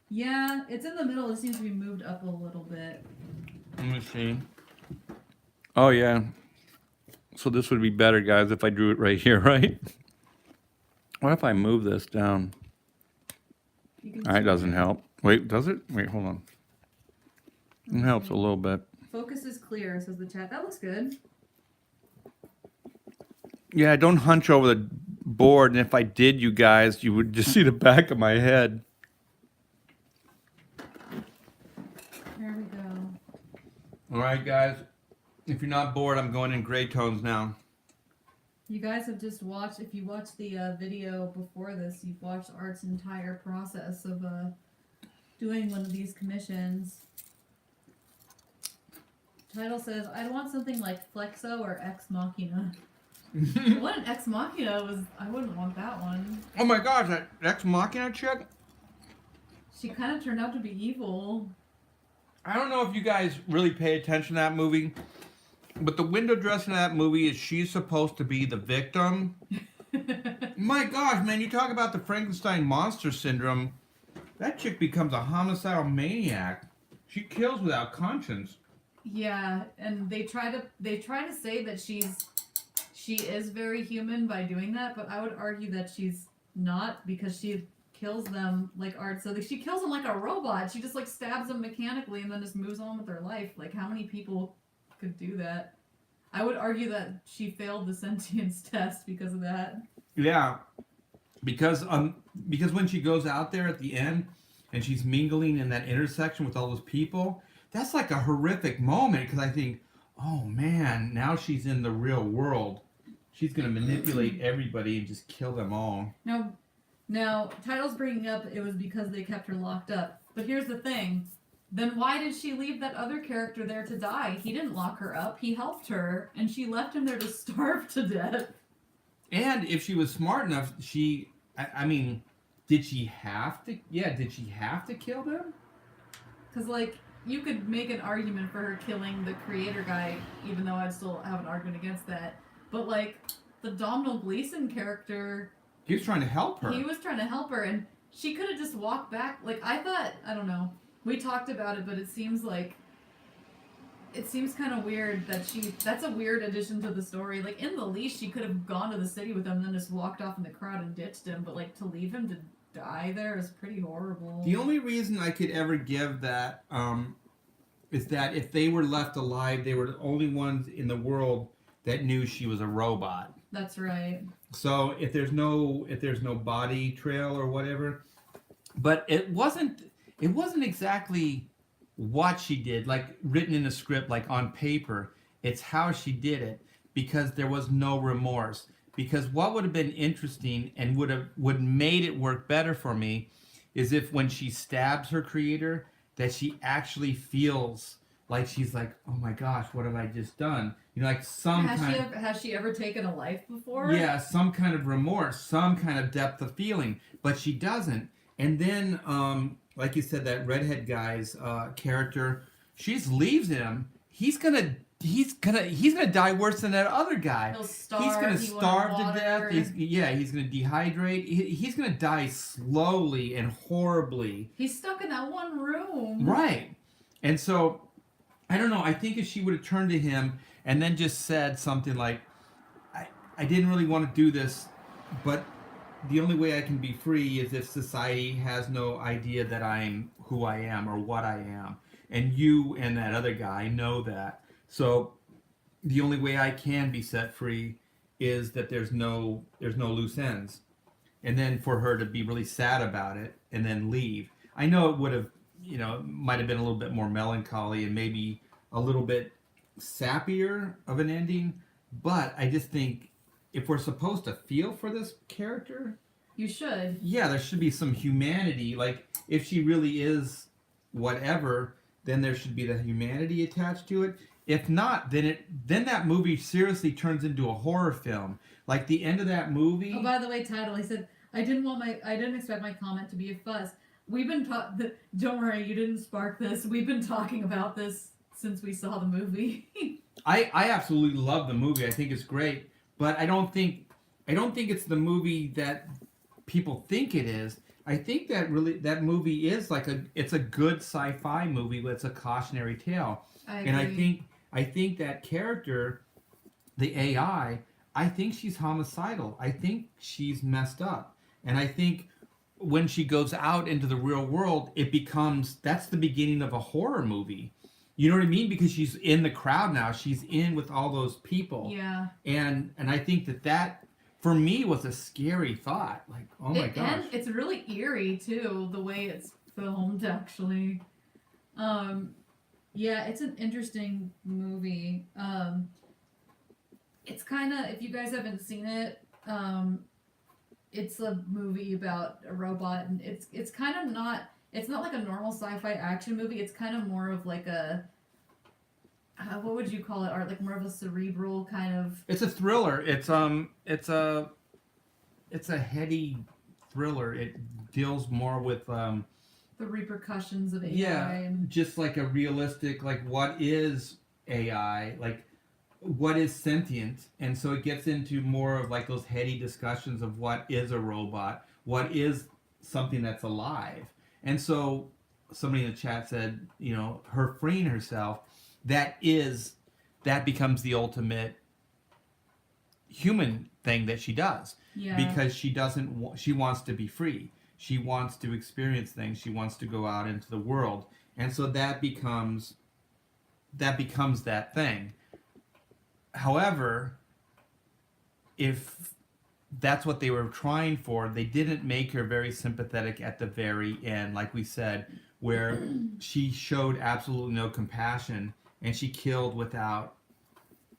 Yeah, it's in the middle. It seems to be moved up a little bit. Let me see. Oh yeah. So this would be better, guys, if I drew it right here, right? What if I move this down? That doesn't help. Wait, does it? Wait, hold on. It helps a little bit. Focus is clear, says the chat. That looks good. Yeah, don't hunch over the board, and if I did, you guys, you would just see the back of my head. There we go. All right, guys. If you're not bored, I'm going in gray tones now. You guys have just watched, if you watched the video before this, you've watched Art's entire process of doing one of these commissions. Title says, I want something like Flexo or Ex Machina. What an Ex Machina was, I wouldn't want that one. Oh my gosh, that Ex Machina chick? She kind of turned out to be evil. I don't know if you guys really pay attention to that movie, but the window dressing of that movie is she's supposed to be the victim. My gosh, man, you talk about the Frankenstein monster syndrome. That chick becomes a homicidal maniac. She kills without conscience. Yeah, and they try to say that she is very human by doing that, but I would argue that she's not, because she kills them like Art. So she kills them like a robot. She just like stabs them mechanically and then just moves on with her life. Like, how many people could do that? I would argue that she failed the sentience test because of that. Yeah, because when she goes out there at the end and she's mingling in that intersection with all those people, that's like a horrific moment, because I think, oh man, now she's in the real world. She's going to manipulate everybody and just kill them all. Now, Title's bringing up it was because they kept her locked up. But here's the thing. Then why did she leave that other character there to die? He didn't lock her up. He helped her, and she left him there to starve to death. And if she was smart enough, I mean, did she have to? Yeah, did she have to kill them? Because, like, you could make an argument for her killing the creator guy, even though I'd still have an argument against that. But, like, the Domhnall Gleeson character... He was trying to help her. He was trying to help her, and she could have just walked back. Like, I thought, I don't know. We talked about it, but it seems kind of weird that that's a weird addition to the story. Like, in the least, she could have gone to the city with him and then just walked off in the crowd and ditched him, but, like, to leave him to die there is pretty horrible. The only reason I could ever give that is that if they were left alive, they were the only ones in the world that knew she was a robot. That's right. So if there's no body trail or whatever, but it wasn't exactly what she did, like written in a script, like on paper. It's how she did it, because there was no remorse. Because what would have been interesting and would made it work better for me is if when she stabs her creator, that she actually feels like she's like, oh my gosh, what have I just done? You know, like Has she ever taken a life before? Yeah, some kind of remorse, some kind of depth of feeling, but she doesn't. And then, like you said, that redhead guy's character, she just leaves him. He's gonna die worse than that other guy. He'll starve. He's gonna starve to death. He's gonna dehydrate. He's gonna die slowly and horribly. He's stuck in that one room. Right. And so I don't know. I think if she would have turned to him and then just said something like, I didn't really want to do this, but the only way I can be free is if society has no idea that I'm who I am or what I am. And you and that other guy know that. So the only way I can be set free is that there's no loose ends. And then for her to be really sad about it and then leave. I know it would have, might have been a little bit more melancholy and maybe a little bit sappier of an ending, but I just think if we're supposed to feel for this character, you should. Yeah, there should be some humanity. Like, if she really is whatever, then there should be the humanity attached to it. If not, then that movie seriously turns into a horror film. Like the end of that movie. Oh, by the way, title. He said, I didn't expect my comment to be a fuss. We've been don't worry, you didn't spark this. We've been talking about this since we saw the movie. I absolutely love the movie. I think it's great, but I don't think it's the movie that people think it is. I think that movie is it's a good sci-fi movie, but it's a cautionary tale. And I think that character, the AI, I think she's homicidal. I think she's messed up. And I think when she goes out into the real world, that's the beginning of a horror movie. You know what I mean? Because she's in the crowd now. She's in with all those people. Yeah. And I think that for me was a scary thought. Like, oh my gosh. And it's really eerie too, the way it's filmed actually. Yeah, it's an interesting movie. It's kind of, if you guys haven't seen it, it's a movie about a robot, and it's kind of not, it's not like a normal sci-fi action movie. It's kind of more of like a, what would you call it, Art? Like more of a cerebral kind of. It's a thriller. It's a heady thriller. It deals more with the repercussions of AI. Yeah, and just like a realistic, like, what is AI? Like, what is sentient? And so it gets into more of like those heady discussions of what is a robot, what is something that's alive. And so somebody in the chat said, her freeing herself, that becomes the ultimate human thing that she does. Yeah. Because she wants to be free. She wants to experience things. She wants to go out into the world. And so that becomes that thing. However, if that's what they were trying for, they didn't make her very sympathetic at the very end, like we said, where she showed absolutely no compassion and she killed without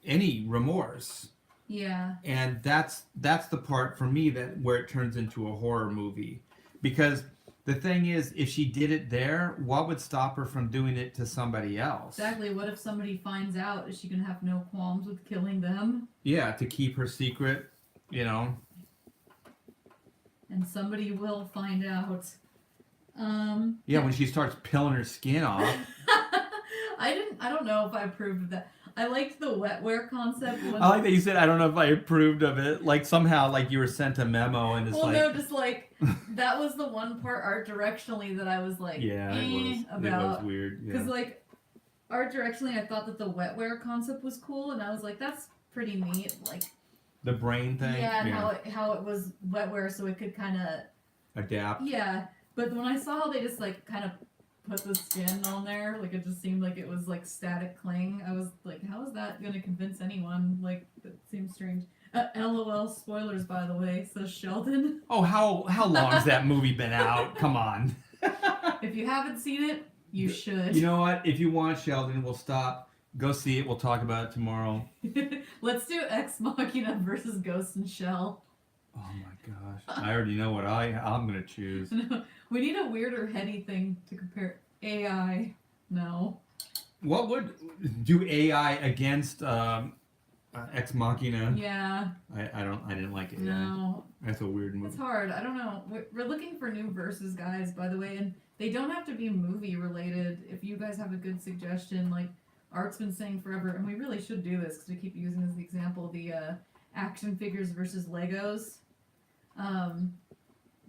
any remorse. Yeah. And that's the part for me where it turns into a horror movie. Because the thing is, if she did it there, what would stop her from doing it to somebody else? Exactly. What if somebody finds out? Is she going to have no qualms with killing them? Yeah, to keep her secret, And somebody will find out. Yeah, when she starts peeling her skin off. I don't know if I approved of that. I liked the wetware concept. I like that you said, I don't know if I approved of it. Like, somehow, like, you were sent a memo and it's just like, that was the one part art directionally that I was like, yeah, it was weird. Because, like, art directionally, I thought that the wetware concept was cool, and I was like, that's pretty neat. Like, the brain thing? Yeah, and how it was wetware so it could kind of adapt. Yeah, but when I saw how they just, like, kind of put the skin on there, like, it just seemed like it was like static cling. I was like, how is that gonna convince anyone? Like, that seems strange. LOL spoilers, by the way, says Sheldon. Oh, how long has that movie been out? Come on. If you haven't seen it, you should. You know what? If you want Sheldon, we'll stop. Go see it. We'll talk about it tomorrow. Let's do Ex Machina versus Ghost in Shell. Oh my gosh. I already know what I'm going to choose. No, we need a weirder heady thing to compare. AI. No. What would do AI against Ex Machina? Yeah. I didn't like it. No. That's a weird movie. It's hard. I don't know. We're looking for new verses, guys, by the way, and they don't have to be movie related. If you guys have a good suggestion, like Art's been saying forever, and we really should do this because we keep using as the example, the action figures versus Legos.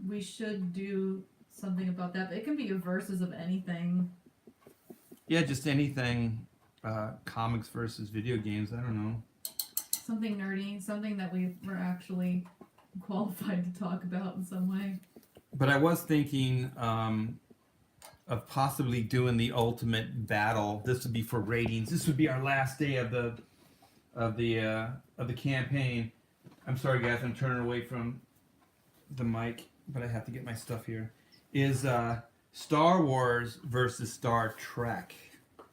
We should do something about that, but it can be a versus of anything. Yeah, just anything. comics versus video games. I don't know. Something nerdy, something that we were actually qualified to talk about in some way. But I was thinking of possibly doing the ultimate battle. This would be for ratings. This would be our last day of the campaign. I'm sorry, guys. I'm turning away from the mic, but I have to get my stuff here. Is Star Wars versus Star Trek?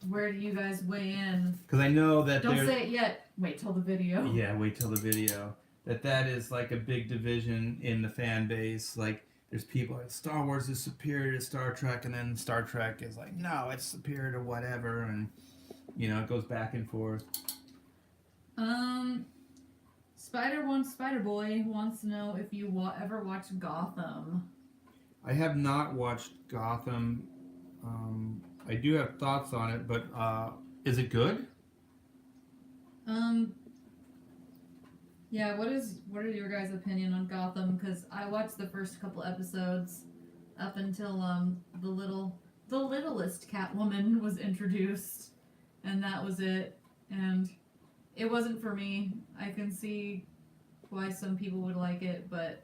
Where do you guys weigh in? Because I know that Don't say it yet. Wait till the video. Yeah, wait till the video. That is like a big division in the fan base. Like, there's people like Star Wars is superior to Star Trek, and then Star Trek is like, no, it's superior to whatever, and it goes back and forth. Spider Boy wants to know if you ever watched Gotham. I have not watched Gotham. I do have thoughts on it, but is it good? Yeah, what are your guys' opinion on Gotham? Because I watched the first couple episodes up until the littlest Catwoman was introduced, and that was it. And it wasn't for me. I can see why some people would like it, but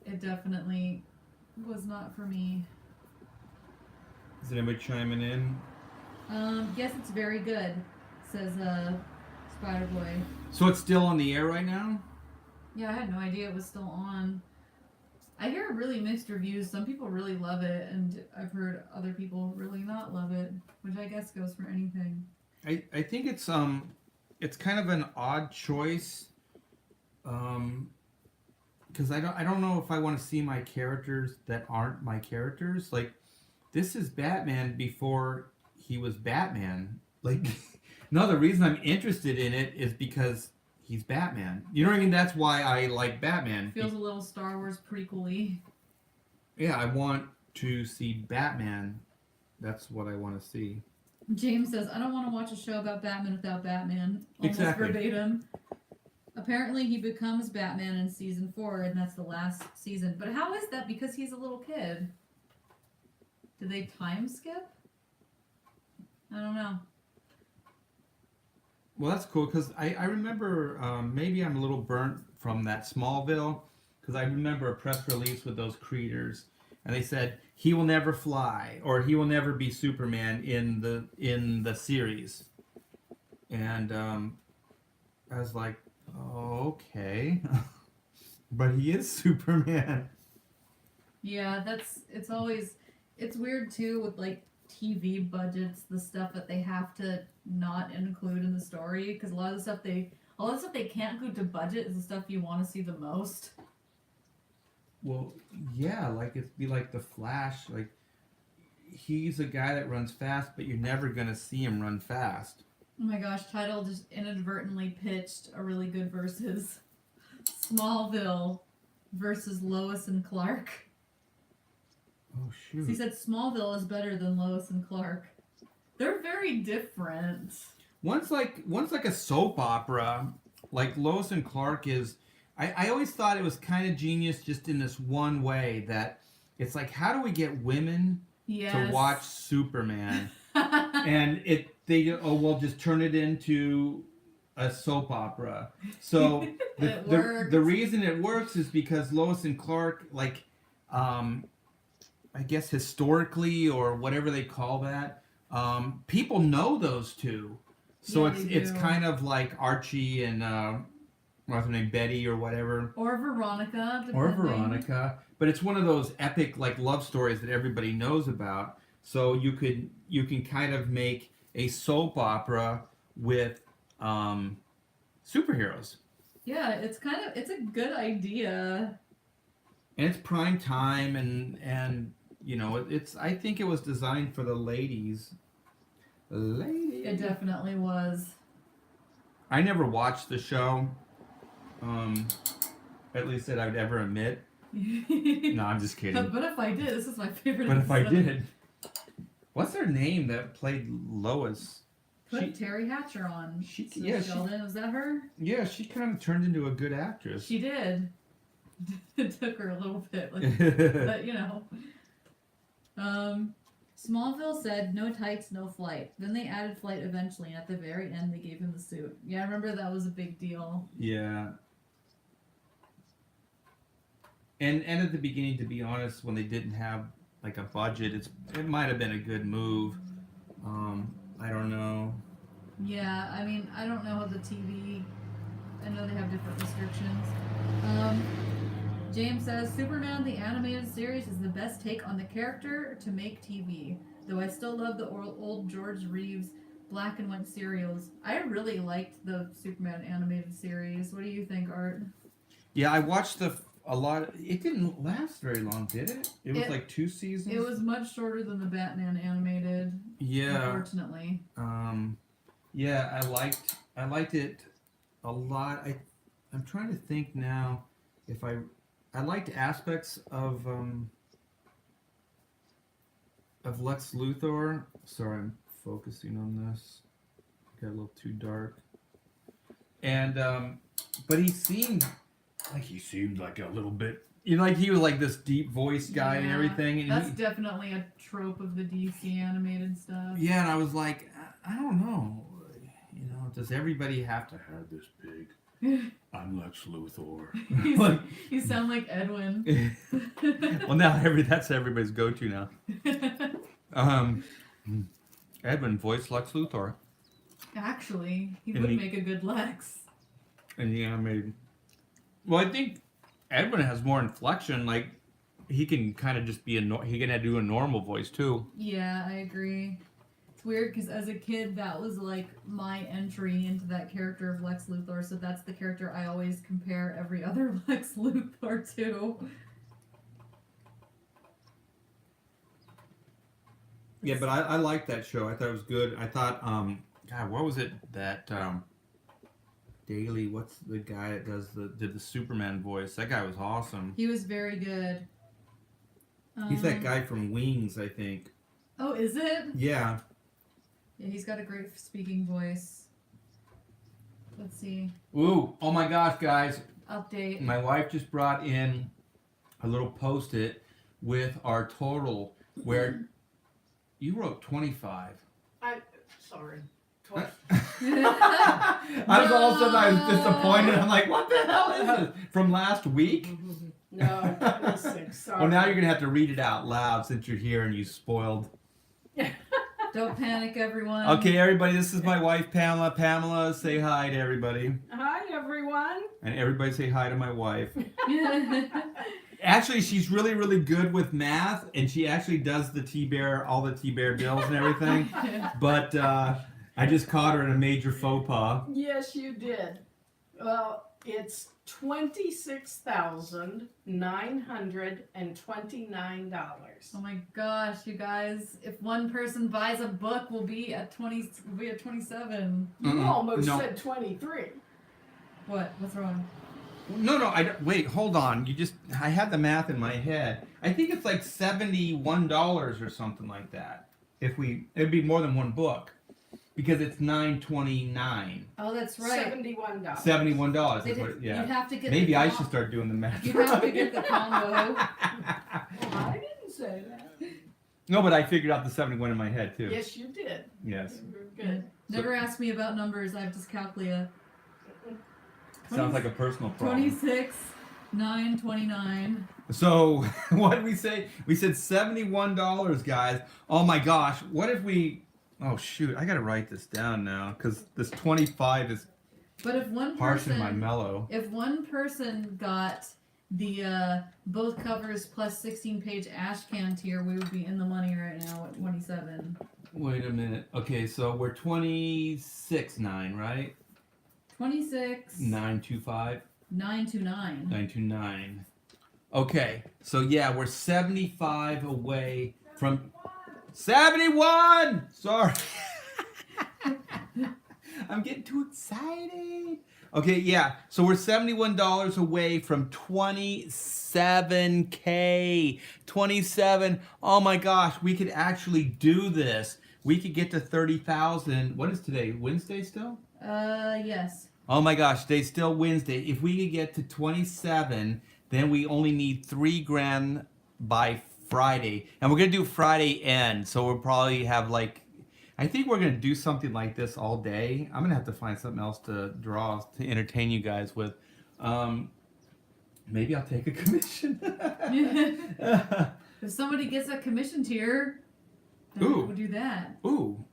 it definitely was not for me. Is anybody chiming in? Yes, it's very good, says Spider Boy. So it's still on the air right now? Yeah, I had no idea it was still on. I hear really mixed reviews. Some people really love it, and I've heard other people really not love it, which I guess goes for anything. I think it's kind of an odd choice, because I don't know if I want to see my characters that aren't my characters. Like, this is Batman before he was Batman. Like, no, the reason I'm interested in it is because he's Batman. You know what I mean? That's why I like Batman. Feels a little Star Wars prequel-y. Yeah, I want to see Batman. That's what I want to see. James says, I don't want to watch a show about Batman without Batman. Almost Exactly. verbatim. Apparently he becomes Batman in season 4, and that's the last season. But how is that? Because he's a little kid. Did they time skip? I don't know. Well, that's cool, because I remember, maybe I'm a little burnt from that Smallville, because I remember a press release with those creators, and they said, he will never fly, or he will never be Superman in the series. And I was like, oh, okay. But he is Superman. Yeah, it's weird too with like TV budgets, the stuff that they have to not include in the story, because a lot of the stuff they can't include to budget is the stuff you want to see the most. Well, yeah, like it'd be like the Flash, like he's a guy that runs fast, but you're never gonna see him run fast. Oh my gosh, Tidal just inadvertently pitched a really good versus Smallville versus Lois and Clark. Oh shoot. He said Smallville is better than Lois and Clark. They're very different. One's like a soap opera, like Lois and Clark is. I always thought it was kind of genius, just in this one way that it's like, how do we get women to watch Superman? And we'll just turn it into a soap opera. So the reason it works is because Lois and Clark, like, I guess historically or whatever they call that, people know those two. So Yeah, it's kind of like Archie and what's her name, Betty or whatever. Or Veronica. But it's one of those epic like love stories that everybody knows about. So you can kind of make a soap opera with superheroes. Yeah, it's a good idea. And it's prime time, and I think it was designed for the ladies. It definitely was. I never watched the show. At least that I would ever admit. No, I'm just kidding. But if I did, this is my favorite But if I episode. did, what's her name that played Lois? Put Terry Hatcher on. Sheldon, was that her? Yeah, she kind of turned into a good actress. She did. It took her a little bit, but Smallville said no tights, no flight. Then they added flight eventually, and at the very end they gave him the suit. Yeah, I remember that was a big deal. Yeah. And at the beginning, to be honest, when they didn't have like a budget, it might have been a good move. I don't know. Yeah, I mean, I don't know how the TV. I know they have different restrictions. James says Superman the animated series is the best take on the character to make TV. Though I still love the old George Reeves black and white serials. I really liked the Superman animated series. What do you think, Art? Yeah, I watched a lot. It didn't last very long, did it? It was like 2 seasons. It was much shorter than the Batman animated. Yeah. Unfortunately. Yeah, I liked it a lot. I'm trying to think now if I liked aspects of Lex Luthor. Sorry, I'm focusing on this. Got a little too dark. And but he seemed like a little bit, like he was like this deep voice guy and everything. And that's definitely a trope of the DC animated stuff. Yeah, and I was like, I don't know. Does everybody have to have this big? I'm Lex Luthor. You sound like Edwin. Well, now that's everybody's go-to now. Edwin voiced Lex Luthor. Actually, he would make a good Lex. In the animated. Well, I think Edwin has more inflection. Like he can kind of just be he can do a normal voice too. Yeah, I agree. It's weird because as a kid, that was like my entry into that character of Lex Luthor. So that's the character I always compare every other Lex Luthor to. Yeah, but I liked that show. I thought it was good. I thought, God, what was it that Daily? What's the guy that did the Superman voice? That guy was awesome. He was very good. He's that guy from Wings, I think. Oh, is it? Yeah. Yeah, he's got a great speaking voice. Let's see. Ooh, oh my gosh, guys. Update. My wife just brought in a little Post-it with our total where you wrote 25. Sorry. 20. I was all of a sudden I was disappointed. I'm like, what the hell is this? From last week? No, 26. Sorry. Well, now you're going to have to read it out loud since you're here and you spoiled. Don't panic, everyone. Okay, everybody, this is my wife, Pamela. Pamela, say hi to everybody. Hi, everyone. And everybody say hi to my wife. Actually, she's really, really good with math, and she actually does all the Thibert bills and everything. But I just caught her in a major faux pas. Yes, you did. Well, it's $26,929. Oh my gosh, you guys! If one person buys a book, we'll be at 20. We'll be at 27. You almost said 23. What? What's wrong? No, I don't, wait, hold on. I had the math in my head. I think it's like $71 or something like that. It'd be more than one book. Because it's $9.29. Oh, that's right. $71. $71. You'd have to get. Maybe I should start doing the math. You'd have to get the combo. Well, I didn't say that. No, but I figured out the 71 in my head too. Yes, you did. Yes. Good. Never ask me about numbers. I have dyscalculia. Sounds like a personal problem. 26,929. So what did we say? We said $71, guys. Oh my gosh! What if we? Oh shoot! I gotta write this down now because this 25 is. But if one harsh person, in my mellow. If one person got the both covers plus 16-page Ashcan tier, we would be in the money right now at 27. Wait a minute. Okay, so we're 26.9, right? 26. 925. 929. 929. Okay, so yeah, we're 75 away from 71. Sorry. I'm getting too excited. Okay, yeah. So we're $71 away from 27K. 27. Oh my gosh, we could actually do this. We could get to 30,000. What is today? Wednesday still? Yes. Oh my gosh, today's still Wednesday. If we could get to 27, then we only need $3,000 by Friday, and we're gonna do Friday end. So we'll probably have like, I think we're gonna do something like this all day. I'm gonna have to find something else to draw to entertain you guys with. Maybe I'll take a commission. If somebody gets a commission tier, then Ooh. we'll do that. Ooh.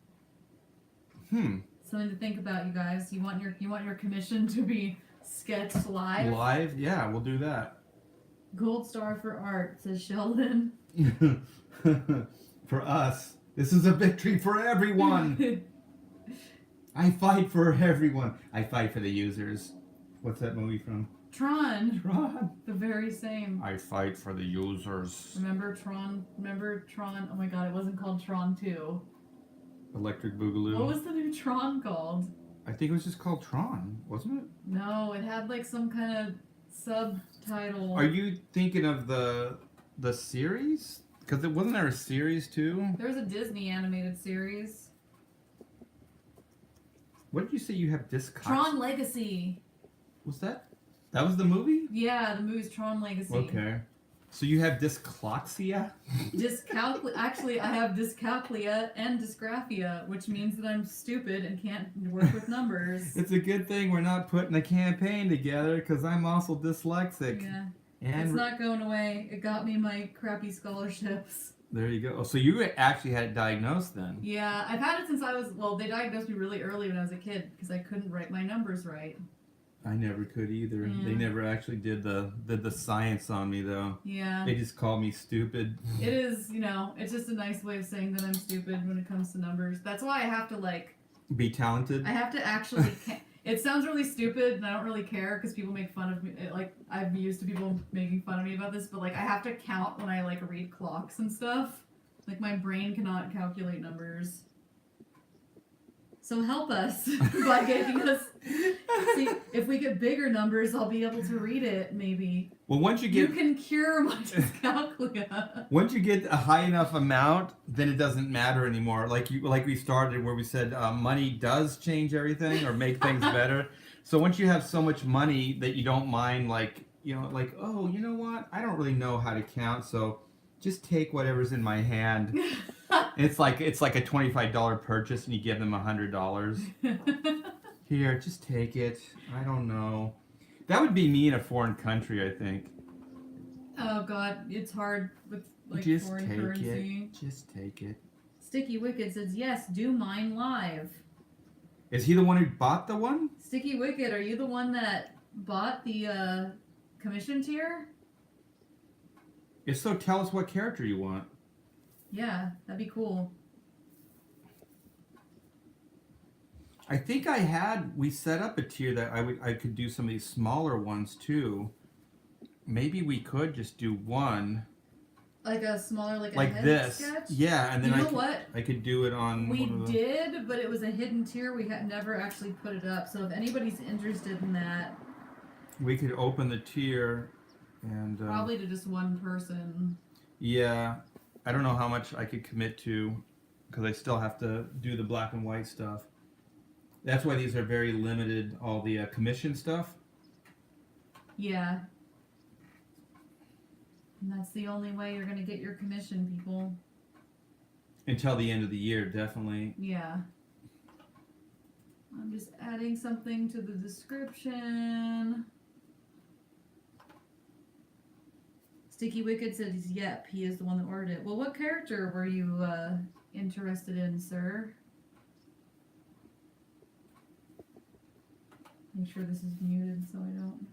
Something to think about, you guys. You want your commission to be sketched live? Live? Yeah, we'll do that. Gold star for art, says Sheldon. For us, this is a victory for everyone. I fight for everyone. I fight for the users. What's that movie from? Tron. Tron. The very same. I fight for the users. Remember Tron? Oh my god, it wasn't called Tron 2. Electric Boogaloo. What was the new Tron called? I think it was just called Tron, wasn't it? No, it had like some kind of subtitle. Are you thinking of the series? Because it wasn't there a series too? There was a Disney animated series. What did you say you have disc? Tron Legacy. Was that? That was the movie? Yeah, the movie's Tron Legacy. Okay. So you have dyscalculia? Actually, I have dyscalculia and dysgraphia, which means that I'm stupid and can't work with numbers. It's a good thing we're not putting a campaign together because I'm also dyslexic. Yeah. And It's not going away. It got me my crappy scholarships. there you go. Oh, so you actually had it diagnosed then? Yeah, I've had it since I was, well, they diagnosed me really early when I was a kid because I couldn't write my numbers right. I never could either. Yeah. They never actually did the science on me though. Yeah. They just called me stupid. It is, it's just a nice way of saying that I'm stupid when it comes to numbers. That's why I have to, Be talented. I have to actually, it sounds really stupid and I don't really care because people make fun of me. I'm used to people making fun of me about this, but, I have to count when I, read clocks and stuff. My brain cannot calculate numbers. So help us by getting us. See, if we get bigger numbers, I'll be able to read it. Maybe. Well, once you get You can cure my dyscalculia. once you get a high enough amount, then it doesn't matter anymore. Like we started where we said money does change everything or make things better. So once you have so much money that you don't mind, oh, you know what? I don't really know how to count, so just take whatever's in my hand. It's like a $25 purchase, and you give them $100. Here, just take it. I don't know. That would be me in a foreign country, I think. Oh god, it's hard with Just foreign take currency. it. Just take it. Sticky Wicked says yes, do mine live. Is he the one who bought the one? Sticky Wicked, are you the one that bought the commission tier? If so, tell us what character you want. Yeah, that'd be cool. I think we set up a tier that I could do some of these smaller ones too. Maybe we could just do one. Like a smaller, a like head this. sketch? Yeah, and then You know what? I could do it on We one of the... did, but it was a hidden tier. We had never actually put it up. So if anybody's interested in that, We could open the tier and probably to just one person. yeah, I don't know how much I could commit to because I still have to do the black and white stuff. That's why these are very limited, all the commission stuff. Yeah. And that's the only way you're going to get your commission, people. Until the end of the year, definitely. Yeah. I'm just adding something to the description. Sticky Wicked says, yep, he is the one that ordered it. Well, what character were you interested in, sir? Make sure this is muted so I don't...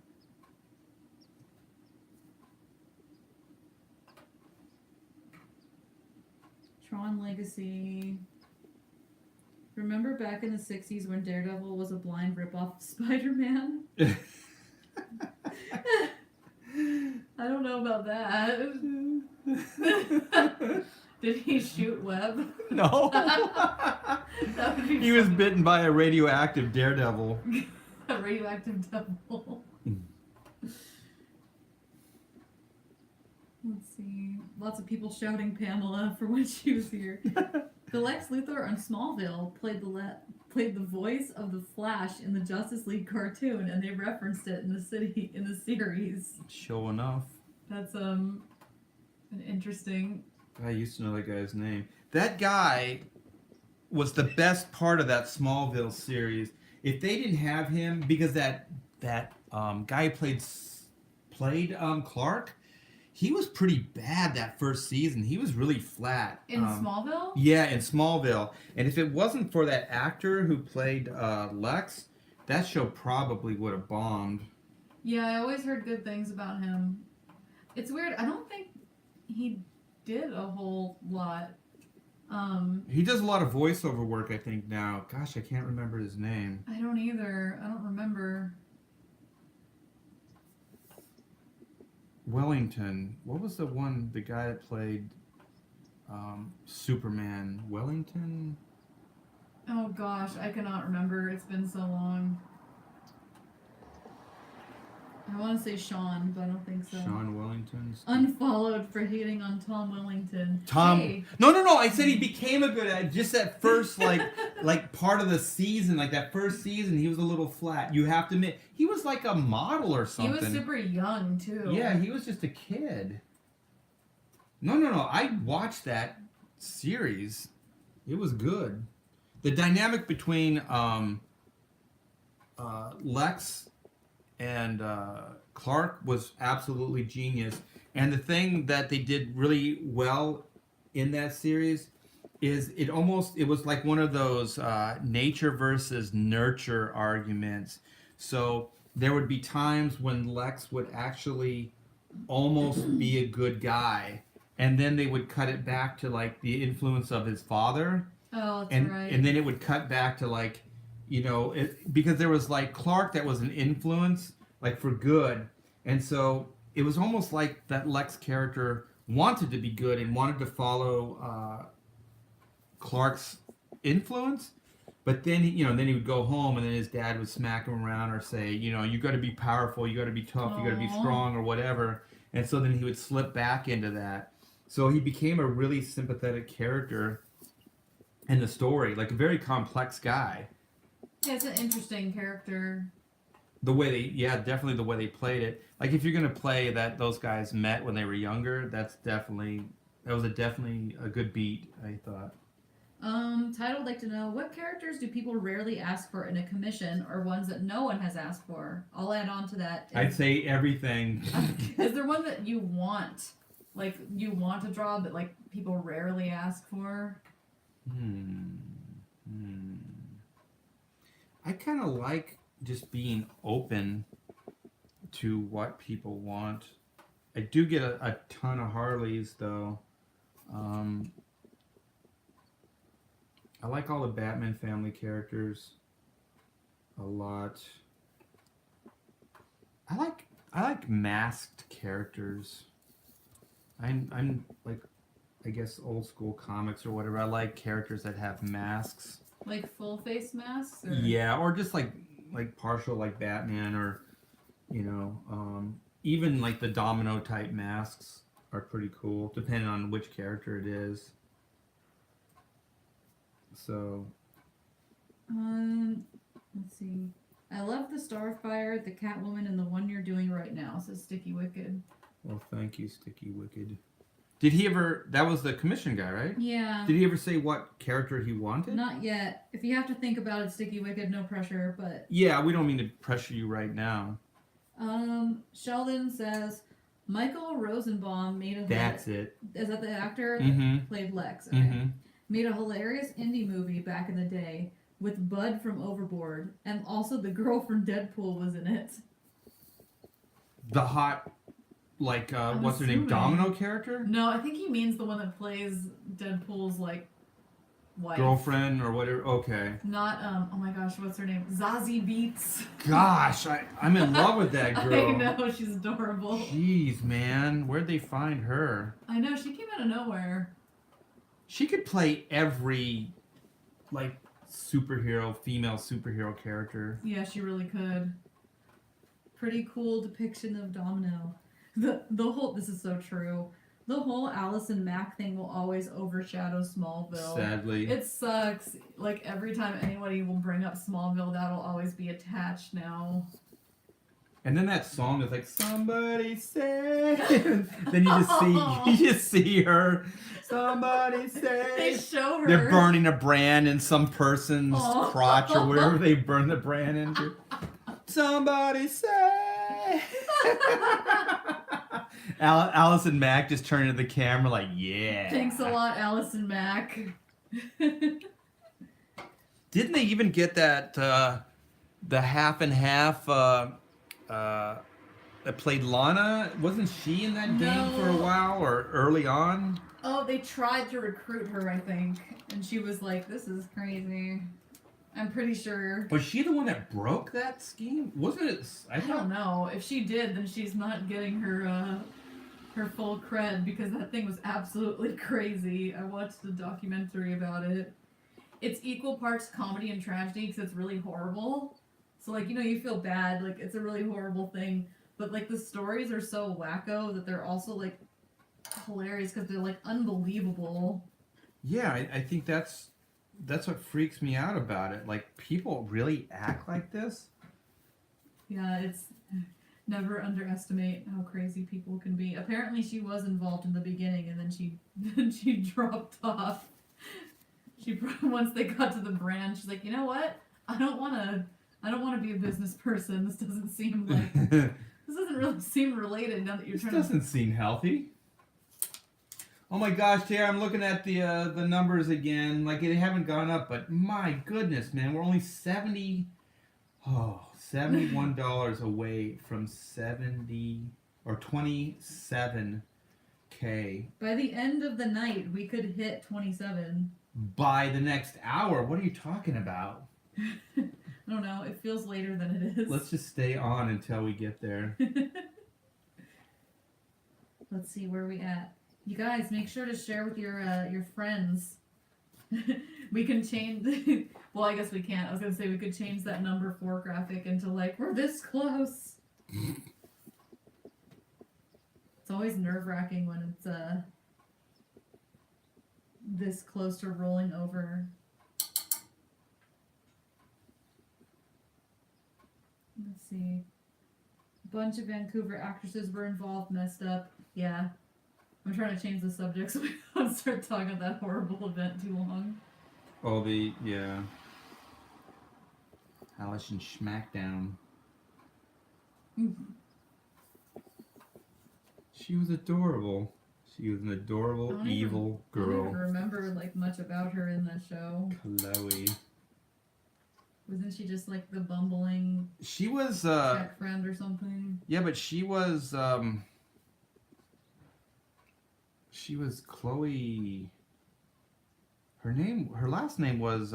Tron Legacy. Remember back in the 60s when Daredevil was a blind ripoff of Spider-Man? I don't know about that. Did he shoot web? No. That would be He was funny. bitten by a radioactive daredevil. A radioactive devil. Let's see. Lots of people shouting Pamela for when she was here. The Lex Luthor on Smallville played the voice of the Flash in the Justice League cartoon, and they referenced it in the series. Sure enough. That's an interesting. I used to know that guy's name. That guy was the best part of that Smallville series. If they didn't have him, because that guy played Clark, he was pretty bad that first season. He was really flat. In Smallville? Yeah, in Smallville. And if it wasn't for that actor who played Lex, that show probably would have bombed. Yeah, I always heard good things about him. It's weird. I don't think he did a whole lot. He does a lot of voiceover work, I think, now. Gosh, I can't remember his name. I don't either. I don't remember. Wellington. What was the guy that played Superman? Wellington? Oh gosh, I cannot remember. It's been so long. I want to say Sean, but I don't think so. Sean Wellington? Unfollowed for hating on Tom Wellington. Tom. Hey. No. I said he became a good actor. Just that first, like part of the season, like that first season, he was a little flat. You have to admit, he was like a model or something. He was super young, too. Yeah, he was just a kid. No. I watched that series. It was good. The dynamic between Lex and Clark was absolutely genius. And the thing that they did really well in that series is it was like one of those nature versus nurture arguments. So there would be times when Lex would actually almost be a good guy, and then they would cut it back to like the influence of his father. Oh, that's right. And then it would cut back to like, because there was like Clark that was an influence, like for good. And so it was almost like that Lex character wanted to be good and wanted to follow Clark's influence. But then, then he would go home and then his dad would smack him around or say, you got to be powerful, you got to be tough, you got to be strong or whatever. And so then he would slip back into that. So he became a really sympathetic character in the story, like a very complex guy. Yeah, it's an interesting character. Definitely the way they played it. Like if you're gonna play that those guys met when they were younger, that was definitely a good beat, I thought. Title would like to know, what characters do people rarely ask for in a commission, or ones that no one has asked for? I'll add on to that. I'd say everything. Is there one that you want? Like, you want to draw, but like people rarely ask for? I kind of like just being open to what people want. I do get a ton of Harleys, though. I like all the Batman family characters a lot. I like masked characters. I'm like, I guess old school comics or whatever. I like characters that have masks. Like full face masks? Or? Yeah, or just like partial, like Batman, or even like the domino type masks are pretty cool, depending on which character it is. So, let's see. I love the Starfire, the Catwoman, and the one you're doing right now, says Sticky Wicked. Well, thank you, Sticky Wicked. Did he ever... That was the commission guy, right? Yeah. Did he ever say what character he wanted? Not yet. If you have to think about it, Sticky Wicked, no pressure, but... Yeah, we don't mean to pressure you right now. Sheldon says, Michael Rosenbaum made a... That's it. Is that the actor Mm-hmm. that played Lex? Okay. Mm-hmm. Made a hilarious indie movie back in the day with Bud from Overboard, and also the girl from Deadpool was in it. The hot... Like, what's her name? assuming. Domino character? No, I think he means the one that plays Deadpool's, like, wife. Girlfriend or whatever? Okay. Not, oh my gosh, what's her name? Zazie Beetz. Gosh, I'm in love with that girl. I know, she's adorable. Jeez, man. Where'd they find her? I know, she came out of nowhere. She could play every, like, female superhero character. Yeah, she really could. Pretty cool depiction of Domino. The whole, this is so true. The whole Allison Mack thing will always overshadow Smallville. Sadly. It sucks. Like, every time anybody will bring up Smallville, that'll always be attached now. And then that song is like, somebody say. Then you just see her. Somebody say. They show her. They're burning a brand in some person's Aw. crotch or wherever they burn the brand into. Somebody say. Allison Mack just turned to the camera like, yeah. Thanks a lot, Allison Mack. Didn't they even get that the half and half that played Lana? Wasn't she in that game for a while or early on? Oh, they tried to recruit her, I think, and she was like, "This is crazy." I'm pretty sure. Was she the one that broke that scheme? Wasn't it? I don't know. If she did, then she's not getting her full cred because that thing was absolutely crazy. I watched a documentary about it. It's equal parts comedy and tragedy because it's really horrible. So, like, you know, you feel bad. Like, it's a really horrible thing. But, like, the stories are so wacko that they're also, like, hilarious because they're, like, unbelievable. Yeah, I think that's what freaks me out about it. Like, people really act like this? Yeah, it's... Never underestimate how crazy people can be. Apparently she was involved in the beginning and then she dropped off. Once they got to the brand, she's like, you know what? I don't want to be a business person. This doesn't seem like this doesn't really seem related now that you're trying to. This doesn't seem healthy. Oh my gosh, Tara, I'm looking at the numbers again. Like, they haven't gone up, but my goodness, man, we're only $71 away from 70 or 27K. By the end of the night, we could hit 27. By the next hour? What are you talking about? I don't know. It feels later than it is. Let's just stay on until we get there. Let's see where we at. You guys, make sure to share with your friends. We can change. Well, I guess we can't. I was gonna say we could change that number 4 graphic into like we're this close. It's always nerve-wracking when it's this close to rolling over. Let's see. A bunch of Vancouver actresses were involved, messed up. Yeah. I'm trying to change the subject so we don't start talking about that horrible event too long. Oh, yeah. Allison Schmackdown. She was adorable. She was an adorable, evil I don't girl. even remember like much about her in that show. Chloe. Wasn't she just like the bumbling She was check friend or something? yeah, but she was Chloe. Her last name was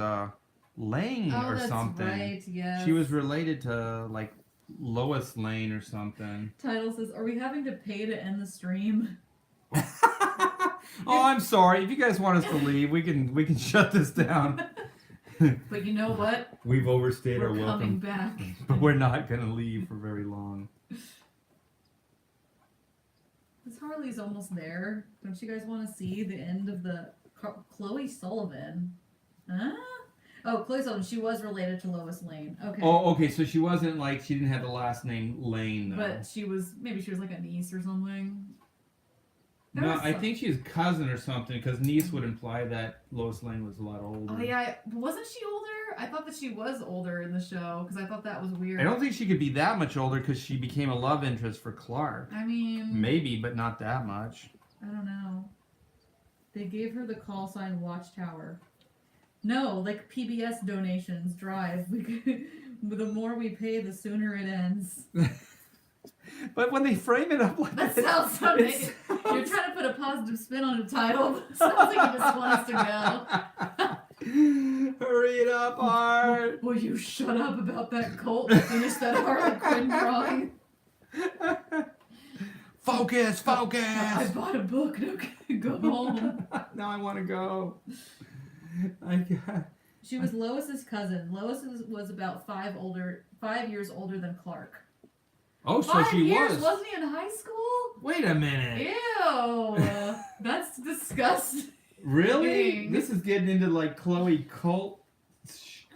Lane or that's something. Right, yes. She was related to like Lois Lane or something. Title says, "Are we having to pay to end the stream?" Oh, I'm sorry. If you guys want us to leave, we can shut this down. But you know what? We've overstayed We're our coming welcome, back. but we're not gonna leave for very long. This Harley's almost there. Don't you guys want to see the end of the Chloe Sullivan? Huh? Oh, Chloe Sullivan. She was related to Lois Lane. Okay. Oh, okay. So she wasn't like she didn't have the last name Lane though. But she was maybe she was like a niece or something. There No, was I some- think she's cousin or something because niece would imply that Lois Lane was a lot older. Oh yeah, wasn't she older? I thought that she was older in the show because I thought that was weird. I don't think she could be that much older because she became a love interest for Clark. I mean, Maybe, but not that much. I don't know. They gave her the call sign Watchtower. No, like PBS donations drive. The more we pay, the sooner it ends. But when they frame it up like That that, sounds so it negative. sounds- You're trying to put a positive spin on a title. But it sounds like you just want us to Hurry it up, go. Art. Will you shut up about that cult and finish that Harley Quinn drawing? Focus, focus. I bought a book. Okay, go home. Now I want to go. She was Lois's cousin. Lois was about 5 years older than Clark. Oh, so 5 she years? was. Wasn't he in high school? Wait a minute. Ew. That's disgusting. Really? Dang. This is getting into like Chloe cult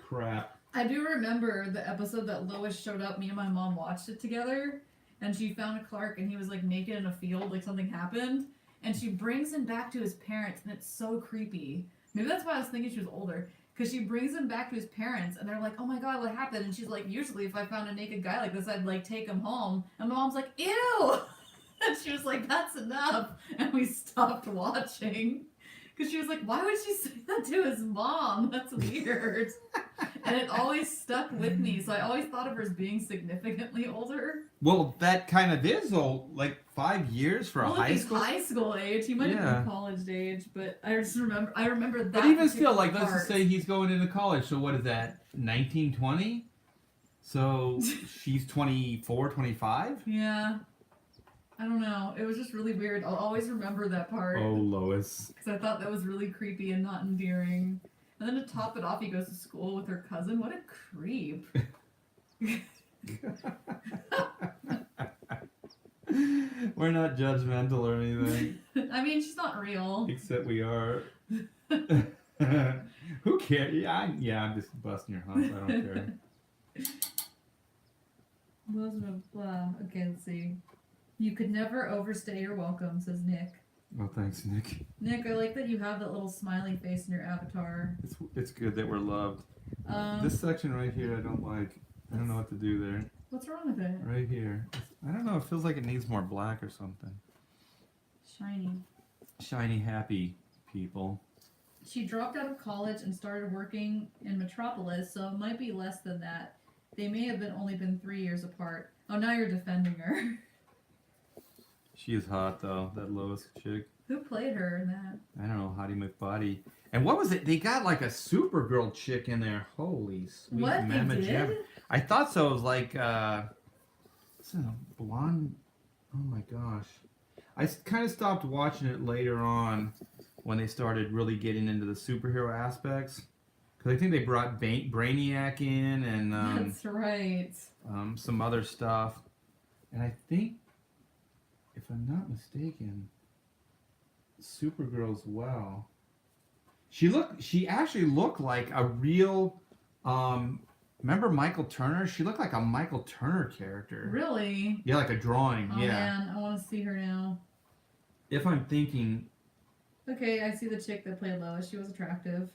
crap. I do remember the episode that Lois showed up. Me and my mom watched it together, and she found Clark, and he was like naked in a field, like something happened, and she brings him back to his parents, and it's so creepy. Maybe that's why I was thinking she was older, because she brings him back to his parents, and they're like, "Oh my god, what happened?" And she's like, "Usually, if I found a naked guy like this, I'd like take him home." And my mom's like, "Ew!" And she was like, "That's enough," and we stopped watching. Because she was like, why would she say that to his mom? That's weird. And it always stuck with me, so I always thought of her as being significantly older. Well, that kind of is old, like 5 years for a Well, high he's school. high school age. He might have Yeah. been college age, but I remember that. But even still, like, let's part. just say he's going into college. So what is that, 1920? So she's 24, 25? Yeah. I don't know. It was just really weird. I'll always remember that part. Oh, Lois. Because I thought that was really creepy and not endearing. And then to top it off, he goes to school with her cousin. What a creep. We're not judgmental or anything. I mean, she's not real. Except we are. Who cares? Yeah, I'm just busting your hump. I don't care. Okay, let's see. You could never overstay your welcome, says Nick. Oh, thanks, Nick. Nick, I like that you have that little smiley face in your avatar. It's good that we're loved. This section right here, I don't like. I don't know what to do there. What's wrong with it? Right here. I don't know. It feels like it needs more black or something. Shiny. Shiny, happy people. She dropped out of college and started working in Metropolis, so it might be less than that. They may have only been 3 years apart. Oh, now you're defending her. She is hot though, that Lois chick. Who played her in that? I don't know, Hottie McBody. And what was it? They got like a Supergirl chick in there. Holy sweet What, they mamma did? jamma. I thought so. It was like, what's it, a blonde? Oh my gosh. I kind of stopped watching it later on when they started really getting into the superhero aspects. Because I think they brought Brainiac in and That's right. some other stuff. And I think, if I'm not mistaken, Supergirl as well. She actually looked like a real, remember Michael Turner? She looked like a Michael Turner character. Really? Yeah, like a drawing, Oh yeah. man, I want to see her now. If I'm thinking, Okay, I see the chick that played Lois. She was attractive.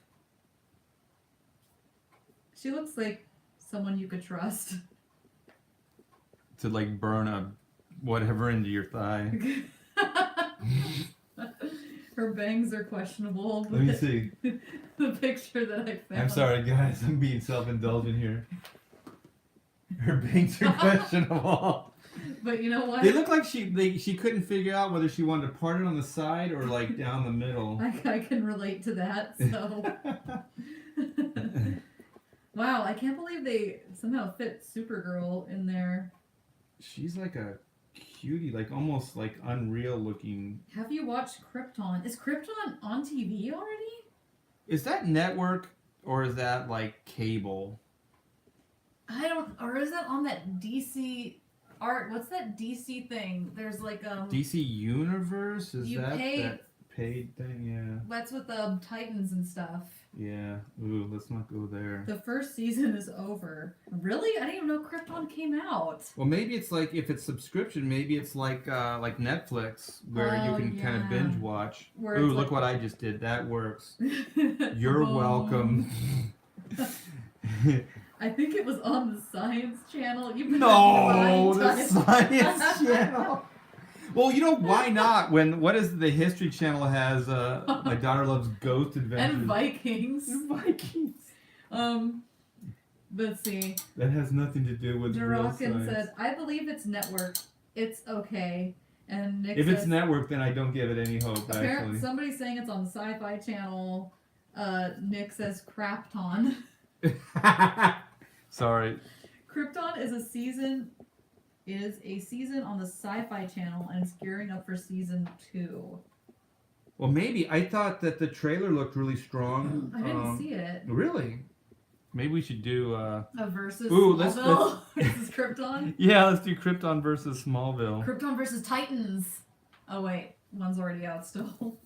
She looks like someone you could trust. to like burn a whatever into your thigh. Her bangs are questionable. Let me but see. The picture that I found. I'm sorry, guys. I'm being self-indulgent here. Her bangs are questionable. But you know what? They look like she couldn't figure out whether she wanted to part it on the side or like down the middle. I can relate to that. So. Wow, I can't believe they somehow fit Supergirl in there. She's like a cutie, like almost like unreal looking. Have you watched Krypton? Is Krypton on TV already? Is that network or is that like cable? Or is that on that DC art? What's that DC thing? There's like DC Universe? Is You that pay- that paid thing? Yeah. that's with Titans and stuff. Yeah. Ooh, let's not go there. The first season is over. Really? I didn't even know Krypton came out. Well, maybe it's like if it's subscription, maybe it's like Netflix where you Oh, can kind of yeah. binge watch. Where Ooh, it's look like- what I just did. That works. You're Boom. welcome. I think it was on the Science Channel. You've been No, the lying. Science Channel. Well, you know why not? What is the History Channel has? My daughter loves Ghost Adventures And Vikings. And Vikings. Let's see. That has nothing to do with real Durakin science. says, I believe it's network. It's okay. And Nick If says, it's network, then I don't give it any hope. apparently Actually, somebody's saying it's on the Sci-Fi Channel. Nick says Crapton. sorry. Krypton is a season on the Sci-Fi Channel and it's gearing up for season 2. Well, maybe I thought that the trailer looked really strong. I didn't see it. Really? Maybe we should do. A versus Ooh, let's- Smallville versus Krypton. Yeah, let's do Krypton versus Smallville. Krypton versus Titans. Oh wait, one's already out still.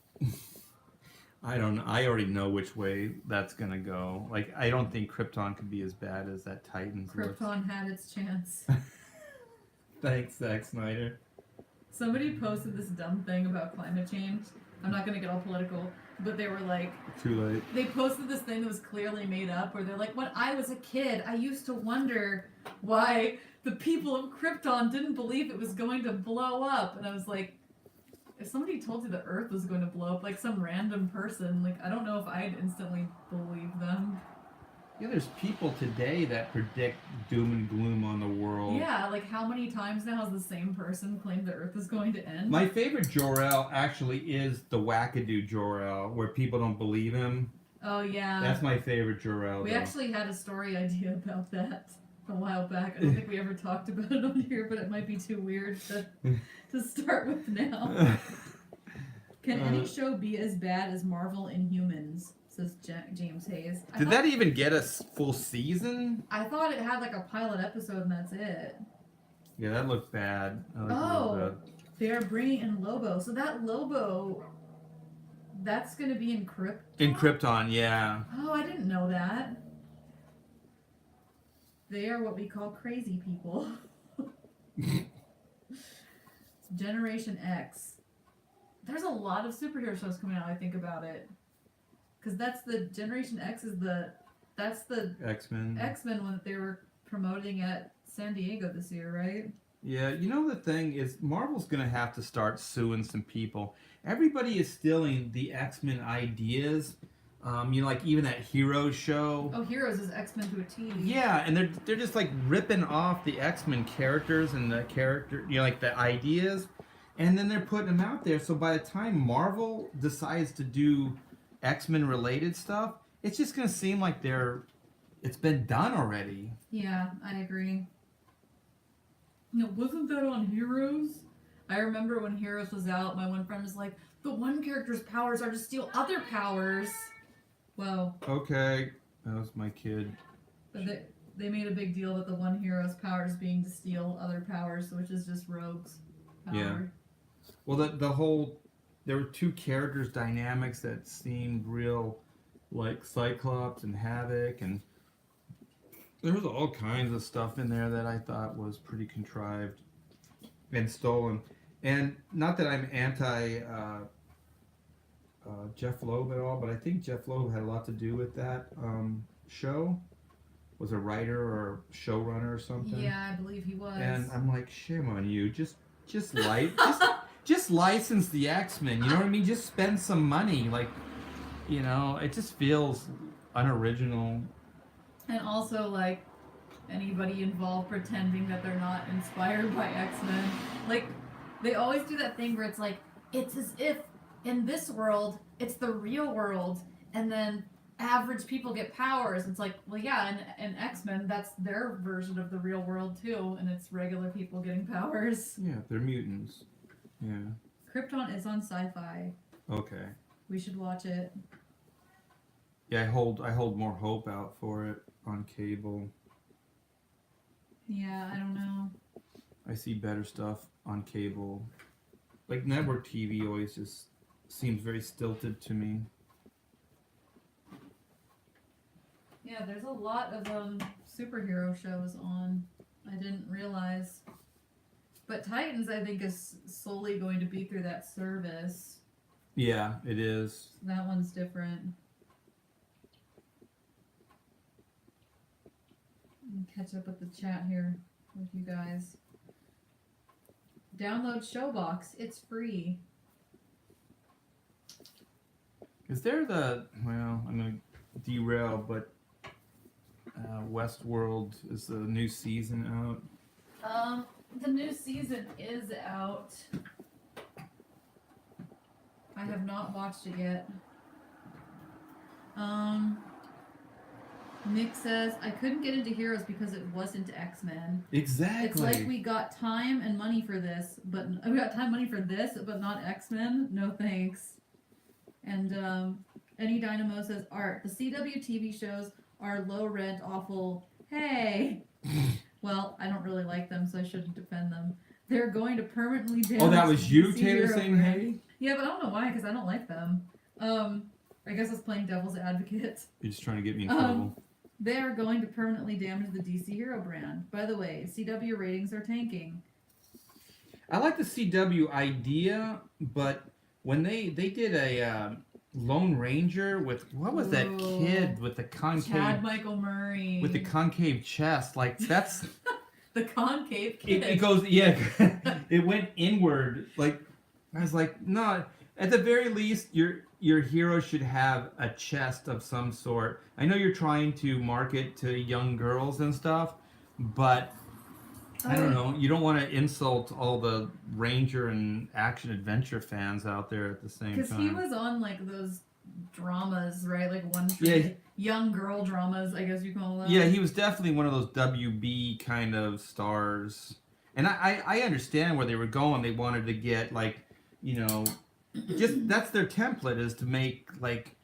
I don't know. I already know which way that's gonna go. Like, I don't think Krypton could be as bad as that Titans looks. Krypton had its chance. Thanks, Zack Snyder. Somebody posted this dumb thing about climate change. I'm not gonna get all political, but they were like, Too late. they posted this thing that was clearly made up where they're like, when I was a kid, I used to wonder why the people of Krypton didn't believe it was going to blow up. And I was like, if somebody told you the Earth was going to blow up, like some random person, like I don't know if I'd instantly believe them. Yeah, there's people today that predict doom and gloom on the world. Yeah, like how many times now has the same person claimed the Earth is going to end? My favorite Jor-El actually is the wackadoo Jor-El, where people don't believe him. Oh yeah. That's my favorite Jor-El. We though. actually had a story idea about that a while back. I don't think we ever talked about it on here, but it might be too weird to start with now. Can any show be as bad as Marvel Inhumans? Says James Hayes. Did that even get a full season? I thought it had like a pilot episode and that's it. Yeah, that looked bad. That looked Oh, real bad. they're bringing in Lobo. So that Lobo, that's going to be in Krypton? In Krypton, yeah. Oh, I didn't know that. They are what we call crazy people. Generation X. There's a lot of superhero shows coming out, I think about it. Because that's the Generation X is that's the X-Men. X-Men one that they were promoting at San Diego this year, right? Yeah, you know the thing is Marvel's going to have to start suing some people. Everybody is stealing the X-Men ideas. You know, like even that Heroes show. Oh, Heroes is X-Men to a T. Yeah, and they're just like ripping off the X-Men characters and the character, you know, like the ideas, and then they're putting them out there. So by the time Marvel decides to do X-Men related stuff, it's just gonna seem like it's been done already. Yeah, I agree. No, wasn't that on Heroes? I remember when Heroes was out, my one friend was like, the one character's powers are to steal other powers. Well, Okay, that was my kid. but they made a big deal about the one hero's powers being to steal other powers, which is just Rogue's power. Yeah. Well, the whole there were two characters dynamics that seemed real, like Cyclops and Havoc, and there was all kinds of stuff in there that I thought was pretty contrived and stolen. And not that I'm anti Jeff Loeb at all, but I think Jeff Loeb had a lot to do with that show. Was a writer or showrunner or something. Yeah, I believe he was. And I'm like, shame on you. Just license the X-Men. You know what I mean? Just spend some money. Like, you know, it just feels unoriginal. And also, like, anybody involved pretending that they're not inspired by X-Men. Like, they always do that thing where it's like, it's as if in this world, it's the real world, and then average people get powers. It's like, well, yeah, in X-Men, that's their version of the real world, too, and it's regular people getting powers. Yeah, they're mutants. Yeah. Krypton is on Sci-Fi. Okay. We should watch it. Yeah, I hold more hope out for it on cable. Yeah, I don't know. I see better stuff on cable. Like network TV always just seems very stilted to me. Yeah, there's a lot of superhero shows on. I didn't realize. But Titans, I think, is solely going to be through that service. Yeah, it is. That one's different. Catch up with the chat here with you guys. Download Showbox. It's free. Is there well, I'm going to derail, but Westworld, is the new season out? The new season is out. I have not watched it yet. Nick says, I couldn't get into Heroes because it wasn't X-Men. Exactly. It's like we got time and money for this, but we got time and money for this, but not X-Men. No thanks. And Any Dynamo says, Art, the CW TV shows are low rent, awful. Hey. Well, I don't really like them, so I shouldn't defend them. They're going to permanently damage. Oh, that was you, the Taylor, hero saying brand. hey? Yeah, but I don't know why, because I don't like them. I guess I was playing devil's advocate. You're just trying to get me in Um, trouble. They are going to permanently damage the DC Hero brand. By the way, CW ratings are tanking. I like the CW idea, but when they did a Lone Ranger with what was that Ooh. kid with the concave Chad Michael Murray. with the concave chest? Like that's the concave kid. it goes it went inward. Like I was like, no. At the very least, your hero should have a chest of some sort. I know you're trying to market to young girls and stuff, but I don't know. You don't want to insult all the Ranger and action adventure fans out there at the same Because time. he was on like those dramas, right? Like one Yeah. young girl dramas, I guess you call them. Yeah, he was definitely one of those WB kind of stars. And I understand where they were going. They wanted to get like, just that's their template is to make like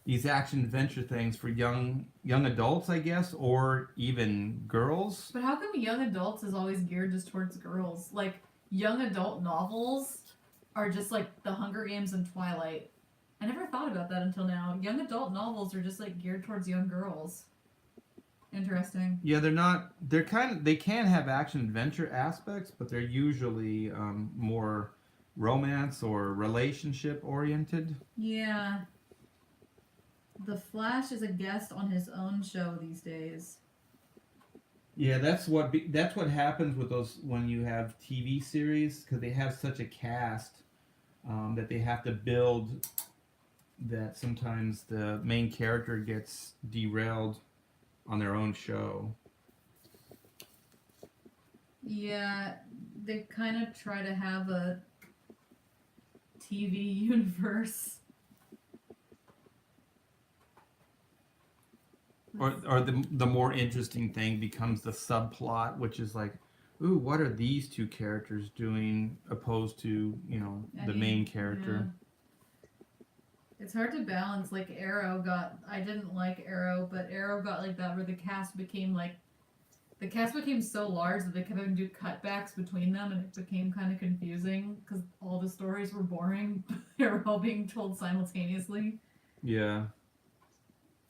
these action adventure things for young adults, I guess, or even girls. But how come young adults is always geared just towards girls? Like young adult novels are just like The Hunger Games and Twilight. I never thought about that until now. Young adult novels are just like geared towards young girls. Interesting. Yeah, they can have action adventure aspects, but they're usually more romance or relationship oriented. Yeah. The Flash is a guest on his own show these days. Yeah, that's what happens with those when you have TV series because they have such a cast that they have to build that sometimes the main character gets derailed on their own show. Yeah, they kind of try to have a TV universe. Or the more interesting thing becomes the subplot, which is like, ooh, what are these two characters doing opposed to, the main character? Yeah. It's hard to balance. Like I didn't like Arrow, but Arrow got like that where the cast became so large that they kept having to do cutbacks between them, and it became kind of confusing because all the stories were boring. They were all being told simultaneously. Yeah.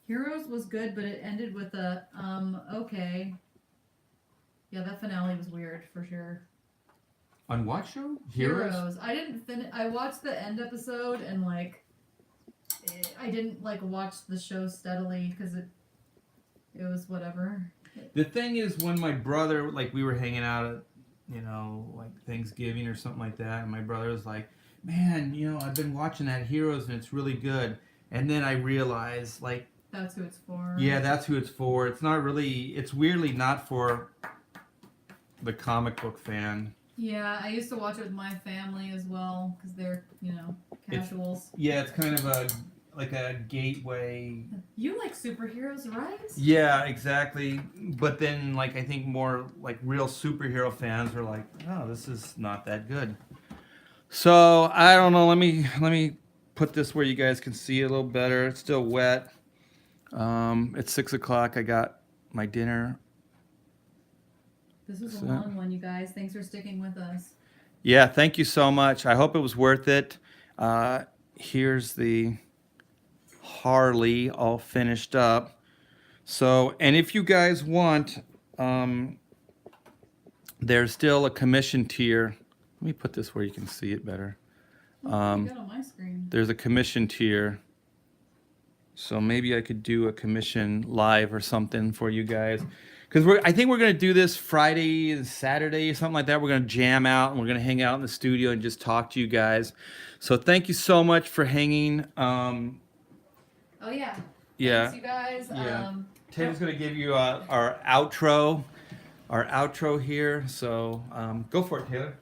Heroes was good, but it ended with a, okay. Yeah, that finale was weird, for sure. On what show? Heroes. I didn't I watched the end episode, and, I didn't, watch the show steadily, because it was whatever. The thing is, when my brother, we were hanging out at, Thanksgiving or something like that, and my brother was like, man, I've been watching that Heroes, and it's really good. And then I realized, that's who it's for. yeah, that's who it's for. It's not really, it's weirdly not for the comic book fan. Yeah, I used to watch it with my family as well, because they're, casuals. It's kind of a gateway. You like superheroes, right? Yeah, exactly. But then, I think more, real superhero fans are like, oh, this is not that good. So, I don't know. Let me put this where you guys can see it a little better. It's still wet. It's 6 o'clock. I got my dinner. This was a long one, you guys. Thanks for sticking with us. Yeah, thank you so much. I hope it was worth it. Here's the Harley all finished up. So, and if you guys want, there's still a commission tier. Let me put this where you can see it better. You got on my screen. There's a commission tier. So maybe I could do a commission live or something for you guys. Because I think we're going to do this Friday and Saturday, something like that. We're going to jam out and we're going to hang out in the studio and just talk to you guys. So thank you so much for hanging. Oh, yeah. Yeah. Thanks, you guys. Yeah. Taylor's going to give you our outro here. So go for it, Taylor.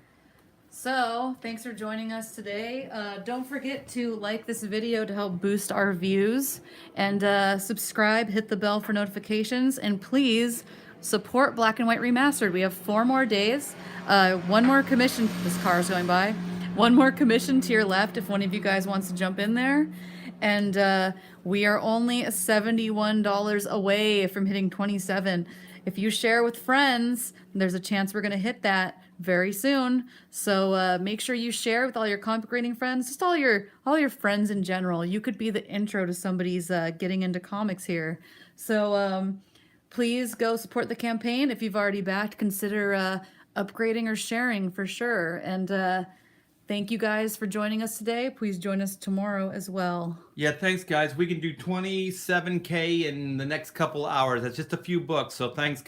So, thanks for joining us today. Don't forget to like this video to help boost our views, and subscribe, hit the bell for notifications, and please support Black and White Remastered. We have 4 more days. One more commission, this car is going by. One more commission tier left if one of you guys wants to jump in there. And we are only $71 away from hitting 27. If you share with friends, there's a chance we're going to hit that. very soon. So make sure you share with all your comic reading friends, just all your friends in general. You could be the intro to somebody's getting into comics here. So please go support the campaign. If you've already backed, consider upgrading or sharing for sure. And thank you guys for joining us today. Please join us tomorrow as well. Yeah, thanks, guys. We can do 27K in the next couple hours. That's just a few books, so thanks, guys.